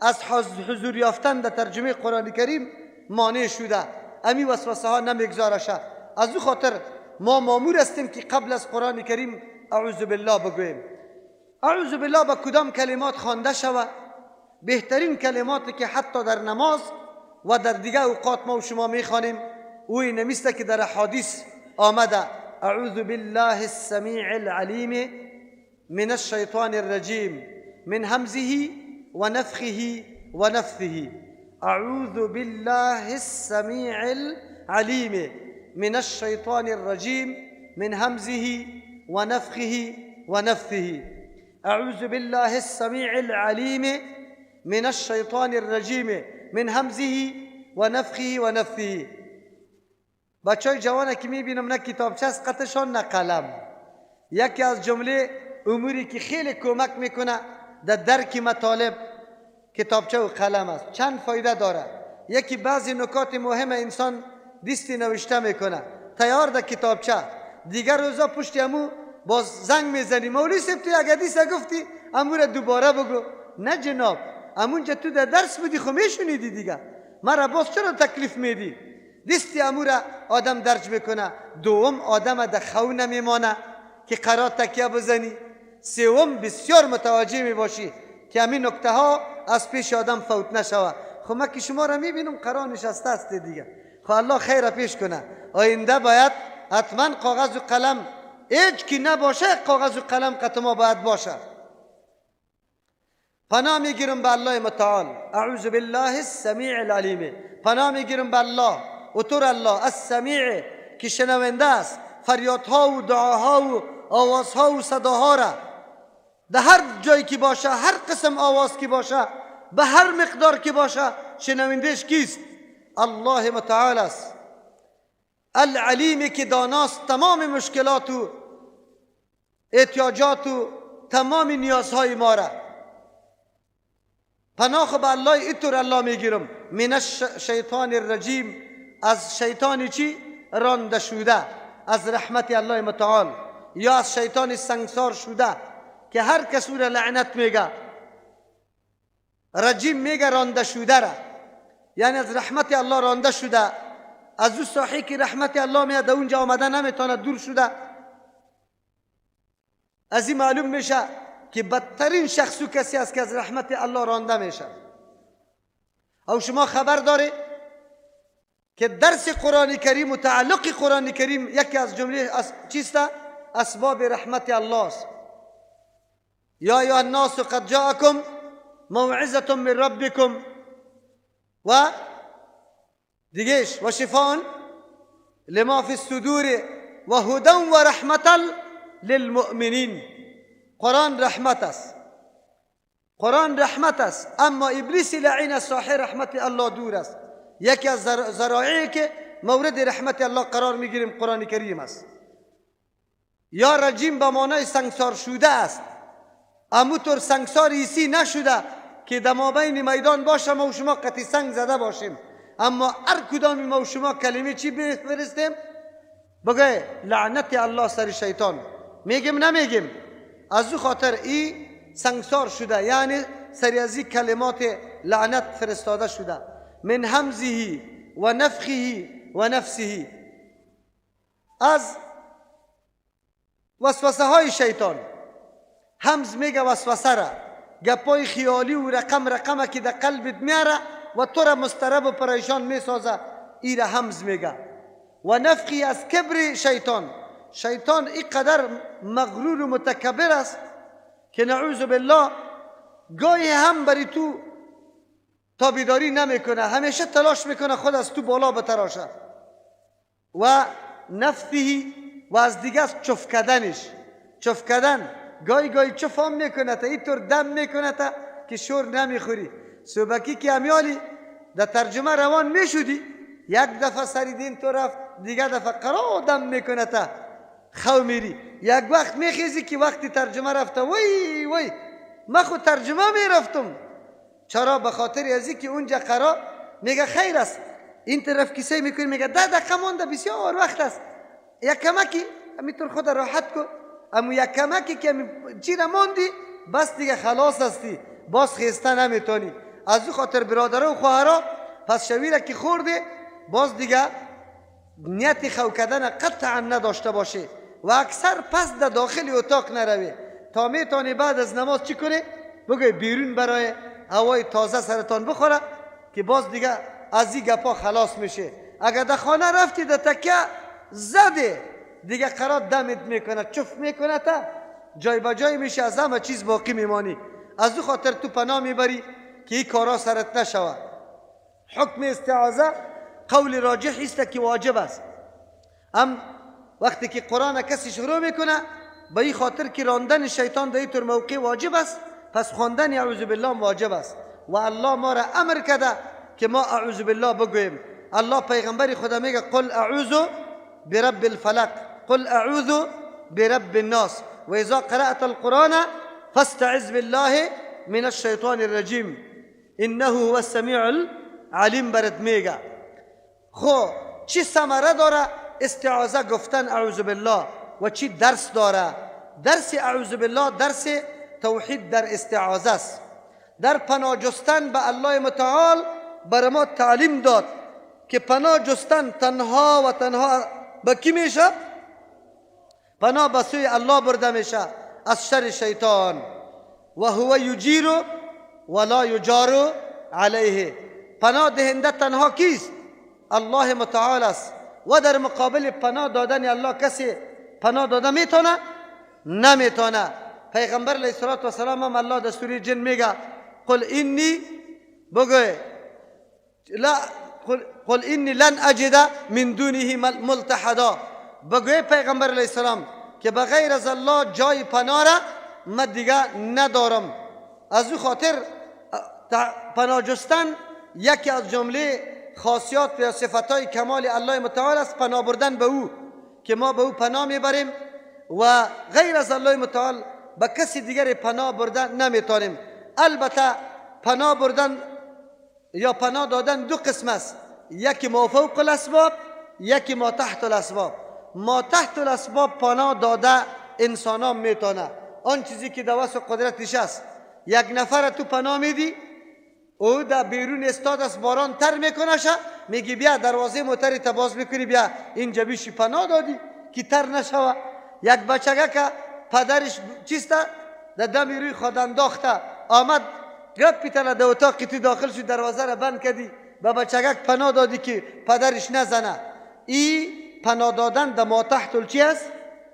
D: از حضور یافتن در ترجمه قرآن کریم مانع شده. امی وسوسه ها نمیگذاره شه. از او خاطر ما مامور هستیم که قبل از قرآن کریم اعوذ بالله بگویم. اعوذ بالله با کدام کلمات خوانده شود؟ بهترین کلماتی که حتی در نماز و در دیگه اوقات ما و شما میخوانیم او اینمیسته که در حدیث آمده: اعوذ بالله السمیع العلیم من الشیطان الرجیم من همزه و نفخه و نفثه. اعوذ بالله السمیع العلیم من الشیطان الرجیم من همزه و نفخه و نفثه. اعوذ بالله السمیع العلیم من الشیطان الرجیم من همزه و نفخه و نفثه. بچهای جوانه که میبینم نه کتابچه است قطعشان نه قلم. یکی از جمله اموری که خیلی کمک میکنه در درک مطالب کتابچه و قلم است. چند فایده داره. یکی بعضی نکات مهم انسان دستی نوشته میکنه تیار در کتابچه، دیگر روزا پشت امو باز زنگ میزنی مولوی صاحب تو اگه دیسه گفتی امو را دوباره بگو. نه جناب، امونجا تو در درس بودی خو میشنیدی دیگه، مرا باز چرا تکلیف میدی؟ دستی امو را آدم درج میکنه. دوم آدم در خو نمیمانه که قرار تکیه بزنی. سوم بسیار متوجه میباشی که همین نکته ها از پیش آدم فوت نشوه. خب من که شما را میبینم قرار نشسته است دیگه. خب الله خیر پیش کنه. آینده باید حتما کاغذ و قلم، هیچ کی نباشه کاغذ و قلم قطعا باید باشه. پناه میگیرم به الله متعال. اعوذ بالله السمیع العلیم. پناه میگیرم به الله اطور الله السمیع که شنونده است فریادها و دعاها و آوازها و صداها را. در هر جایی که باشه، هر قسم آواز که باشه، به هر مقدار که باشه، شنوندهش کیست؟ الله متعال است. العلیم که داناست تمام مشکلات و احتیاجات و تمام نیازهای ما را. پناه به الله اینطور الله میگیرم من الشیطان الرجیم، از شیطان چی؟ رانده شده از رحمت الله متعال، یا از شیطان سنگسار شده که هر کس او را لعنت میگه. رجیم میگه رانده شده را، یعنی از رحمت الله رانده شده. از او ساحی که رحمت الله میاد اونجا آمده نمیتونه دور شده. از این معلوم میشه که بدترین شخص و کسی است که از رحمت الله رانده میشه. او شما خبر داره که درس قرآن کریم و تعلق قرآن کریم یکی از جمله چیست؟ اسباب رحمت الله است. یا ایها الناس قد جاءکم موعظة من ربکم و دیگهش و شفاء لما فی الصدور و هدى و رحمت للمؤمنین. قرآن رحمت است، قرآن رحمت است، اما ابلیس لعین ساحر رحمت الله دور است. یکی از ذرایعی که مورد رحمت الله قرار میگیریم قرآن کریم است. یا رجیم به معنای سنگسار شده است، اموطور سنگسار ایسی نشده که در مابین میدان باشم و شما قطعی سنگ زده باشیم، اما هر کدام ما و شما کلمه چی بفرستیم؟ بگه لعنت الله سر شیطان. میگیم نمیگیم؟ از او خاطر ای سنگسار شده، یعنی سری از این کلمات لعنت فرستاده شده. من همزه و نفخه و نفسه، از وسوسه های شیطان. همز میگه وسوسه را، گپای خیالی و رقم که در قلبت میاره و تو را مضطرب و پریشان میسازه، ای را همز میگه. و نفخی از کبر شیطان. شیطان اینقدر مغرور و متکبر است که نعوذ بالله گاهی هم بری تو تابیداری نمیکنه، همیشه تلاش میکنه خود از تو بالا بتراشه. و نفثی و از دیگه از چف کردنش. چف کردن گاهی چف هم میکنه تا اینطور دم میکنه تا که شور نمیخوری. صبحکی که امیالی در ترجمه روان میشودی، یک دفعه سریدین تو رفت، دیگه دفعه قرار دم میکنه تا خو میری. یک وقت میخیزی که وقتی ترجمه رفته وی من خود ترجمه میرفتم. چرا؟ به خاطر ازی که اونجا قرار میگه خیر است، این طرف کیسه میکنی میگه 10 دقیقه مونده بسیار وقت است، یک کمکی همینطور خود راحت کن. اما یک کمکی که چی را موندی بس دیگه خلاص هستی، باز خیسته نمیتونی. از او خاطر برادره و خواهرها پس شویره که خورده باز دیگه نیت خو کردن قطعا نداشته باشه و اکثر پس در داخل اتاق نروی تا میتونی بعد از نماز چی کنی؟ بگوی بیرون برای هوای تازه سرتان بخوره که باز دیگه از این گپا خلاص میشه. اگر در خانه رفتی در تکیه زده دیگه قرار دمت میکنه، چف میکنه تا جای با جای میشه، از همه چیز باقی میمانی. از او خاطر تو پناه میبری که این کارا سرت نشوه. حکم استعاذه قول راجح است که واجب است. وقتی که قرآن کسی شروع میکنه به این خاطر که راندن شیطان در این طور موقع واجب است، پس خواندن اعوذ بالله واجب است و الله ما را امر کرده که ما اعوذ بالله بگوییم. الله پیغمبر خدا میگه قل اعوذ برب الفلق، قل اعوذ برب الناس و اذا قرأت القرآن فاستعذ بالله من الشیطان الرجیم انه هو السمیع العلیم برات میگه. خب چی ثمره داره استعاذه گفتن اعوذ بالله و چی درس داره؟ درس اعوذ بالله درس توحید در استعاذه است. در پناه جستن به الله متعال بر ما تعلیم داد که پناه جستن تنها و تنها به کی میشه؟ پناه به سوی الله برده میشه از شر شیطان. و هو یجیر ولا یجار علیه. پناه دهنده تنها کیست؟ الله متعال است. و در مقابل پناه دادن الله کسی پناه داده میتونه؟ نمیتونه. پیغمبر علیه السلام هم الله در سوره جن میگه قل اینی بگوی لا قل اینی لن اجد من دونه ملتحدا. بگوی پیغمبر علیه السلام که بغیر از الله جای پناه را من دیگه ندارم. از او خاطر پناه جستن یکی از جمله خاصیات و صفتای کمال الله متعال است، پناه بردن به او که ما به او پناه میبریم و غیر از الله متعال به کسی دیگر پناه بردن نمیتونیم. البته پناه بردن یا پناه دادن دو قسم است، یکی ما فوق الاسباب، یکی ما تحت الاسباب. ما تحت الاسباب پناه داده انسان ها میتونه، آن چیزی که در وسع قدرتش است. یک نفر تو پناه میدی، او در بیرون استاد است، باران تر میکنه شه، میگی بیا دروازه موتری تا باز میکنی، بیا اینجا بیشی پناه دادی که تر نشوه. یک بچگه که پدرش چیسته در دمی روی خود انداخته آمد گپ پیتنه در اتاق که تو داخل شد دروازه را بند کردی، به بچگه پناه دادی که پدرش نزنه. ای پناه دادن در ما تحت چی است؟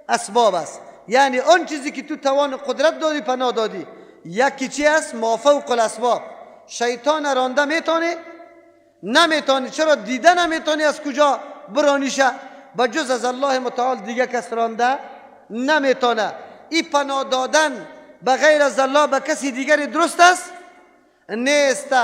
D: اسباب است. یعنی آن چیزی که تو توان قدرت دادی پناه دادی. یکی چی است؟ ما فوق الاسباب. شیطان رانده میتونه؟ نمیتونه. چرا؟ دیده نمیتونه از کجا برانیشه. بجز از الله متعال دیگه کس رانده نمیتونه. این پناه دادن به غیر از الله به کسی دیگری درست است؟ نیست.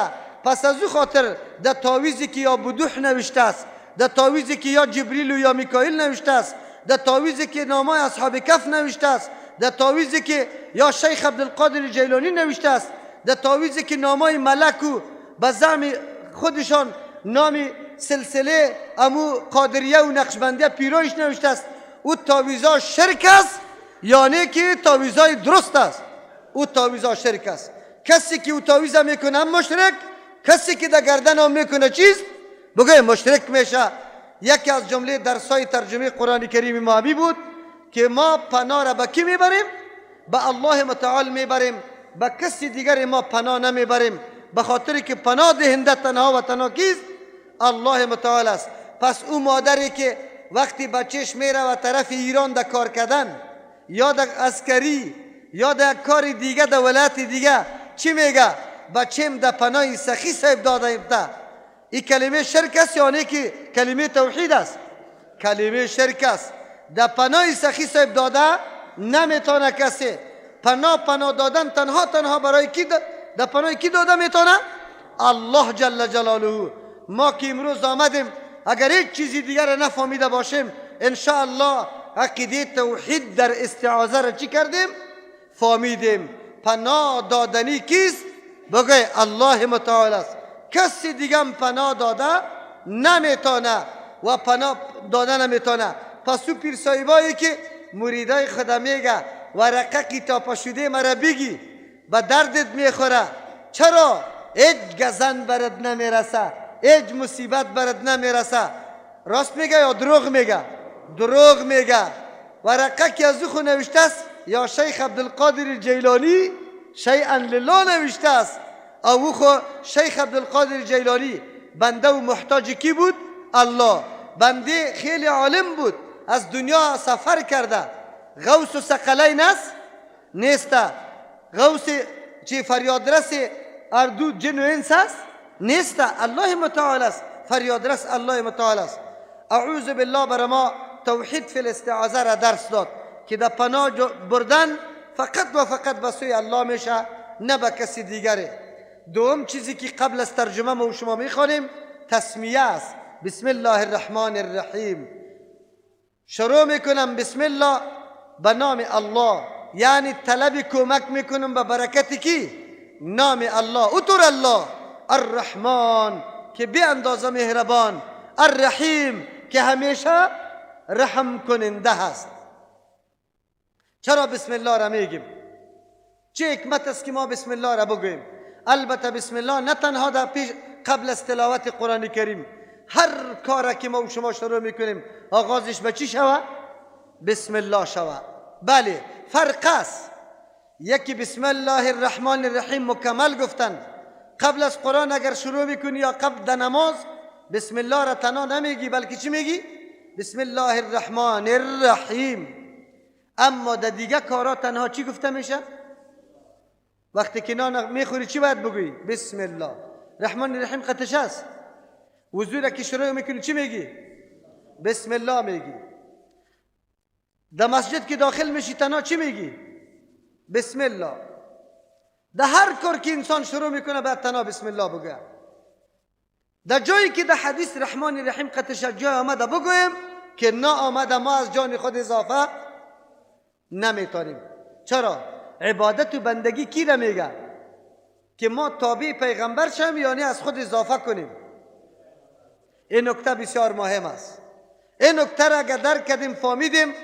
D: پس از او خاطر در تعویزی که یا بدوح نوشته است، در تعویزی که یا جبریل و یا میکائیل نوشته است، در تعویزی که نامه اصحاب کف نوشته است، در تعویزی که یا شیخ عبدالقادر جیلانی نوشته است، در تعویزی که نامه ملک و به زعم خودشان نام سلسله امو قادریه و نقشبندیه پیرایش نوشته است، او تعویزها شرک است یعنی که تعویزهای درست است. او تعویزها شرک است. کسی که او تعویزها میکنه مشرک، کسی که در گردن هم میکنه چیز بگه مشرک میشه. یکی از جمله درسای ترجمه قرآن کریم ما بود که ما پناه را به کی میبریم؟ به الله متعال میبریم، به کسی دیگر ما پناه نمیبریم، به خاطر که پناه دهنده تنها و تنها کیست؟ الله متعال است. پس او مادری که وقتی بچهش میره و طرف ایران در کار کردن یا در عسکری یا در کار دیگه در ولایت دیگه چی میگه؟ بچه‌م در پناه سخی صاحب داده تا. این کلمه شرک است یعنی که کلمه توحید است؟ کلمه شرک است. در پناه سخی صاحب داده نمیتونه کسی. پناه دادن تنها برای کی در پناه کی داده میتونه؟ الله جل جلاله. ما که امروز آمدیم اگر هیچ چیزی دیگر نفهمیده باشیم انشاءالله عقیده توحید در استعاذه را چی کردیم؟ فهمیدیم. پناه دادنی کیست؟ بگه الله متعال است. کسی دیگه پناه داده نمیتونه و پناه داده نمیتونه. پس او پیر صاحبایی که مریدای خدا میگه ورقه کتاب شده مرا بگی به دردت میخوره. چرا؟ هیچ گزند برد نمیرسه، هیچ مصیبت برد نمیرسه. راست میگه یا دروغ میگه؟ دروغ میگه. ورقه که از او نوشته است یا شیخ عبدالقادر جیلانی شیئا لله نوشته است. او خو شیخ عبدالقادر جیلانی بنده و محتاج کی بود؟ الله. بنده خیلی عالم بود، از دنیا سفر کرده. غوث و ثقلین است؟ نیست. غوث چی فریاد رس اردو جن و انس است؟ نیست. الله متعال است، فریادرس الله متعال است. اعوذ بالله بر ما توحید فی الاستعاذه را درس داد که در پناه بردن فقط و فقط به سوی الله میشه، نه به کسی دیگره. دوم چیزی که قبل از ترجمه ما و شما میخوانیم تسمیه است. بسم الله الرحمن الرحیم. شروع میکنم بسم الله، به نام الله، یعنی طلب کمک میکنم به برکت کی؟ نام الله. اطور الله. الرحمن که بی اندازه مهربان، الرحیم که همیشه رحم کننده هست. چرا بسم الله را میگیم؟ چه حکمت است که ما بسم الله را بگوییم؟ البته بسم الله نه تنها در پیش قبل از تلاوت قرآن کریم، هر کار که ما و شما شروع میکنیم آغازش به چی شوه؟ بسم الله شوه. بله فرق است. یکی بسم الله الرحمن الرحیم مکمل گفتن قبل از قرآن اگر شروع میکنی یا قبل در نماز بسم الله را تنها نمیگی، بلکه چی میگی؟ بسم الله الرحمن الرحیم. اما در دیگه کارا تنها چی گفته میشه؟ وقتی که نان میخوری چی باید بگویی؟ بسم الله. رحمان الرحیم قطش است. وضو را که شروع میکنی چی میگی؟ بسم الله میگی. در مسجد که داخل میشی تنها چی میگی؟ بسم الله. در هر کار که انسان شروع میکنه باید تنها بسم الله بگه. در جایی که در حدیث رحمان الرحیم قطش جای آمده بگویم که نه آمده ما از جان خود اضافه نمیتونیم. چرا؟ عبادت و بندگی کی را میگه؟ که ما تابع پیغمبر شیم یعنی از خود اضافه کنیم. این نکته بسیار مهم است. این نکته را اگر درک کردیم فهمیدیم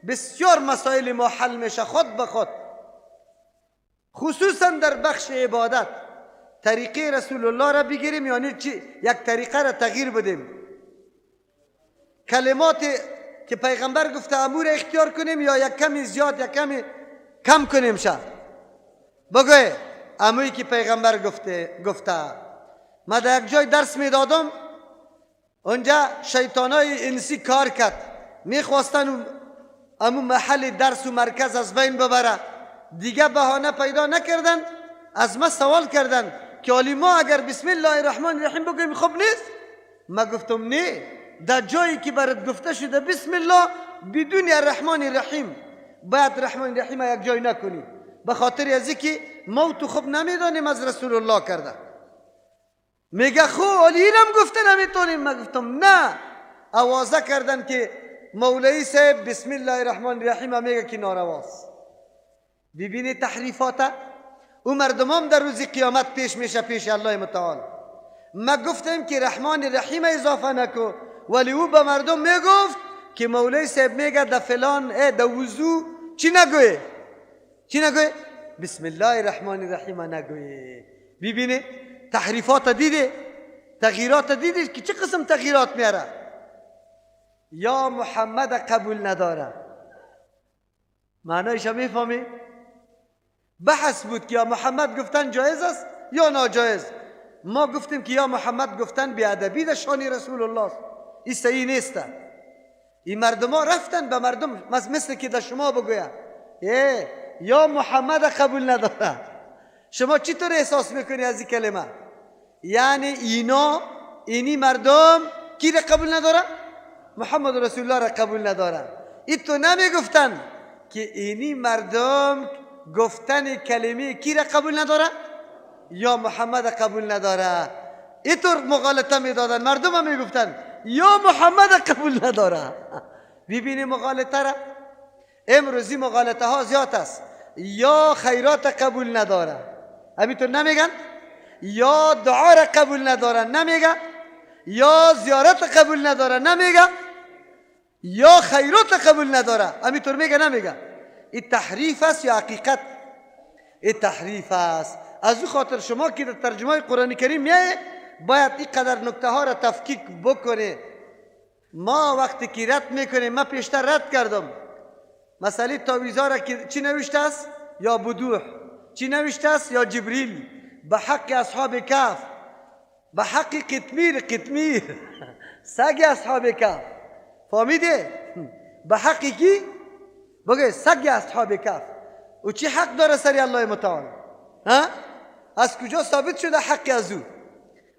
D: بسیار مسائل ما حل میشه خود به خود. خصوصا در بخش عبادت طریقه رسول الله را بگیریم یعنی چی؟ یک طریقه را تغییر بدیم. کلمات که پیغمبر گفته امور اختیار کنیم یا یک کمی زیاد یک کمی کم کنیم شد. بگوی اموری که پیغمبر گفته. ما در یک جای درس میدادم، اونجا شیطانای انسی کار کرد، میخواستن امو محل درس و مرکز از بین ببره. دیگه بهانه پیدا نکردن، از ما سوال کردن که علی ما اگر بسم الله الرحمن الرحیم بگویم خوب نیست؟ ما گفتم نه، در جایی که برات گفته شده بسم الله بدون الرحمن الرحیم باید رحمان الرحیم یک جای نکنی، به خاطر از اینکه ما تو خوب نمیدانیم از رسول الله کرده. میگه خو علی هم گفته نمیتونیم. ما گفتم نه، آوازه کردن که مولوی صاحب بسم الله الرحمن الرحیم میگه که نارواست. ببینی تحریفات او مردم در روز قیامت پیش میشه پیش الله متعال. ما گفتیم که رحمان الرحیم اضافه نکو، ولی او به مردم میگفت که مولوی صاحب میگه در فلان در وضو چی نگویه؟ چی نگویه؟ بسم الله الرحمن الرحیم نگویه. ببینی تحریفات دیده، تغییرات دیده که چه قسم تغییرات میاره. یا محمد قبول نداره، معنایش میفهمی؟ بحث بود که یا محمد گفتن جایز است یا ناجایز. ما گفتیم که یا محمد گفتن بیادبی در شان رسول الله است، این صحیح نیست. این مردم ها رفتن به مردم مثل که در شما بگوید یا محمد قبول نداره. شما چطور احساس میکنی از این کلمه؟ یعنی اینی مردم کی را قبول نداره؟ محمد رسول الله را قبول نداره. این تو نمیگفتن که اینی مردم گفتن کلمه کی را قبول نداره؟ یا محمد قبول نداره. اینطور مغالطه میدادن، مردم هم میگفتن یا محمد قبول نداره. ببینی مغالطه را؟ امروزی مغالطه ها زیاد است. یا خیرات قبول نداره، همینطور نمیگن؟ یا دعا را قبول نداره نمیگه؟ یا زیارت قبول نداره نمیگه؟ یا خیرات قبول نداره همینطور میگه نمیگه؟ این تحریف است یا حقیقت؟ این تحریف است. از او خاطر شما که در ترجمه قرآن کریم میایه باید این قدر نکته ها را تفکیک بکنه. ما وقتی که رد میکنیم، ما پیشتر رد کردم مسئله تعویضا را که چی نوشته است؟ یا بدوح. چی نوشته است؟ یا جبریل. به حق اصحاب کهف، به حق قطمیر سگ اصحاب کهف. فهمیده؟ به حق کی؟ بگه سگ اصحاب کهف. او چی حق داره سری الله متعال؟ از کجا ثابت شده حق از او؟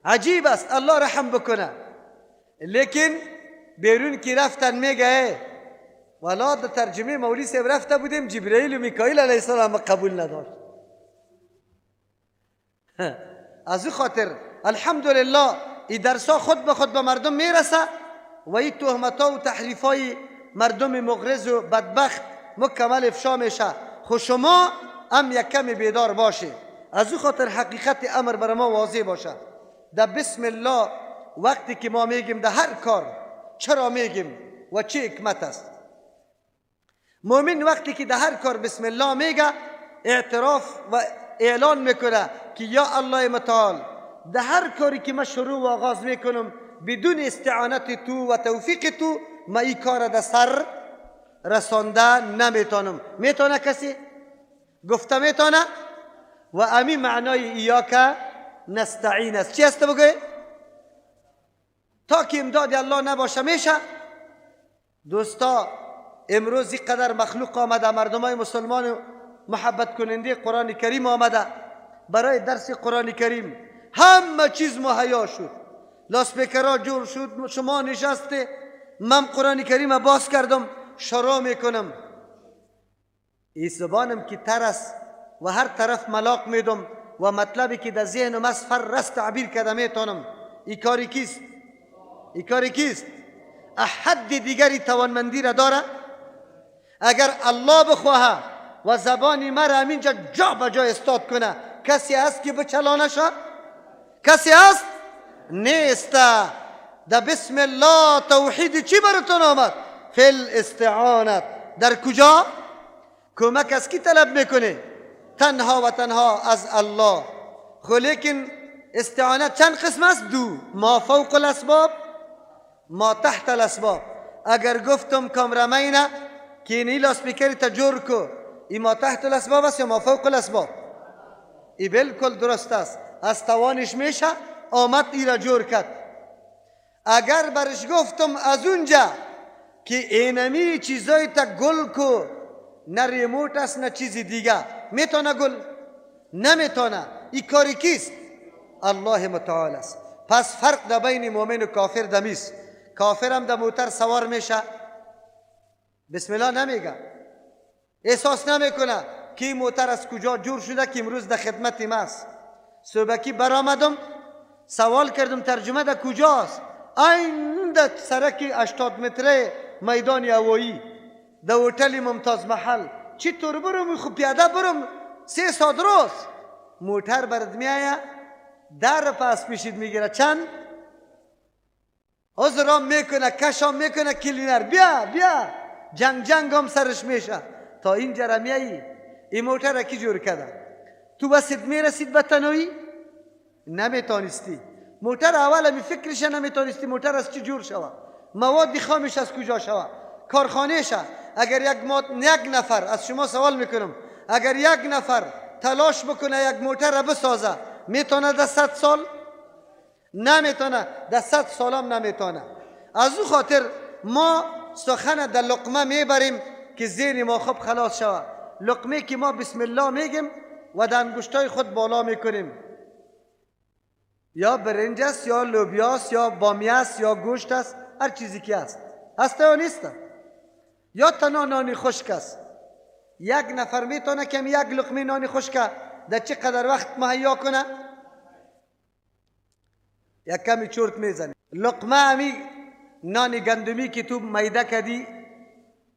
D: عجیب است، الله رحم بکنه. لیکن بیرون که رفتن میگه والا در ترجمه مولی صاحب رفته بودیم جبرائیل و میکائیل علیه السلام قبول نداشت. از او خاطر الحمدلله این درسا خود به خود به مردم میرسه و این تهمتا و تحریفای مردم مغرض و بدبخت مکمل افشا میشه. خو شما هم یک کمی بیدار باشه. از او خاطر حقیقت امر بر ما واضح باشه. در بسم الله وقتی که ما میگیم در هر کار چرا میگیم و چه حکمت است؟ مؤمن وقتی که در هر کار بسم الله میگه اعتراف و اعلان میکنه که یا الله متعال در هر کاری که من شروع و آغاز میکنم بدون استعانت تو و توفیق تو ما این کار در سر رسانده نمیتونم. میتونه کسی؟ گفته میتونه؟ و امی معنای ایاک نستعین است. چی است بگوی؟ تا که امداد الله نباشه میشه. دوستا امروز قدر مخلوق آمده، مردمای مسلمان محبت کننده قرآن کریم آمده برای درس قرآن کریم، همه چیز مهیا شد، لاسپیکرها جور شد، شما نشسته، من قرآن کریم باز کردم شروع میکنم، این زبانم که تر است و هر طرف ملاق میدم و مطلبی که در ذهنم است فرست تعبیر کرده میتونم. این کاری کیست؟ این کاری کیست؟ احد دیگری توانمندی را داره؟ اگر الله بخواه و زبانی مرا همینجا جا به جا استاد کنه کسی هست که بچلانه شد؟ کسی هست؟ نیست. در بسم الله توحید چی براتون آمد؟ فی الاستعانت. در کجا؟ کمک از کی طلب میکنه؟ تنها و تنها از الله. خو لیکن استعانت چند قسم است؟ دو، ما فوق الاسباب ما تحت الاسباب. اگر گفتم کامرمینه که این لاسپیکری تجور کو، این ما تحت الاسباب است یا ما فوق الاسباب؟ این بالکل درست است. از توانش میشه آمد ای را جور کرد. اگر برش گفتم از اونجا که اینمی چیزای تا گل کو، نه ریموت است نه چیزی دیگه، میتونه گل؟ نمیتونه. این کاری کیست؟ الله متعال است. پس فرق در بین مؤمن و کافر دمیست. کافر هم در موتر سوار میشه بسم الله نمیگه، احساس نمیکنه که این موتر از کجا جور شده که امروز در خدمت ما است. صبحکی برآمدم سوال کردم ترجمه در کجاست؟ این در سرک 80 متره میدان هوایی در هتل ممتاز محل. چطور برم؟ خب پیاده برم 3 ساعت روز. موتر برد میایه در پس میشید میگیره چند؟ عذرام میکنه، کشام میکنه، کلینر بیا بیا، جنگ هم سرش میشه. تا اینجا را میایی. این موتر را کی جور کرده؟ تو بسید میرسید به تنهایی؟ نمیتونستی. موتر اول می فکرش نمیتونستی موتر از چی جور شود، مواد خامش از کجا شود، کارخانهش. اگر یک نفر از شما سوال میکنم، اگر یک نفر تلاش بکنه یک موتر را بسازه میتونه در 100 سال؟ نمیتونه. در 100 سال هم نمیتونه. از او خاطر ما سخن در لقمه میبریم که ذهن ما خوب خلاص شود. لقمه که ما بسم الله میگیم و در انگشتای خود بالا میکنیم، یا برنج است یا لوبیا است یا بامیه است یا گوشت است، هر چیزی که است، هست یا نیست، یا تنها نانی خشک است. یک نفر میتونه که یک لقمه نانی خشک در چه قدر وقت مهیا کنه؟ یک کمی چرت میزنی. لقمه همی نانی گندمی که تو میده کدی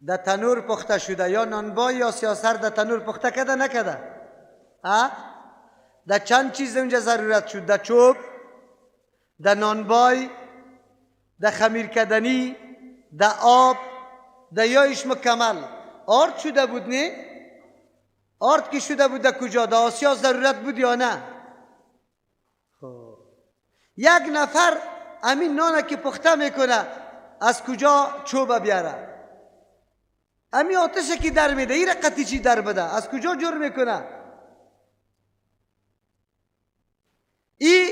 D: در تنور پخته شده، یا نانبای یا سیاسر در تنور پخته کده نکده؟ در چند چیز اونجا ضرورت شد؟ در چوب، در نانبای، در خمیر کدنی، در آب، در یایش مکمل. آرد شده بود نه؟ آرد که شده بود در کجا؟ در آسیا ضرورت بود یا نه؟ یک نفر امین نانه که پخته میکنه از کجا چوب بیاره؟ امین آتشه که در میده، این رقتی چی در بده؟ از کجا جور میکنه؟ ای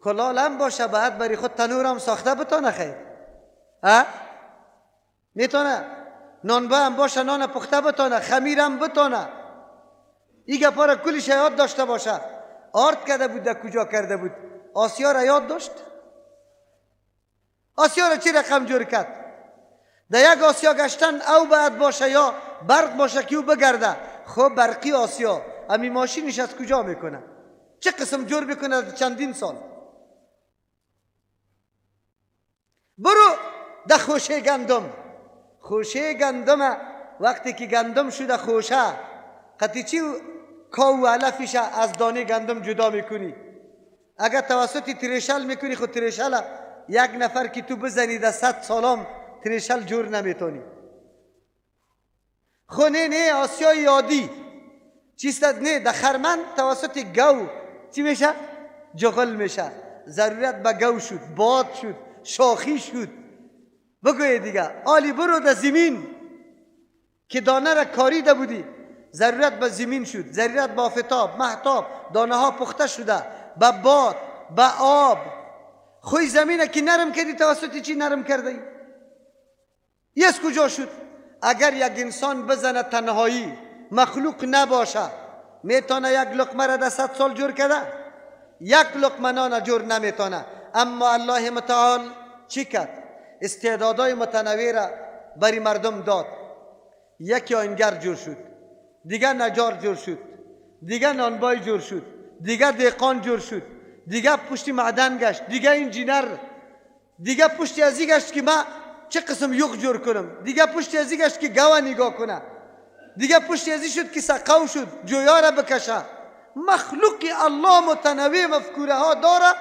D: کلال هم باشه باید بری خود تنور هم ساخته بتونه خیر؟ میتونه؟ نانبا هم باشه نان پخته بتونه، خمیر هم بتونه، ای گپا را کلی شیاد داشته باشه. آرد کرده بود در کجا کرده بود؟ آسیا را یاد داشت؟ آسیا را چی رقم جور کرد؟ در یک آسیا گشتن او باید باشه یا برق باشه که او بگرده. خب برقی آسیا امی ماشینش از کجا میکنه؟ چه قسم جور بکنه چندین سال؟ برو در خوشه گندم. خوشه گندم وقتی که گندم شده خوشه قطعی چی کاو و علفش از دانه گندم جدا میکنی؟ اگر توسط تریشل میکنی خود تریشل یک نفر که تو بزنی در 100 سالام تریشل جور نمیتونی. خونه نه آسیای یادی چیست؟ نه در خرمن توسط گو چی میشه؟ جغل میشه. ضرورت به گو شد، باد شد، شاخی شد. بگوی دیگه آلی برو در زمین که دانه را کاریده بودی، ضرورت به زمین شد، ضرورت به آفتاب، مهتاب، دانه ها پخته شده، به باد، به آب. خوی زمینه که نرم کردی توسط چی نرم کرده ای؟ از کجا شد؟ اگر یک انسان بزنه تنهایی مخلوق نباشه میتونه یک لقمه را در 100 سال جور کرده؟ یک لقمه نان جور نمیتونه. اما الله متعال چی کرد؟ استعدادهای متنوع را بری مردم داد. یکی آهنگر جور شد، دیگه نجار جور شد، دیگه نانبای جور شد، دیگه دهقان جور شد، دیگه پشتی معدن گشت، دیگه انجینر، دیگه پشتی ازی گشت که ما چه قسم یوغ جور کنم، دیگه پشتی ازی گشت که گوه نگاه کنه، دیگه پشتی ازی شد که سقاو شد جویا را بکشه. مخلوق الله متنوع مفکوره ها داره.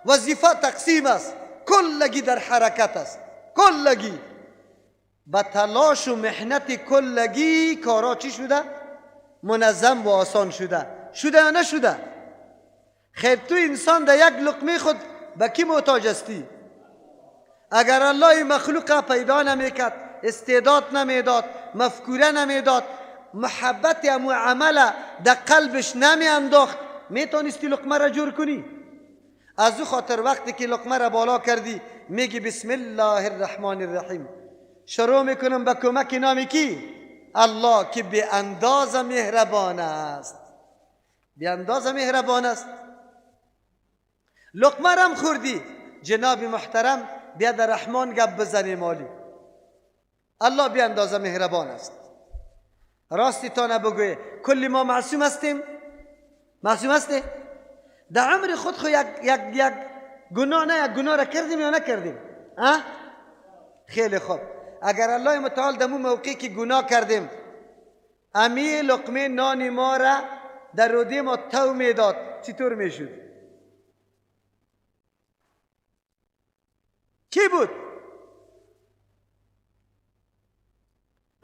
D: وظیفه تقسیم است، کلگی در حرکت است. کلگی با تلاش و محنت کلگی کارا چی شده؟ منظم و آسان شده. شده یا نشده؟ خیر تو انسان در یک لقمه خود به کی محتاج استی؟ اگر الله مخلوق پیدا نمیکرد، استعداد نمیداد، مفکوره نمیداد، محبت امو عمل در قلبش نمی انداخت، میتونستی لقمه را جور کنی؟ از او خاطر وقتی که لقمه را بالا کردی میگی بسم الله الرحمن الرحیم، شروع میکنم به کمک نام کی؟ الله که به اندازه مهربان است. به اندازه مهربان است. لقمه رم خوردی، جناب محترم بیا در رحمان گپ بزنی مالی. الله به اندازه مهربان است. راستی تا نبگوی کلی ما معصوم هستیم؟ معصوم هستیم؟ در عمر خود خو یک گناه نه یک گناه را کردیم یا نکردیم؟ خیلی خوب. اگر الله متعال در موقعی که گناه کردیم امی لقمه نان ما را در روده ما تو میداد چطور میشد؟ کی بود؟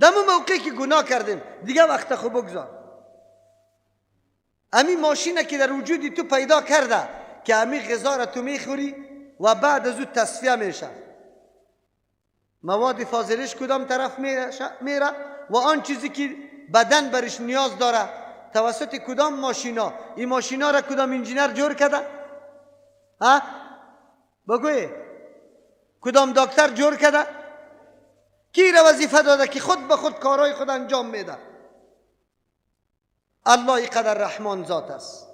D: در موقعی که گناه کردیم دیگه وقت خوب بگذار. امی ماشینه که در وجودی تو پیدا کرده که امی غذا را تو میخوری و بعد از او تصفیه میشه. مواد فاضلش کدام طرف میره و آن چیزی که بدن برش نیاز داره توسط کدام ماشینا؟ این ماشینا را کدام انجینر جور کرده؟ بگوی کدام دکتر جور کرده؟ کی را وظیفه داده که خود به خود کارهای خود انجام میده؟ الله اینقدر رحمان ذات است،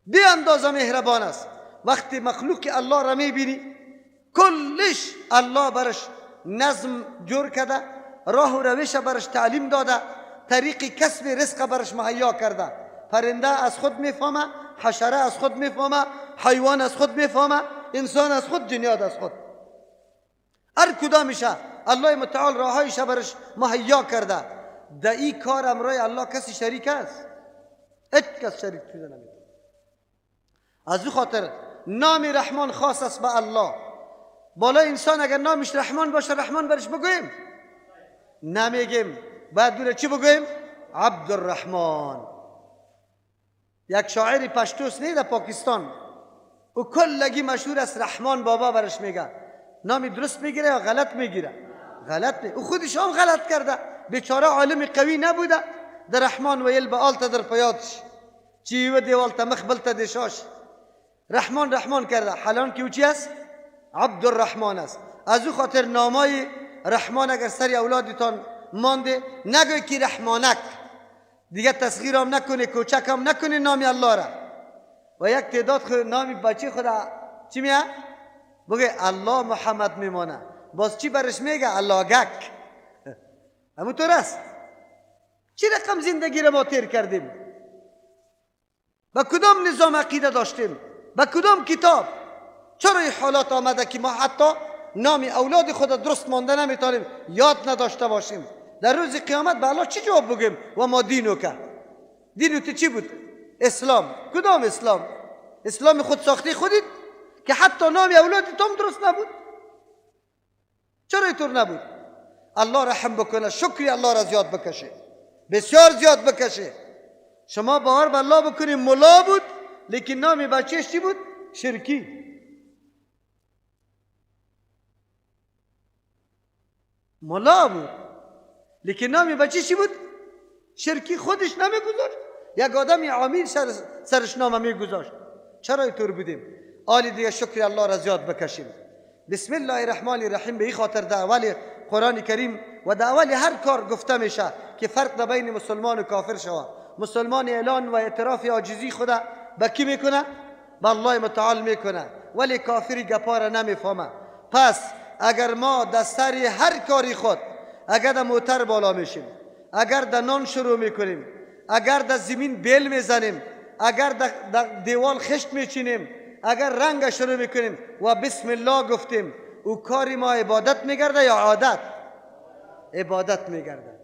D: بی اندازه مهربان است. وقتی مخلوق الله را میبینی کلش الله برش نظم جور کرده، راه و روش برش تعلیم داده، طریق کسب رزق برش مهیا کرده. پرنده از خود میفهمه، حشره از خود میفهمه، حیوان از خود میفهمه، انسان از خود، جنیات از خود. هر کدامشه الله متعال راهایش برش مهیا کرده. در این کار امرای الله کسی شریک است؟ هیچ کس شریک شده نمیتونه. از او خاطر نام رحمان خاص است به الله. بالا انسان اگر نامش رحمان باشه رحمان برش بگویم؟ نمیگیم. بعد دوره چی بگویم؟ عبدالرحمن. یک شاعر پشتوس نه در پاکستان، او کلگی مشهور است، رحمان بابا برش میگه. نامی درست میگیره یا غلط میگیره؟ غلط میگیره. او خودش هم غلط کرده، بیچاره عالم قوی نبوده. در رحمان ویل به آلتا در پیادش چی و دیوالتا مخبلتا دیشاش رحمان رحمان کرده، حالان که او چی است؟ عبدالرحمن است. از او خاطر نامای رحمان اگر سری اولادتان مانده نگوی که رحمانک، دیگه تصغیر هم نکنی، کوچک هم نکنی نامی الله را. و یک تعداد نامی بچه خود چی میه؟ بگه الله محمد میمانه، باز چی برش میگه؟ الله گک. همونطور است. چی رقم زندگی را ما تیر کردیم؟ با کدام نظام عقیده داشتیم؟ با کدام کتاب؟ چرا این حالات آمده که ما حتی نام اولاد خود درست مانده نمیتونیم، یاد نداشته باشیم؟ در روز قیامت به الله چی جواب بگیم؟ و ما دینو که دینو تو چی بود؟ اسلام. کدام اسلام؟ اسلام خود ساخته خودید که حتی نام اولادتون درست نبود؟ چرا اینطور نبود؟ الله رحم بکنه، شکری الله را زیاد بکشه، بسیار زیاد بکشه. شما باور به الله بکنید ملا بود لیکن نام بچهش چی بود؟ شرکی. ملا بود لیکن نام بچهش چی بود؟ شرکی. خودش نمیگذاشت، یک آدم عامل سرش نام میگذاشت. چرا اینطور بودیم؟ آلی دیگه شکر الله را زیاد بکشیم. بسم الله الرحمن الرحیم. به این خاطر در اول قرآن کریم و در اول هر کار گفته میشه که فرق بین مسلمان و کافر شود. مسلمان اعلان و اعتراف عاجزی خدا به کی میکنه؟ به الله متعال میکنه، ولی کافری گپا را نمیفهمه. پس اگر ما در سر هر کاری خود، اگر در موتر بالا میشیم، اگر در نان شروع میکنیم، اگر در زمین بیل میزنیم، اگر در دیوال خشت میچینیم، اگر رنگ شروع میکنیم و بسم الله گفتیم، او کاری ما عبادت میگرده یا عادت؟ عبادت میگرده.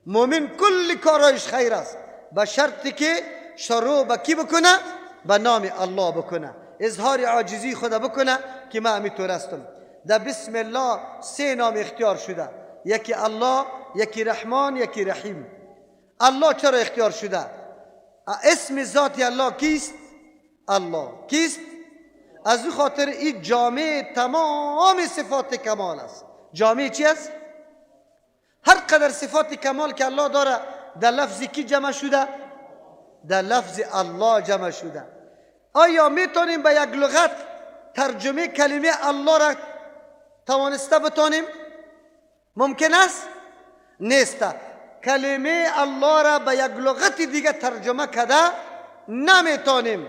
D: مومن کل کارایش خیر است به شرطی که شروع به کی بکنه؟ به نام الله بکنه، اظهار عاجزی خدا بکنه که من همینطور هستم. در بسم الله 3 نام اختیار شده، یکی الله، یکی رحمان، یکی رحیم. الله چرا اختیار شده؟ اسم ذات الله کیست؟ الله کیست؟ از او خاطر این جامع تمام صفات کمال است. جامع چی است؟ هر قدر صفات کمال که الله داره در لفظ کی جمع شده؟ در لفظ الله جمع شده. آیا میتونیم به یک لغت ترجمه کلمه الله را توانسته بتانیم؟ ممکن است؟ نیست. کلمه الله را به یک لغت دیگه ترجمه کده نمیتونیم.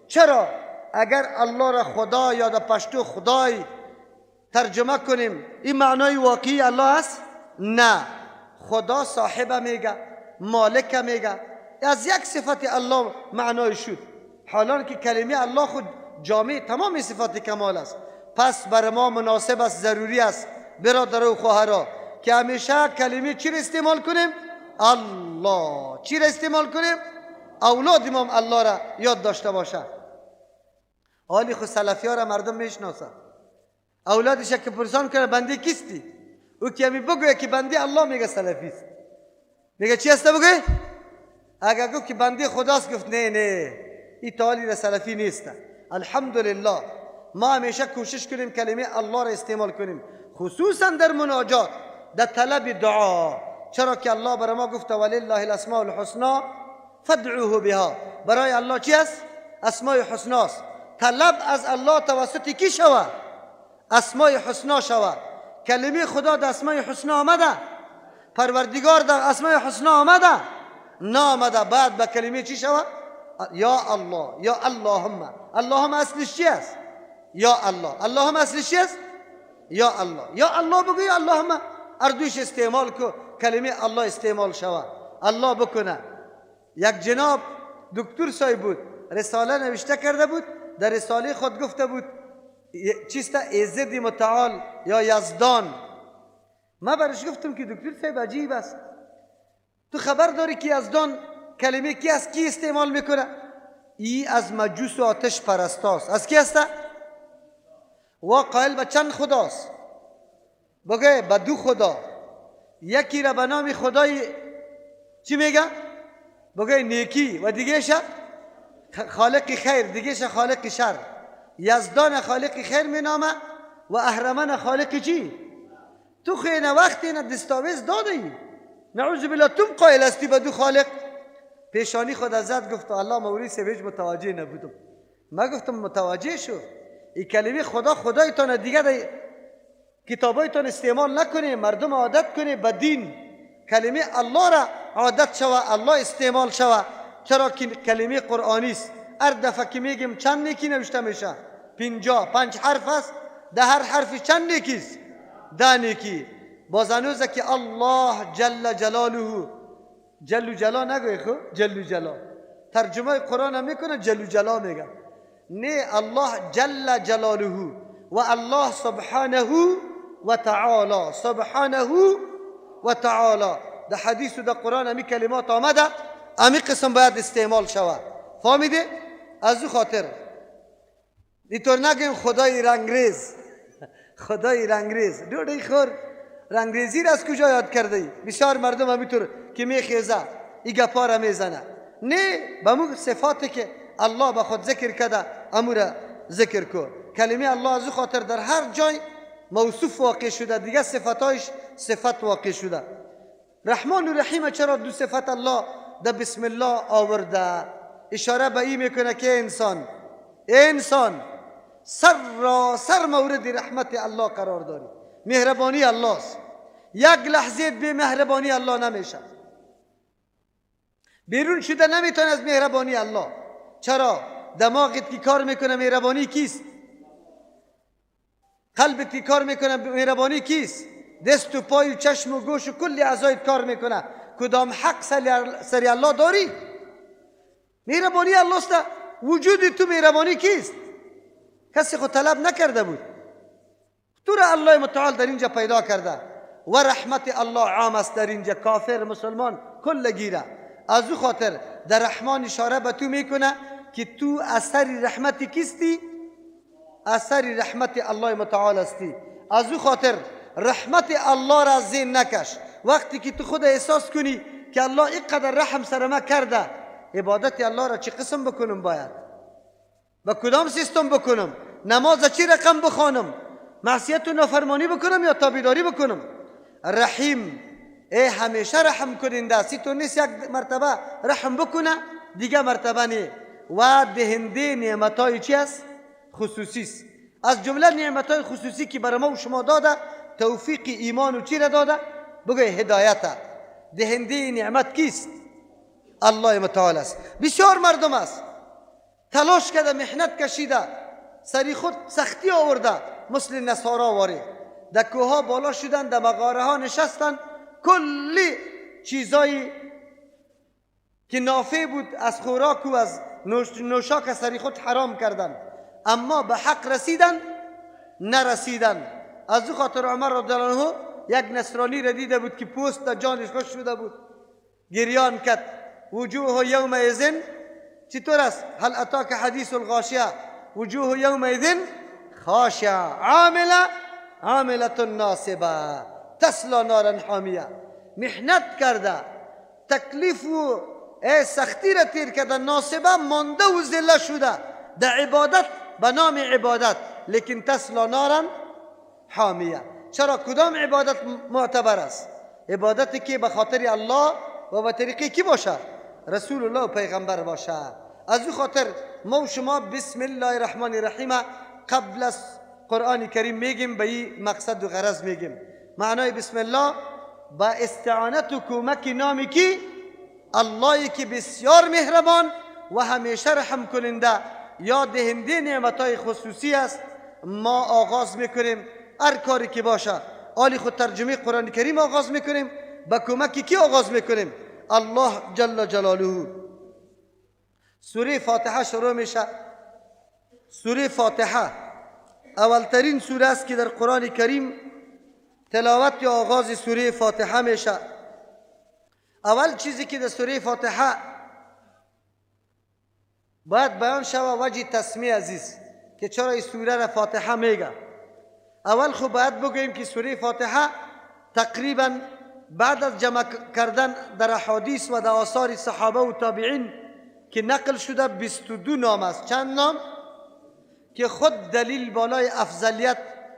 D: چرا؟ اگر الله را خدا یا در پشتو خدای ترجمه کنیم این معنای واقعی الله است؟ نه. خدا صاحب میگه، مالک میگه، از یک صفت الله معنای شد، حالان که کلمه الله خود جامع تمام صفات کمال است. پس بر ما مناسب است، ضروری است برادر و خواهرها که همیشه کلمه چی را استعمال کنیم؟ الله. چی را استعمال کنیم؟ اولاد امام الله را یاد داشته باشه. حالی خود سلفی ها را مردم میشناسه، اولادش که پرسان کنه بنده کیستی؟ او که همی بگویه که بنده الله، میگه سلفی است. میگه چی هسته بگوی؟ اگر گفت که بنده خداست، گفت نه نه این تعالی را سلفی نیست. الحمدلله ما همیشه کوشش کنیم کلمه الله را استعمال کنیم، خصوصا در مناجات، در طلب دعا. چرا که الله برای ما گفته ولله الاسماء الحسنى فادعوه بها. برای الله چی است؟ اسماء حسنا است. طلب از الله توسط کی شود؟ اسماء حسنا شود. کلمه خدا در اسماء حسنا آمده؟ پروردگار در اسماء حسنا آمده؟ نه آمده. بعد به کلمه چی شود؟ یا الله، یا اللهم. اللهم اصلش چی است؟ یا الله. اللهم اصلش چی است؟ یا الله. یا الله بگو، یا اللهم اردوش استعمال کو، کلمه الله استعمال شود. الله بکنه. یک جناب دکتر صاحب بود، رساله نوشته کرده بود، در رساله خود گفته بود چیست؟ ایزد متعال یا یزدان. ما برش گفتم که دکتر صاحب عجیب است، تو خبر داری که یزدان کلمه کی است؟ کی استعمال میکنه؟ ای از مجوس و آتش پرستاست. از کی است؟ و قائل به چند خداست؟ بگه به 2 خدا. یکی را به نام خدای چی میگه؟ بگه نیکی، و دیگهش خالق خیر، دیگهش خالق شر. یزدان خالق خیر مینامه و اهرمن خالق چی؟ تو خیلی وقتی اینا دستاویز داده ای، نعوذ بالله تم قائل هستی به 2 خالق. پیشانی خود زد، گفت الله مولی سویج متوجه نبودم. ما گفتم متوجه شو، این کلمه خدا خدایتان دیگه در کتابایتان استعمال نکنه، مردم عادت کنه به دین. کلمه الله را عادت شوه، الله استعمال شوه. چرا که کلمه قرآنی است. هر دفعه که میگیم چند نیکی نوشته میشه؟ 50. 5 حرف است، ده هر حرفی چند نیکیست؟ 10 نیکی. باز هنوزه که الله جل جلاله، جل جلا نگوی خو، جل جلا ترجمه قرآن هم میکنه جل جلا میگه، نه الله جل جلاله و الله سبحانه و تعالی، سبحانه و تعالی. در حدیث و در قرآن همی کلمات آمده، همی قسم باید استعمال شود. فهمیده؟ از او خاطر اینطور نگیم خدای رنگریز، خدای رنگریز. دوڑی خور رنگریزی را از کجا یاد کرده ای؟ بسیار مردم همینطور که میخیزه ای گپا را میزنه. نه، به مو صفاتی که الله به خود ذکر کرده امو را ذکر کن. کلمه الله از او خاطر در هر جای موصوف واقع شده، دیگه صفاتایش صفت واقع شده. رحمان و رحیم چرا دو صفت الله در بسم الله آورده؟ اشاره به این میکنه که انسان سر مورد رحمت الله قرار داری. مهربانی الله است، یک لحظه به مهربانی الله نمیشه، بیرون شده نمیتونه از مهربانی الله. چرا؟ دماغت که کار میکنه مهربانی کیست؟ قلبت که کار میکنه مهربانی کیست؟ دست و پای و چشم و گوش و کلی اعضایت کار میکنه، کدام حق سری الله داری؟ مهربانی الله است. وجود تو مهربانی کیست؟ کسی خود طلب نکرده بود، تو را الله متعال در اینجا پیدا کرده و رحمت الله عام است در اینجا، کافر مسلمان کل گیره. از او خاطر در رحمان اشاره به تو میکنه که تو اثر رحمت کیستی؟ اثر رحمت الله متعال استی. از او خاطر رحمت الله را از ذهن نکش. وقتی که تو خود احساس کنی که الله اینقدر رحم سر ما کرده، عبادت الله را چه قسم بکنم؟ باید با کدام سیستم بکنم؟ نماز چی رقم بخوانم؟ معصیت و نافرمانی بکنم یا تابعداری بکنم؟ رحیم همیشه رحم کننده است. تو نیست یک مرتبه رحم بکنه دیگه مرتبه نه. و دهنده نعمتای چی است؟ خصوصی است. از جمله نعمتای خصوصی که برای ما و شما داده توفیق ایمان و چی را داده؟ بگوی هدایت. دهنده نعمت کیست؟ الله متعال است. بسیار مردم است تلاش کرده، محنت کشیده، سری خود سختی آورده، مثل نصارا واره در کوه ها بالا شدن، در مغاره ها نشستن، کلی چیزایی که نافع بود از خوراک و از نوشاک سری خود حرام کردن، اما به حق رسیدن نرسیدن. از او خاطر عمر رضی الله عنه یک نصرانی را دیده بود که پوست در جانش خوش شده بود، گریان کرد. وجوه یومئذ چطور است؟ هل اتاک حدیث الغاشیه؟ وجوه یومئذ خاشعه عاملة ناصبه تسلا نارا حامیه. محنت کرده، تکلیف و سختی را تیر کرده، ناصبه مانده و ذله شده در عبادت به نام عبادت، لیکن تسلا نارا حامیه. چرا؟ کدام عبادت معتبر است؟ عبادتی که به خاطر الله و به طریقی کی باشه؟ رسول الله و پیغمبر باشه. از او خاطر ما و شما بسم الله الرحمن الرحیم قبل از قرآن کریم میگیم، به این مقصد و غرض میگیم. معنای بسم الله با استعانت و کمک نامی کی؟ اللهی که بسیار مهربان و همیشه رحم کننده یا دهنده نعمتهای خصوصی است. ما آغاز میکنیم هر کاری که باشه، آلی خود ترجمه قرآن کریم آغاز میکنیم. با کمکی کی آغاز میکنیم؟ الله جل جلاله. سوره فاتحه شروع میشه. سوره فاتحه اولترین سوره است که در قرآن کریم تلاوت یا آغاز سوره فاتحه میشه. اول چیزی که در سوره فاتحه باید بیان شود وجه تسمیه عزیز که چرا این سوره را فاتحه میگه. اول خب باید بگوییم که سوره فاتحه تقریبا بعد از جمع کردن در احادیث و در آثار صحابه و تابعین که نقل شده 22 نام است. چند نام؟ که خود دلیل بالای افضلیت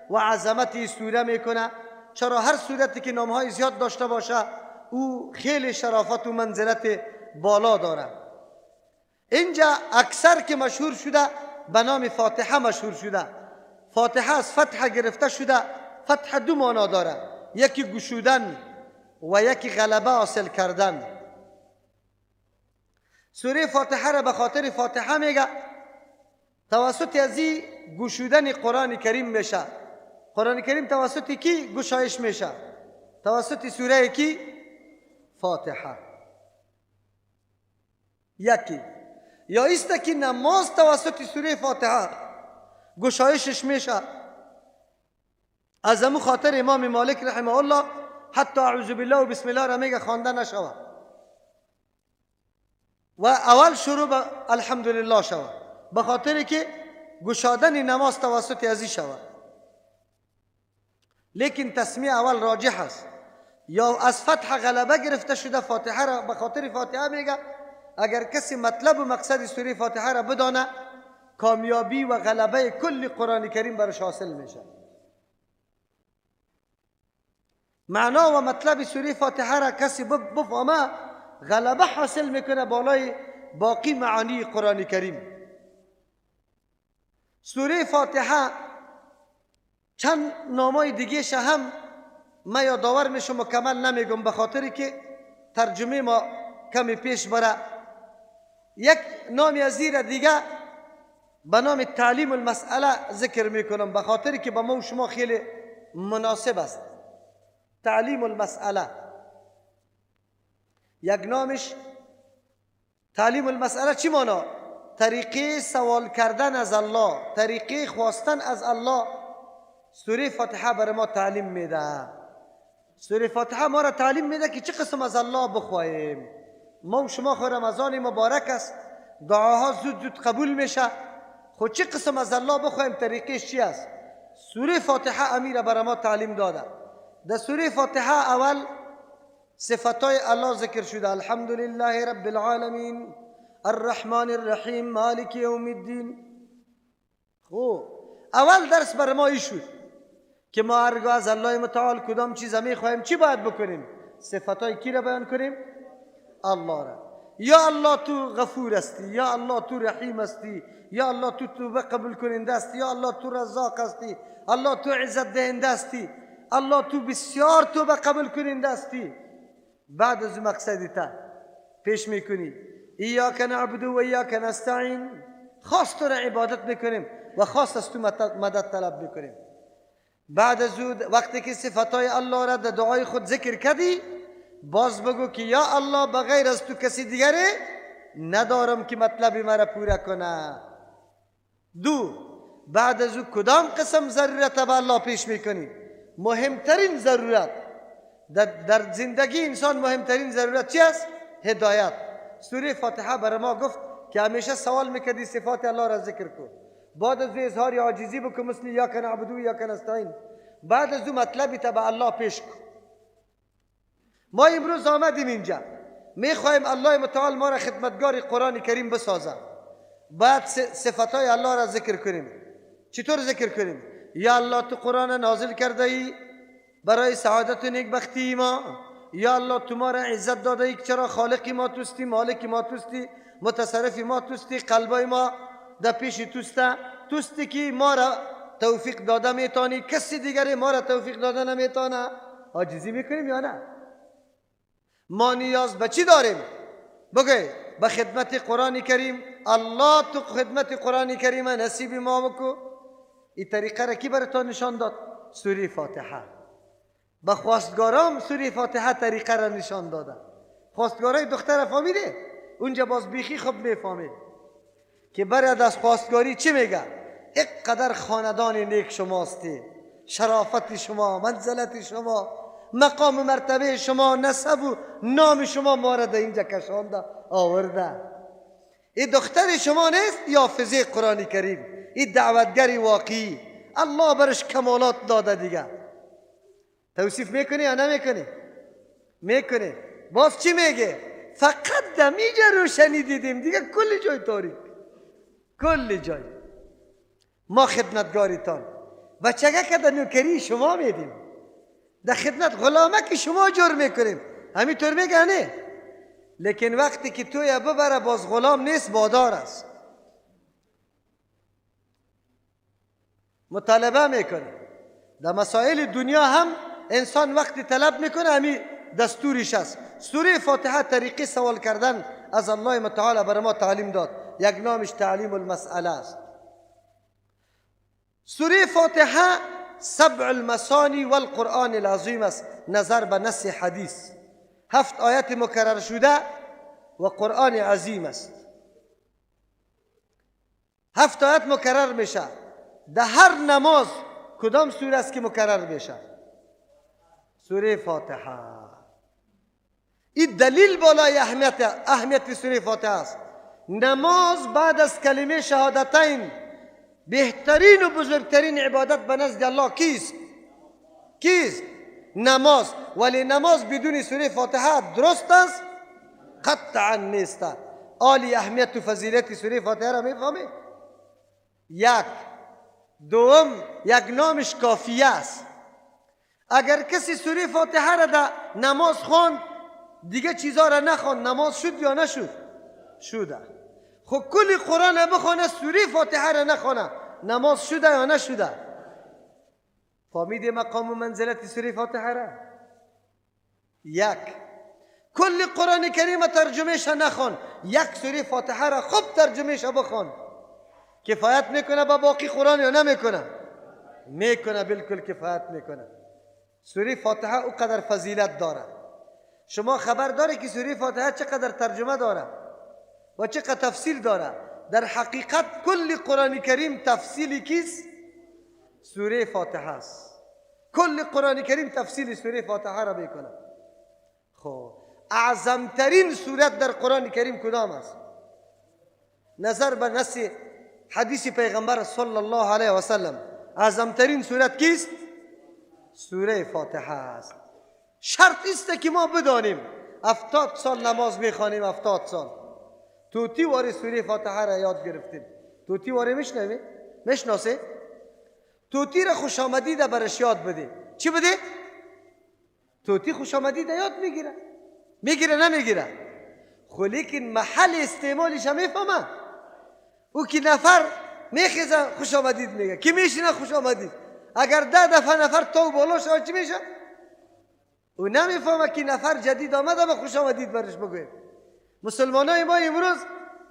D: و عظمت این سوره میکنه. چرا هر سورتی که نامهای زیاد داشته باشه او خیلی شرافت و منزلت بالا داره. اینجا اکثر که مشهور شده به نام فاتحه مشهور شده. فاتحه از فتح گرفته شده. فتح دو معنا داره، یکی گشودن و یکی غلبه حاصل کردن. سوره فاتحه را به خاطر فاتحه میگه. توسط ازی گشودن قرآن کریم میشه. قرآن کریم توسط کی گشایش میشه؟ توسط سوره کی؟ فاتحه. یکی یا است که نماز توسط سوره فاتحه گشایشش میشه. از همون خاطر امام مالک رحمه الله حتی اعوذ بالله و بسم الله را میگه خوانده نشود و اول شروع به الحمدلله شود، به خاطر که گشادن نماز توسط ازی شود. لیکن تسمیه اول راجح است. یا از فتح غلبه گرفته شده فاتحه را به خاطر فاتحه میگه. اگر کسی مطلب و مقصد سوره فاتحه را بدانه، کامیابی و غلبه کل قرآن کریم برش حاصل میشه. معنا و مطلب سوره فاتحه را کسی بفهمه، غلبه حاصل میکنه بالای باقی معانی قرآن کریم. سوره فاتحه چند نامای دیگه هم من یادآور میشم مکمل نمیگم به خاطر که ترجمه ما کمی پیش بره. یک نامی از زیر دیگه به نام تعلیم المسئله ذکر میکنم به خاطر که با ما و شما خیلی مناسب است. تعلیم المسئله یک نامش. تعلیم المسئله چی مانا؟ طریقه سوال کردن از الله، طریقه خواستن از الله. سوره فاتحه برای ما تعلیم میده. سوره فاتحه ما را تعلیم میده که چه قسم از الله بخواهیم. ما و شما خود رمضان مبارک است، دعاها زود زود قبول میشه. خود چه قسم از الله بخواهیم، طریقش چی است؟ سوره فاتحه امیر برای ما تعلیم داده. در سوره فاتحه اول صفتای الله ذکر شده. الحمدلله رب العالمین الرحمن الرحیم مالک یوم الدین. خب اول درس برای ما ای شد که ما هرگاه از الله متعال کدام چیز میخواهیم چی باید بکنیم؟ صفتای کی را بیان کنیم؟ الله را. یا الله تو غفور هستی، یا الله تو رحیم هستی، یا الله تو توبه قبول کننده هستی، یا الله تو رزاق هستی، الله تو عزت دهنده هستی، الله تو بسیار توبه قبول کننده هستی. بعد از مقصدی تا پیش میکنی ایاک نعبد و ایاک نستعین. خاص تو را عبادت میکنیم و خاص از تو مدد طلب میکنیم. بعد از وقتی که صفتای الله را در دعای خود ذکر کردی، باز بگو که یا الله بغیر از تو کسی دیگره ندارم که مطلب مرا پورا کنه. دو، بعد از او کدام قسم ضرورت به الله پیش میکنی؟ مهمترین ضرورت در زندگی انسان، مهمترین ضرورت چی است؟ هدایت. سوره فاتحه برای ما گفت که همیشه سوال میکردی صفات الله را ذکر کن، بعد از اظهار عاجزی بکن مثل یا کن عبدو و یا کن استعین، بعد از مطلبی تا به الله پیش کن. ما امروز آمدیم اینجا میخوایم الله متعال ما را خدمتگار قرآن کریم بسازه. بعد صفتای الله را ذکر کنیم. چطور ذکر کنیم؟ یا الله تو قرآن نازل کرده ای برای سعادت و نیکبختی ما. یا الله تو ما را عزت داده ای که چرا خالقی ما توستی، مالکی ما توستی، متصرفی ما توستی، قلبای ما در پیش توستی که ما را توفیق داده میتانی، کسی دیگری ما را توفیق داده نمیتانه. عاجزی میکنیم یا نه؟ ما نیاز به چی داریم؟ بگه به خدمت قرآن کریم. الله تو خدمت قرآن کریم نصیب ما بکو. این طریقه را کی براتون نشان داد؟ سوره فاتحه. به خواستگارام سوره فاتحه طریقه را نشان داده. خواستگارای دختر فهمیده؟ اونجا باز بیخی خوب میفهمه که برای از خواستگاری چی میگه؟ اقدر خاندان نیک شماستی، شرافت شما، منزلت شما، مقام و مرتبه شما، نسب و نام شما ما را در اینجا کشانده آورده. این دختر شما نیست یا حافظه قرآن کریم، این دعوتگری واقعی الله برش کمالات داده دیگه. توصیف میکنی یا نمیکنی؟ میکنی. باز چی میگه؟ فقط دمیجا روشنی دیدیم دیگه، کل جای تاریک، کل جای. ما خدمتگاریتان و چگه که در نوکری شما میدیم، در خدمت غلامه که شما جور میکنیم، همینطور میگه نه. لیکن وقتی که تو یا ببره باز غلام نیست، بادار است. مطالبه میکنه در مسائل دنیا هم انسان وقتی طلب میکنه، همین دستورش است. سوره فاتحه طریقه سوال کردن از الله متعال بر ما تعلیم داد. یک نامش تعلیم المسئله است. سوره فاتحه سبع المثانی و القرآن العظیم است نظر به نص حدیث. 7 آیت مکرر شده و قرآن عظیم است. 7 آیت مکرر میشه. در هر نماز کدام سوره است که مکرر میشه؟ سوره فاتحه. این دلیل بالای اهمیت سوره فاتحه است. نماز بعد از کلمه شهادتین بهترین و بزرگترین عبادت به نزد الله کیست؟ نماز. ولی نماز بدون سوره فاتحه درست است؟ قطعا نیست. عالی اهمیت و فضیلت سوره فاتحه را میفهمید؟ یک. دوم، یک نامش کافیه است. اگر کسی سوره فاتحه را در نماز خواند دیگه چیزا را نخواند، نماز شد یا نشد؟ شده. خب کل قرآن بخونه سوره فاتحه را نخونه، نماز شده یا نشده؟ فهمید مقام و منزلت سوره فاتحه را؟ یک. کل قرآن کریم ترجمهش نخوان، یک سوره فاتحه را خوب ترجمهش بخوان. کفایت میکنه با باقی قرآن یا نمیکنه؟ میکنه، بالکل کفایت میکنه. سوره فاتحه او قدر فضیلت داره. شما خبر داره که سوره فاتحه چقدر ترجمه داره و چقدر تفسیر داره؟ در حقیقت کل قرآن کریم تفصیلی کیست؟ سوره فاتحه است. کل قرآن کریم تفصیل سوره فاتحه را میکنه. خب اعظمترین سورت در قرآن کریم کدام است؟ نظر به نص حدیث پیغمبر صلی الله علیه و سلم اعظمترین سورت کیست؟ سوره فاتحه است. شرط است که ما بدانیم 70 سال نماز میخوانیم، 70 سال توتی واره سوره فاتحه را یاد گرفتیم. توتی واره میشناسه؟ توتی را خوش آمدید برش یاد بده. چی بده؟ توتی خوش آمدید یاد میگیره نمیگیره؟ خو لیکن محل استعمالش هم میفهمه. او که نفر میخیزه خوش آمدید میگه، که میشینه خوش آمدید. اگر 10 دفعه نفر تو بالا شد چی میشه؟ او نمیفهمه که نفر جدید آمده با خوش آمدید برش بگویم. مسلمانای ما امروز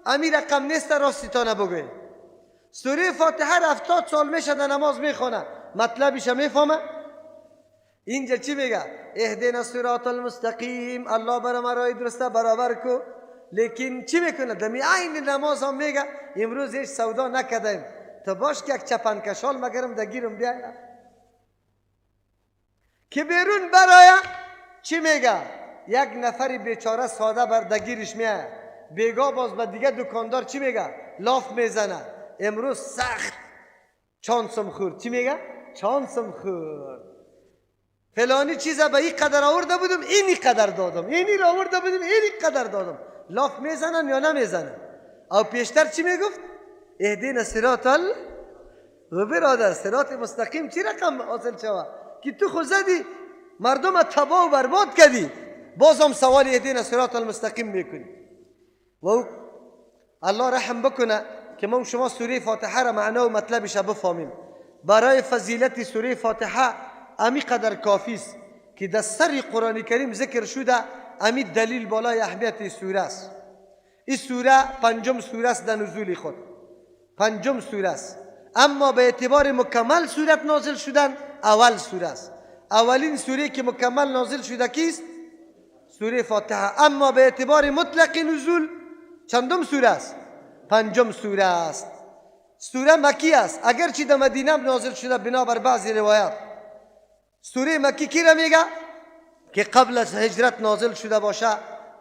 D: امیر رقم نیست راستیتانه بگویم. سوره فاتحه را 70 سال میشه در نماز میخونه، مطلبش میفهمه؟ اینجا چی میگه؟ اهدنا الصراط المستقیم، الله برای ما راه درسته برابر کو. لیکن چی میکنه؟ دمی عین نماز هم میگه امروز هیچ سودا نکردیم، تو باش که یک چپن کشال مگرم دگیرم بیایم که بیرون برای چی میگه؟ یک نفری بیچاره ساده بر دگیرش میاد، بیگا باز به دیگه دکاندار چی میگه؟ لاف میزنه. امروز سخت چانسم خورد. چی میگه؟ چانسم خورد. فلانی چیزا به این قدر آورده بودم اینی قدر دادم، اینی را آورده بودم اینی قدر دادم. لاف میزنن یا نمیزنن؟ او پیشتر چی میگفت؟ اهدینا الصراط و برادر صراط مستقیم چی رقم حاصل شود که تو خود زدی مردم تباه و برباد کردی، بازم سوال اهدینا الصراط المستقیم میکنی. و الله رحم بکنه که ما شما سوره فاتحه را معنا و مطلبش بفهمیم. برای فضیلت سوره فاتحه امی قدر کافی است که در سر قرآن کریم ذکر شده. امی دلیل بالای اهمیت سوره است. این سوره 5م سوره است در نزول خود، 5م سوره است. اما به اعتبار مکمل سورت نازل شدن اول سوره است. اولین سوره که مکمل نازل شده کیست؟ سوره فاتحه. اما به اعتبار مطلق نزول چندم سوره است؟ 5م سوره است. سوره مکی است، اگرچه در مدینه نازل شده بنابر بعضی روایات. سوره مکی کی را میگه؟ که قبل از هجرت نازل شده باشه.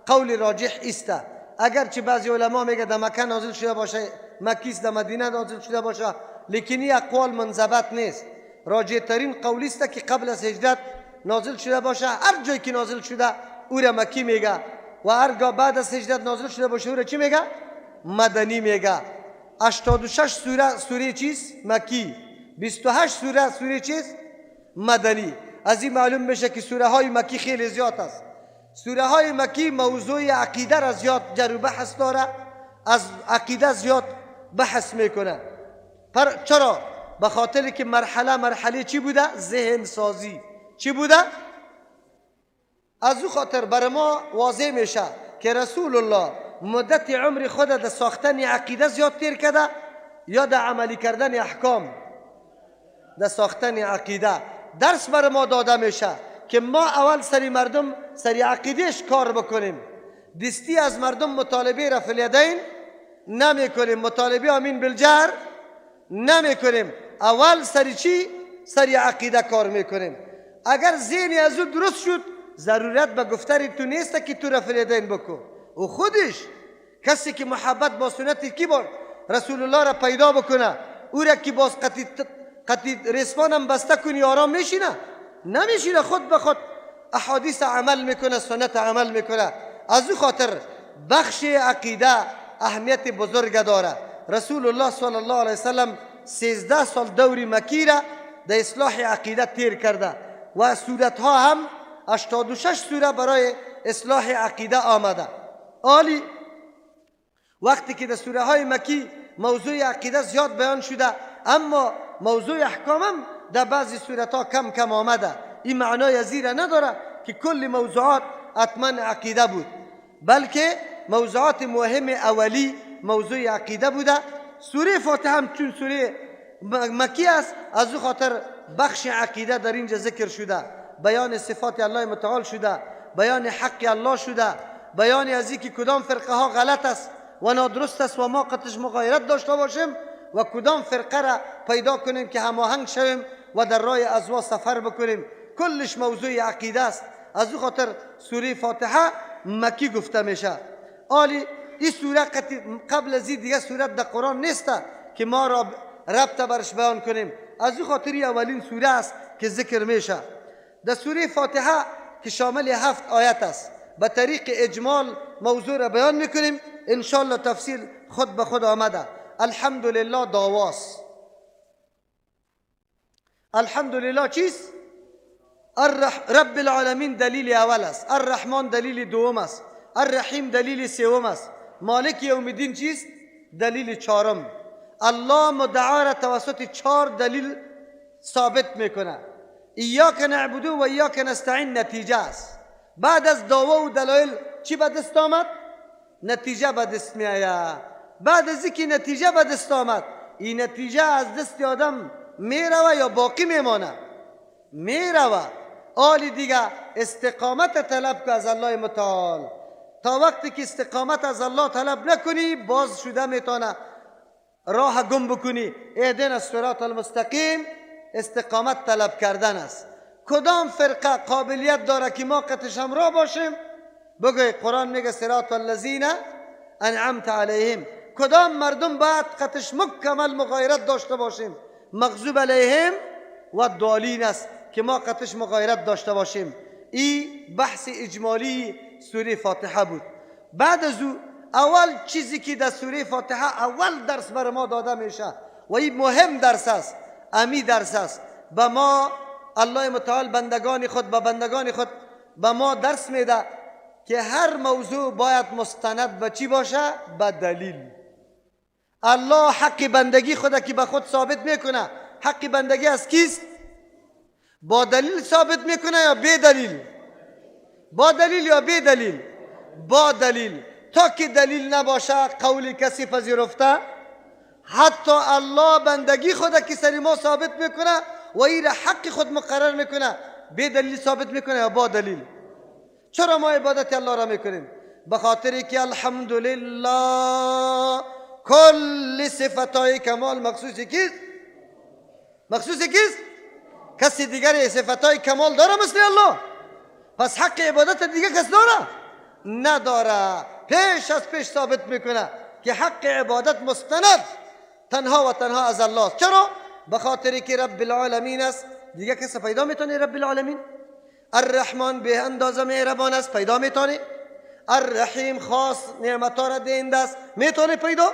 D: قول راجح است. اگرچه بعضی علما میگه در مکه نازل شده باشه، مکی است، در مدینه نازل شده باشه، لیکن این اقوال منضبط نیست. راجح ترین قول است که قبل از هجرت نازل شده باشه. هر جایی که نازل شده او را مکی میگه و هرگاه بعد از هجرت نازل شده باشه او را چی میگه؟ مدنی میگه. 86 سوره چیست؟ مکی. 28 سوره چیست؟ مدنی. از این معلوم میشه که سوره های مکی خیلی زیاد است. سوره های مکی موضوع عقیده را زیاد جر و بحث داره، از عقیده زیاد بحث میکنه. چرا؟ به خاطر که مرحله چی بوده؟ ذهن سازی. چی بوده؟ از او خاطر بر ما واضح میشه که رسول الله مدت عمر خود در ساختن عقیده زیاد تیر کرده یا در عملی کردن احکام؟ در ساختن عقیده. درس بر ما داده میشه که ما اول سری مردم سری عقیدهش کار بکنیم. دستی از مردم مطالبه رفع الیدین نمی کنیم، مطالبه امین بالجهر نمی کنیم. اول سری چی؟ سری عقیده کار میکنیم. اگر ذهنی از او درست شد ضرورت به گفتاری تو نیست که تو رفع الیدین بکن. و خودش کسی که محبت با سنت کی با رسول الله را پیدا بکنه، او را که باز قطی رسپانم بسته کنی آرام میشینه؟ نمیشینه. خود به خود احادیث عمل میکنه، سنت عمل میکنه. از او خاطر بخش عقیده اهمیت بزرگ داره. رسول الله صلی الله علیه وسلم 13 سال دوری مکی را در اصلاح عقیده تیر کرده و سورت ها هم 86 سوره برای اصلاح عقیده آمده. عالی. وقتی که در سوره های مکی موضوع عقیده زیاد بیان شده، اما موضوع احکام هم در بعضی سورت ها کم کم آمده. این معنای زیره نداره که کل موضوعات حتما عقیده بود، بلکه موضوعات مهم اولی موضوع عقیده بوده. سوره فاتحه هم چون سوره مکی است، از او خاطر بخش عقیده در اینجا ذکر شده. بیان صفات الله متعال شده، بیان حق الله شده، بیان از اینکه کدام فرقه ها غلط است و نادرست است و ما قطعش مغایرت داشته باشیم و کدام فرقه را پیدا کنیم که هماهنگ شویم و در راه ازوا سفر بکنیم. کلش موضوع عقیده است. از او خاطر سوره فاتحه مکی گفته میشه. عالی. این سوره قبل از این دیگه سورت در قرآن نیست که ما را ربط برش بیان کنیم. از او خاطر اولین سوره است که ذکر میشه. در سوره فاتحه که شامل 7 آیت است، به طریق اجمال موضوع را بیان میکنیم. انشاءالله تفصیل خود به خود آمده. الحمدلله داواست. الحمدلله چیست؟ رب العالمین دلیل اول است، الرحمن دلیل دوم است، الرحیم دلیل سوم است، مالک یوم الدین چیست؟ دلیل چهارم. الله مدعا را توسط 4 دلیل ثابت میکنه. ایاک نعبد و ایاک نستعین نتیجه است. بعد از دعوا و دلایل چی به دست آمد؟ نتیجه به دست می آید. بعد از اینکه نتیجه به دست آمد، این نتیجه از دست آدم میروه یا باقی میمانه؟ میروه. آلی دیگه استقامت طلب که از الله متعال. تا وقتی که استقامت از الله طلب نکنی باز شده میتونه راه گم بکنی. اهدنا الصراط المستقیم استقامت طلب کردن است. کدام فرقه قابلیت داره که ما قطعش همراه باشیم؟ بگوی قرآن میگه صراط الذین انعمت علیهم. کدام مردم باید قطعش مکمل مغایرت داشته باشیم؟ مغضوب علیهم و الضالین است که ما قطعش مغایرت داشته باشیم. این بحث اجمالی سوره فاتحه بود. بعد از او اول چیزی که در سوره فاتحه اول درس بر ما داده میشه و این مهم درس است، امی درس است. به ما الله متعال بندگان خود به ما درس میده که هر موضوع باید مستند به چی باشه؟ به دلیل. الله حق بندگی خود که به خود ثابت میکنه، حق بندگی از کیست؟ با دلیل ثابت میکنه یا بی دلیل؟ با دلیل یا بی دلیل؟ با دلیل. تا که دلیل نباشه قول کسی پذیرفته؟ حتی الله بندگی خود که سر ما ثابت میکنه و این حق خود مقرر میکنه، بی دلیل ثابت میکنه یا با دلیل؟ چرا ما عبادت الله را میکنیم؟ به خاطر که الحمدلله کل صفتای کمال مخصوص کیست؟ مخصوص کیست؟ کسی دیگر صفتای کمال داره مثل الله؟ پس حق عبادت دیگه کس داره؟ نداره. پیش از پیش ثابت میکنه که حق عبادت مستند تنها و تنها از الله. چرا؟ به خاطر که رب العالمین است. دیگه کسی پیدا میتونه رب العالمین؟ الرحمن به اندازه مهربان است، پیدا میتونه؟ الرحیم خاص نعمتها را دهنده است، میتونه پیدا؟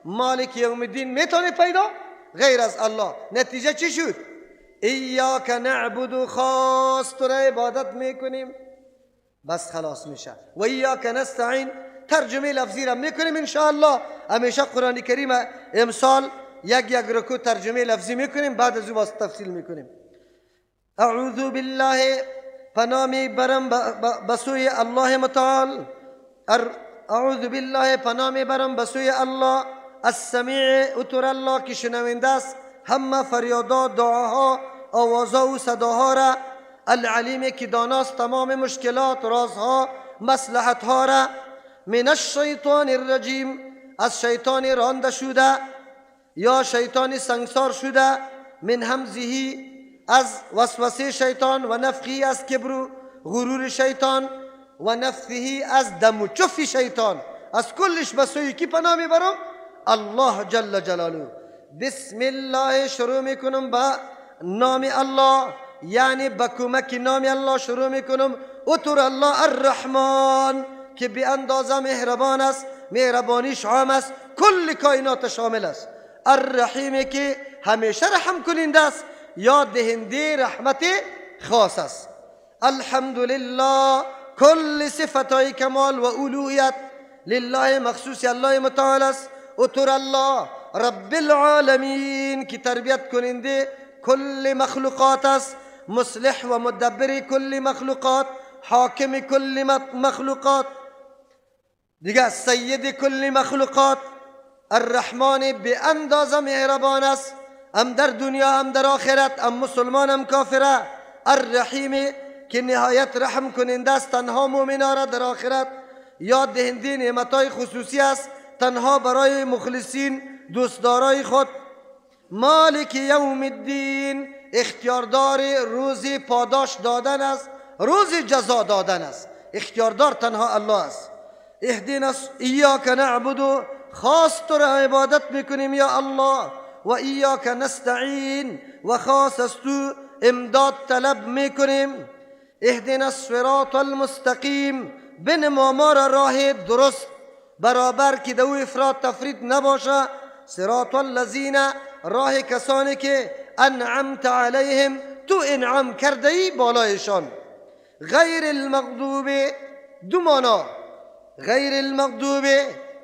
D: مالک یوم الدین میتونه پیدا؟ غیر از الله. نتیجه چی شد؟ ایاک نعبد خاص تو را عبادت میکنیم، بس خلاص میشه. و ایاک نستعین ترجمه لفظی را میکنیم انشاءالله. همیشه قرآن کریم امسال یک رکوع ترجمه لفظی میکنیم، بعد از او باز تفصیل میکنیم. اعوذ بالله، پناه میبرم بسوی الله متعال. اعوذ بالله پناه میبرم به سوی الله السمیع اتر الله که شنونده است همه فریادات دعاها آوازها و صداها را العلیم که داناست تمام مشکلات رازها مصلحتها را من الشیطان الرجیم از شیطان رانده شده یا شیطان سنگسار شده من همزهی از وسوسه شیطان و نفخی از کبر و غرور شیطان و نفخی از دم و چف شیطان از کلش به سوی کی پناه میبرم الله جل جلاله بسم الله شروع میکنم با نام الله یعنی با کمک نام الله شروع میکنم اتر الله الرحمن که به اندازه مهربان است مهربانیش عام است کل کائنات شامل است الرحیم که همیشه رحم کننده است یاد دهنده رحمت خاص است الحمدلله کل صفتای کمال و الوهیت لله مخصوص الله متعال است اتر الله رب العالمین که تربیت کننده کل مخلوقات است مصلح و مدبر کل مخلوقات حاکم کل مخلوقات دیگه سید کل مخلوقات الرحمن به اندازه مهربان است هم در دنیا هم در آخرت هم مسلمان هم کافره الرحیم که نهایت رحم کننده است تنها مؤمنا را در آخرت یاد دهنده نعمتهای خصوصی است تنها برای مخلصین دوستدارای خود مالک یوم الدین اختیاردار روز پاداش دادن است روز جزا دادن است اختیاردار تنها الله است اهدنا ایاک نعبد خاص تو را عبادت میکنیم یا الله و ایاک نستعین و خاص از تو امداد طلب میکنیم اهدنا الصراط المستقیم بنما ما را راه درست برابر که دو افراط تفرید نباشه صراط الذین راه کسانی که انعمت علیهم تو انعام کرده ای بالایشان غیر المغضوب دو مانا غیر المغضوب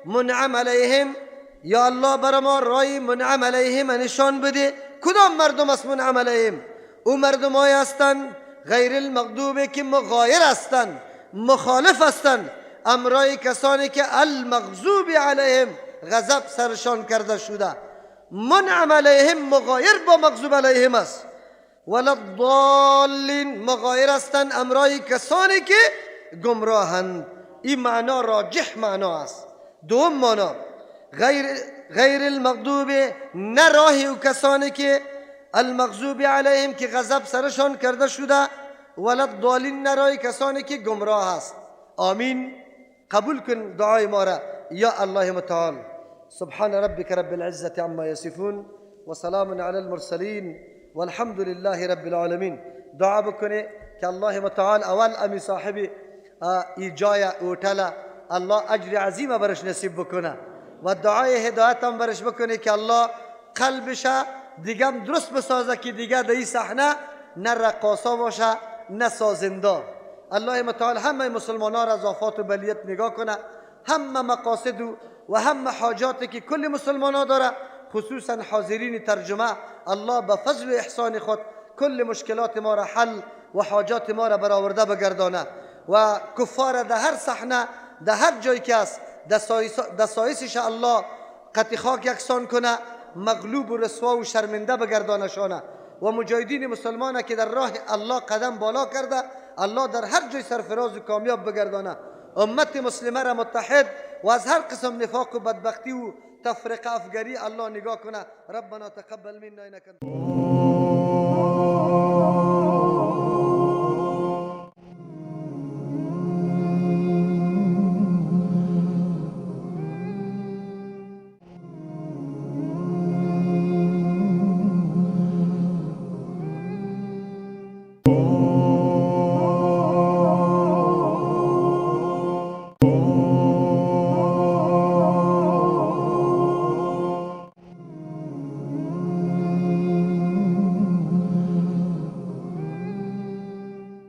D: منعم علیهم یا الله بر ما رای منعم علیهم نشان بده کدام مردم است منعم علیهم او مردم های هستند غیر المغضوب که مغایر هستند مخالف هستند امرای کسانی که المغضوب علیهم غضب سرشان کرده شده منعم علیهم مغایر با مغضوب علیهم است ولا الضالین مغایر هستند امرای کسانی که گمراهند این معنا راجح معنا است دوم معنا غیر المغضوب نه راهی و کسانی که المغضوب علیهم که غضب سرشان کرده شده ولا الضالین نه راهی کسانی که گمراه است آمین قبول کن دعای ما را یا الله متعال سبحان ربك رب العزة عما يصفون وسلام على المرسلين والحمد لله رب العالمين دعا بکنه که الله متعال اول امی صاحب ایجای اوتلا الله اجر عظیم برش نصیب بکنه و دعای هدایت هم برش بکنه که الله قلبش دیگه درست بسازه که دیگه در این صحنه نه رقاصا باشه نه سازنده الله متعال همه مسلمانان را از آفات و بلیت نگاه کنه همه مقاصد و همه حاجاتی که کل مسلمانان داره خصوصا حاضرین ترجمه الله به فضل و احسان خود کل مشکلات ما را حل و حاجات ما را برآورده بگردانه و کفار در هر صحنه در هر جایی که است در سایسش الله قطع خاک یکسان کنه مغلوب و رسوا و شرمنده بگردانشانه و مجاهدین مسلمانه که در راه الله قدم بالا کرده الله در هر جای سرفراز و کامیاب بگردانه امت مسلمه را متحد و از هر قسم نفاق و بدبختی و تفرقه افگاری الله نگاه کنه ربنا تقبل منا انک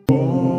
E: Oh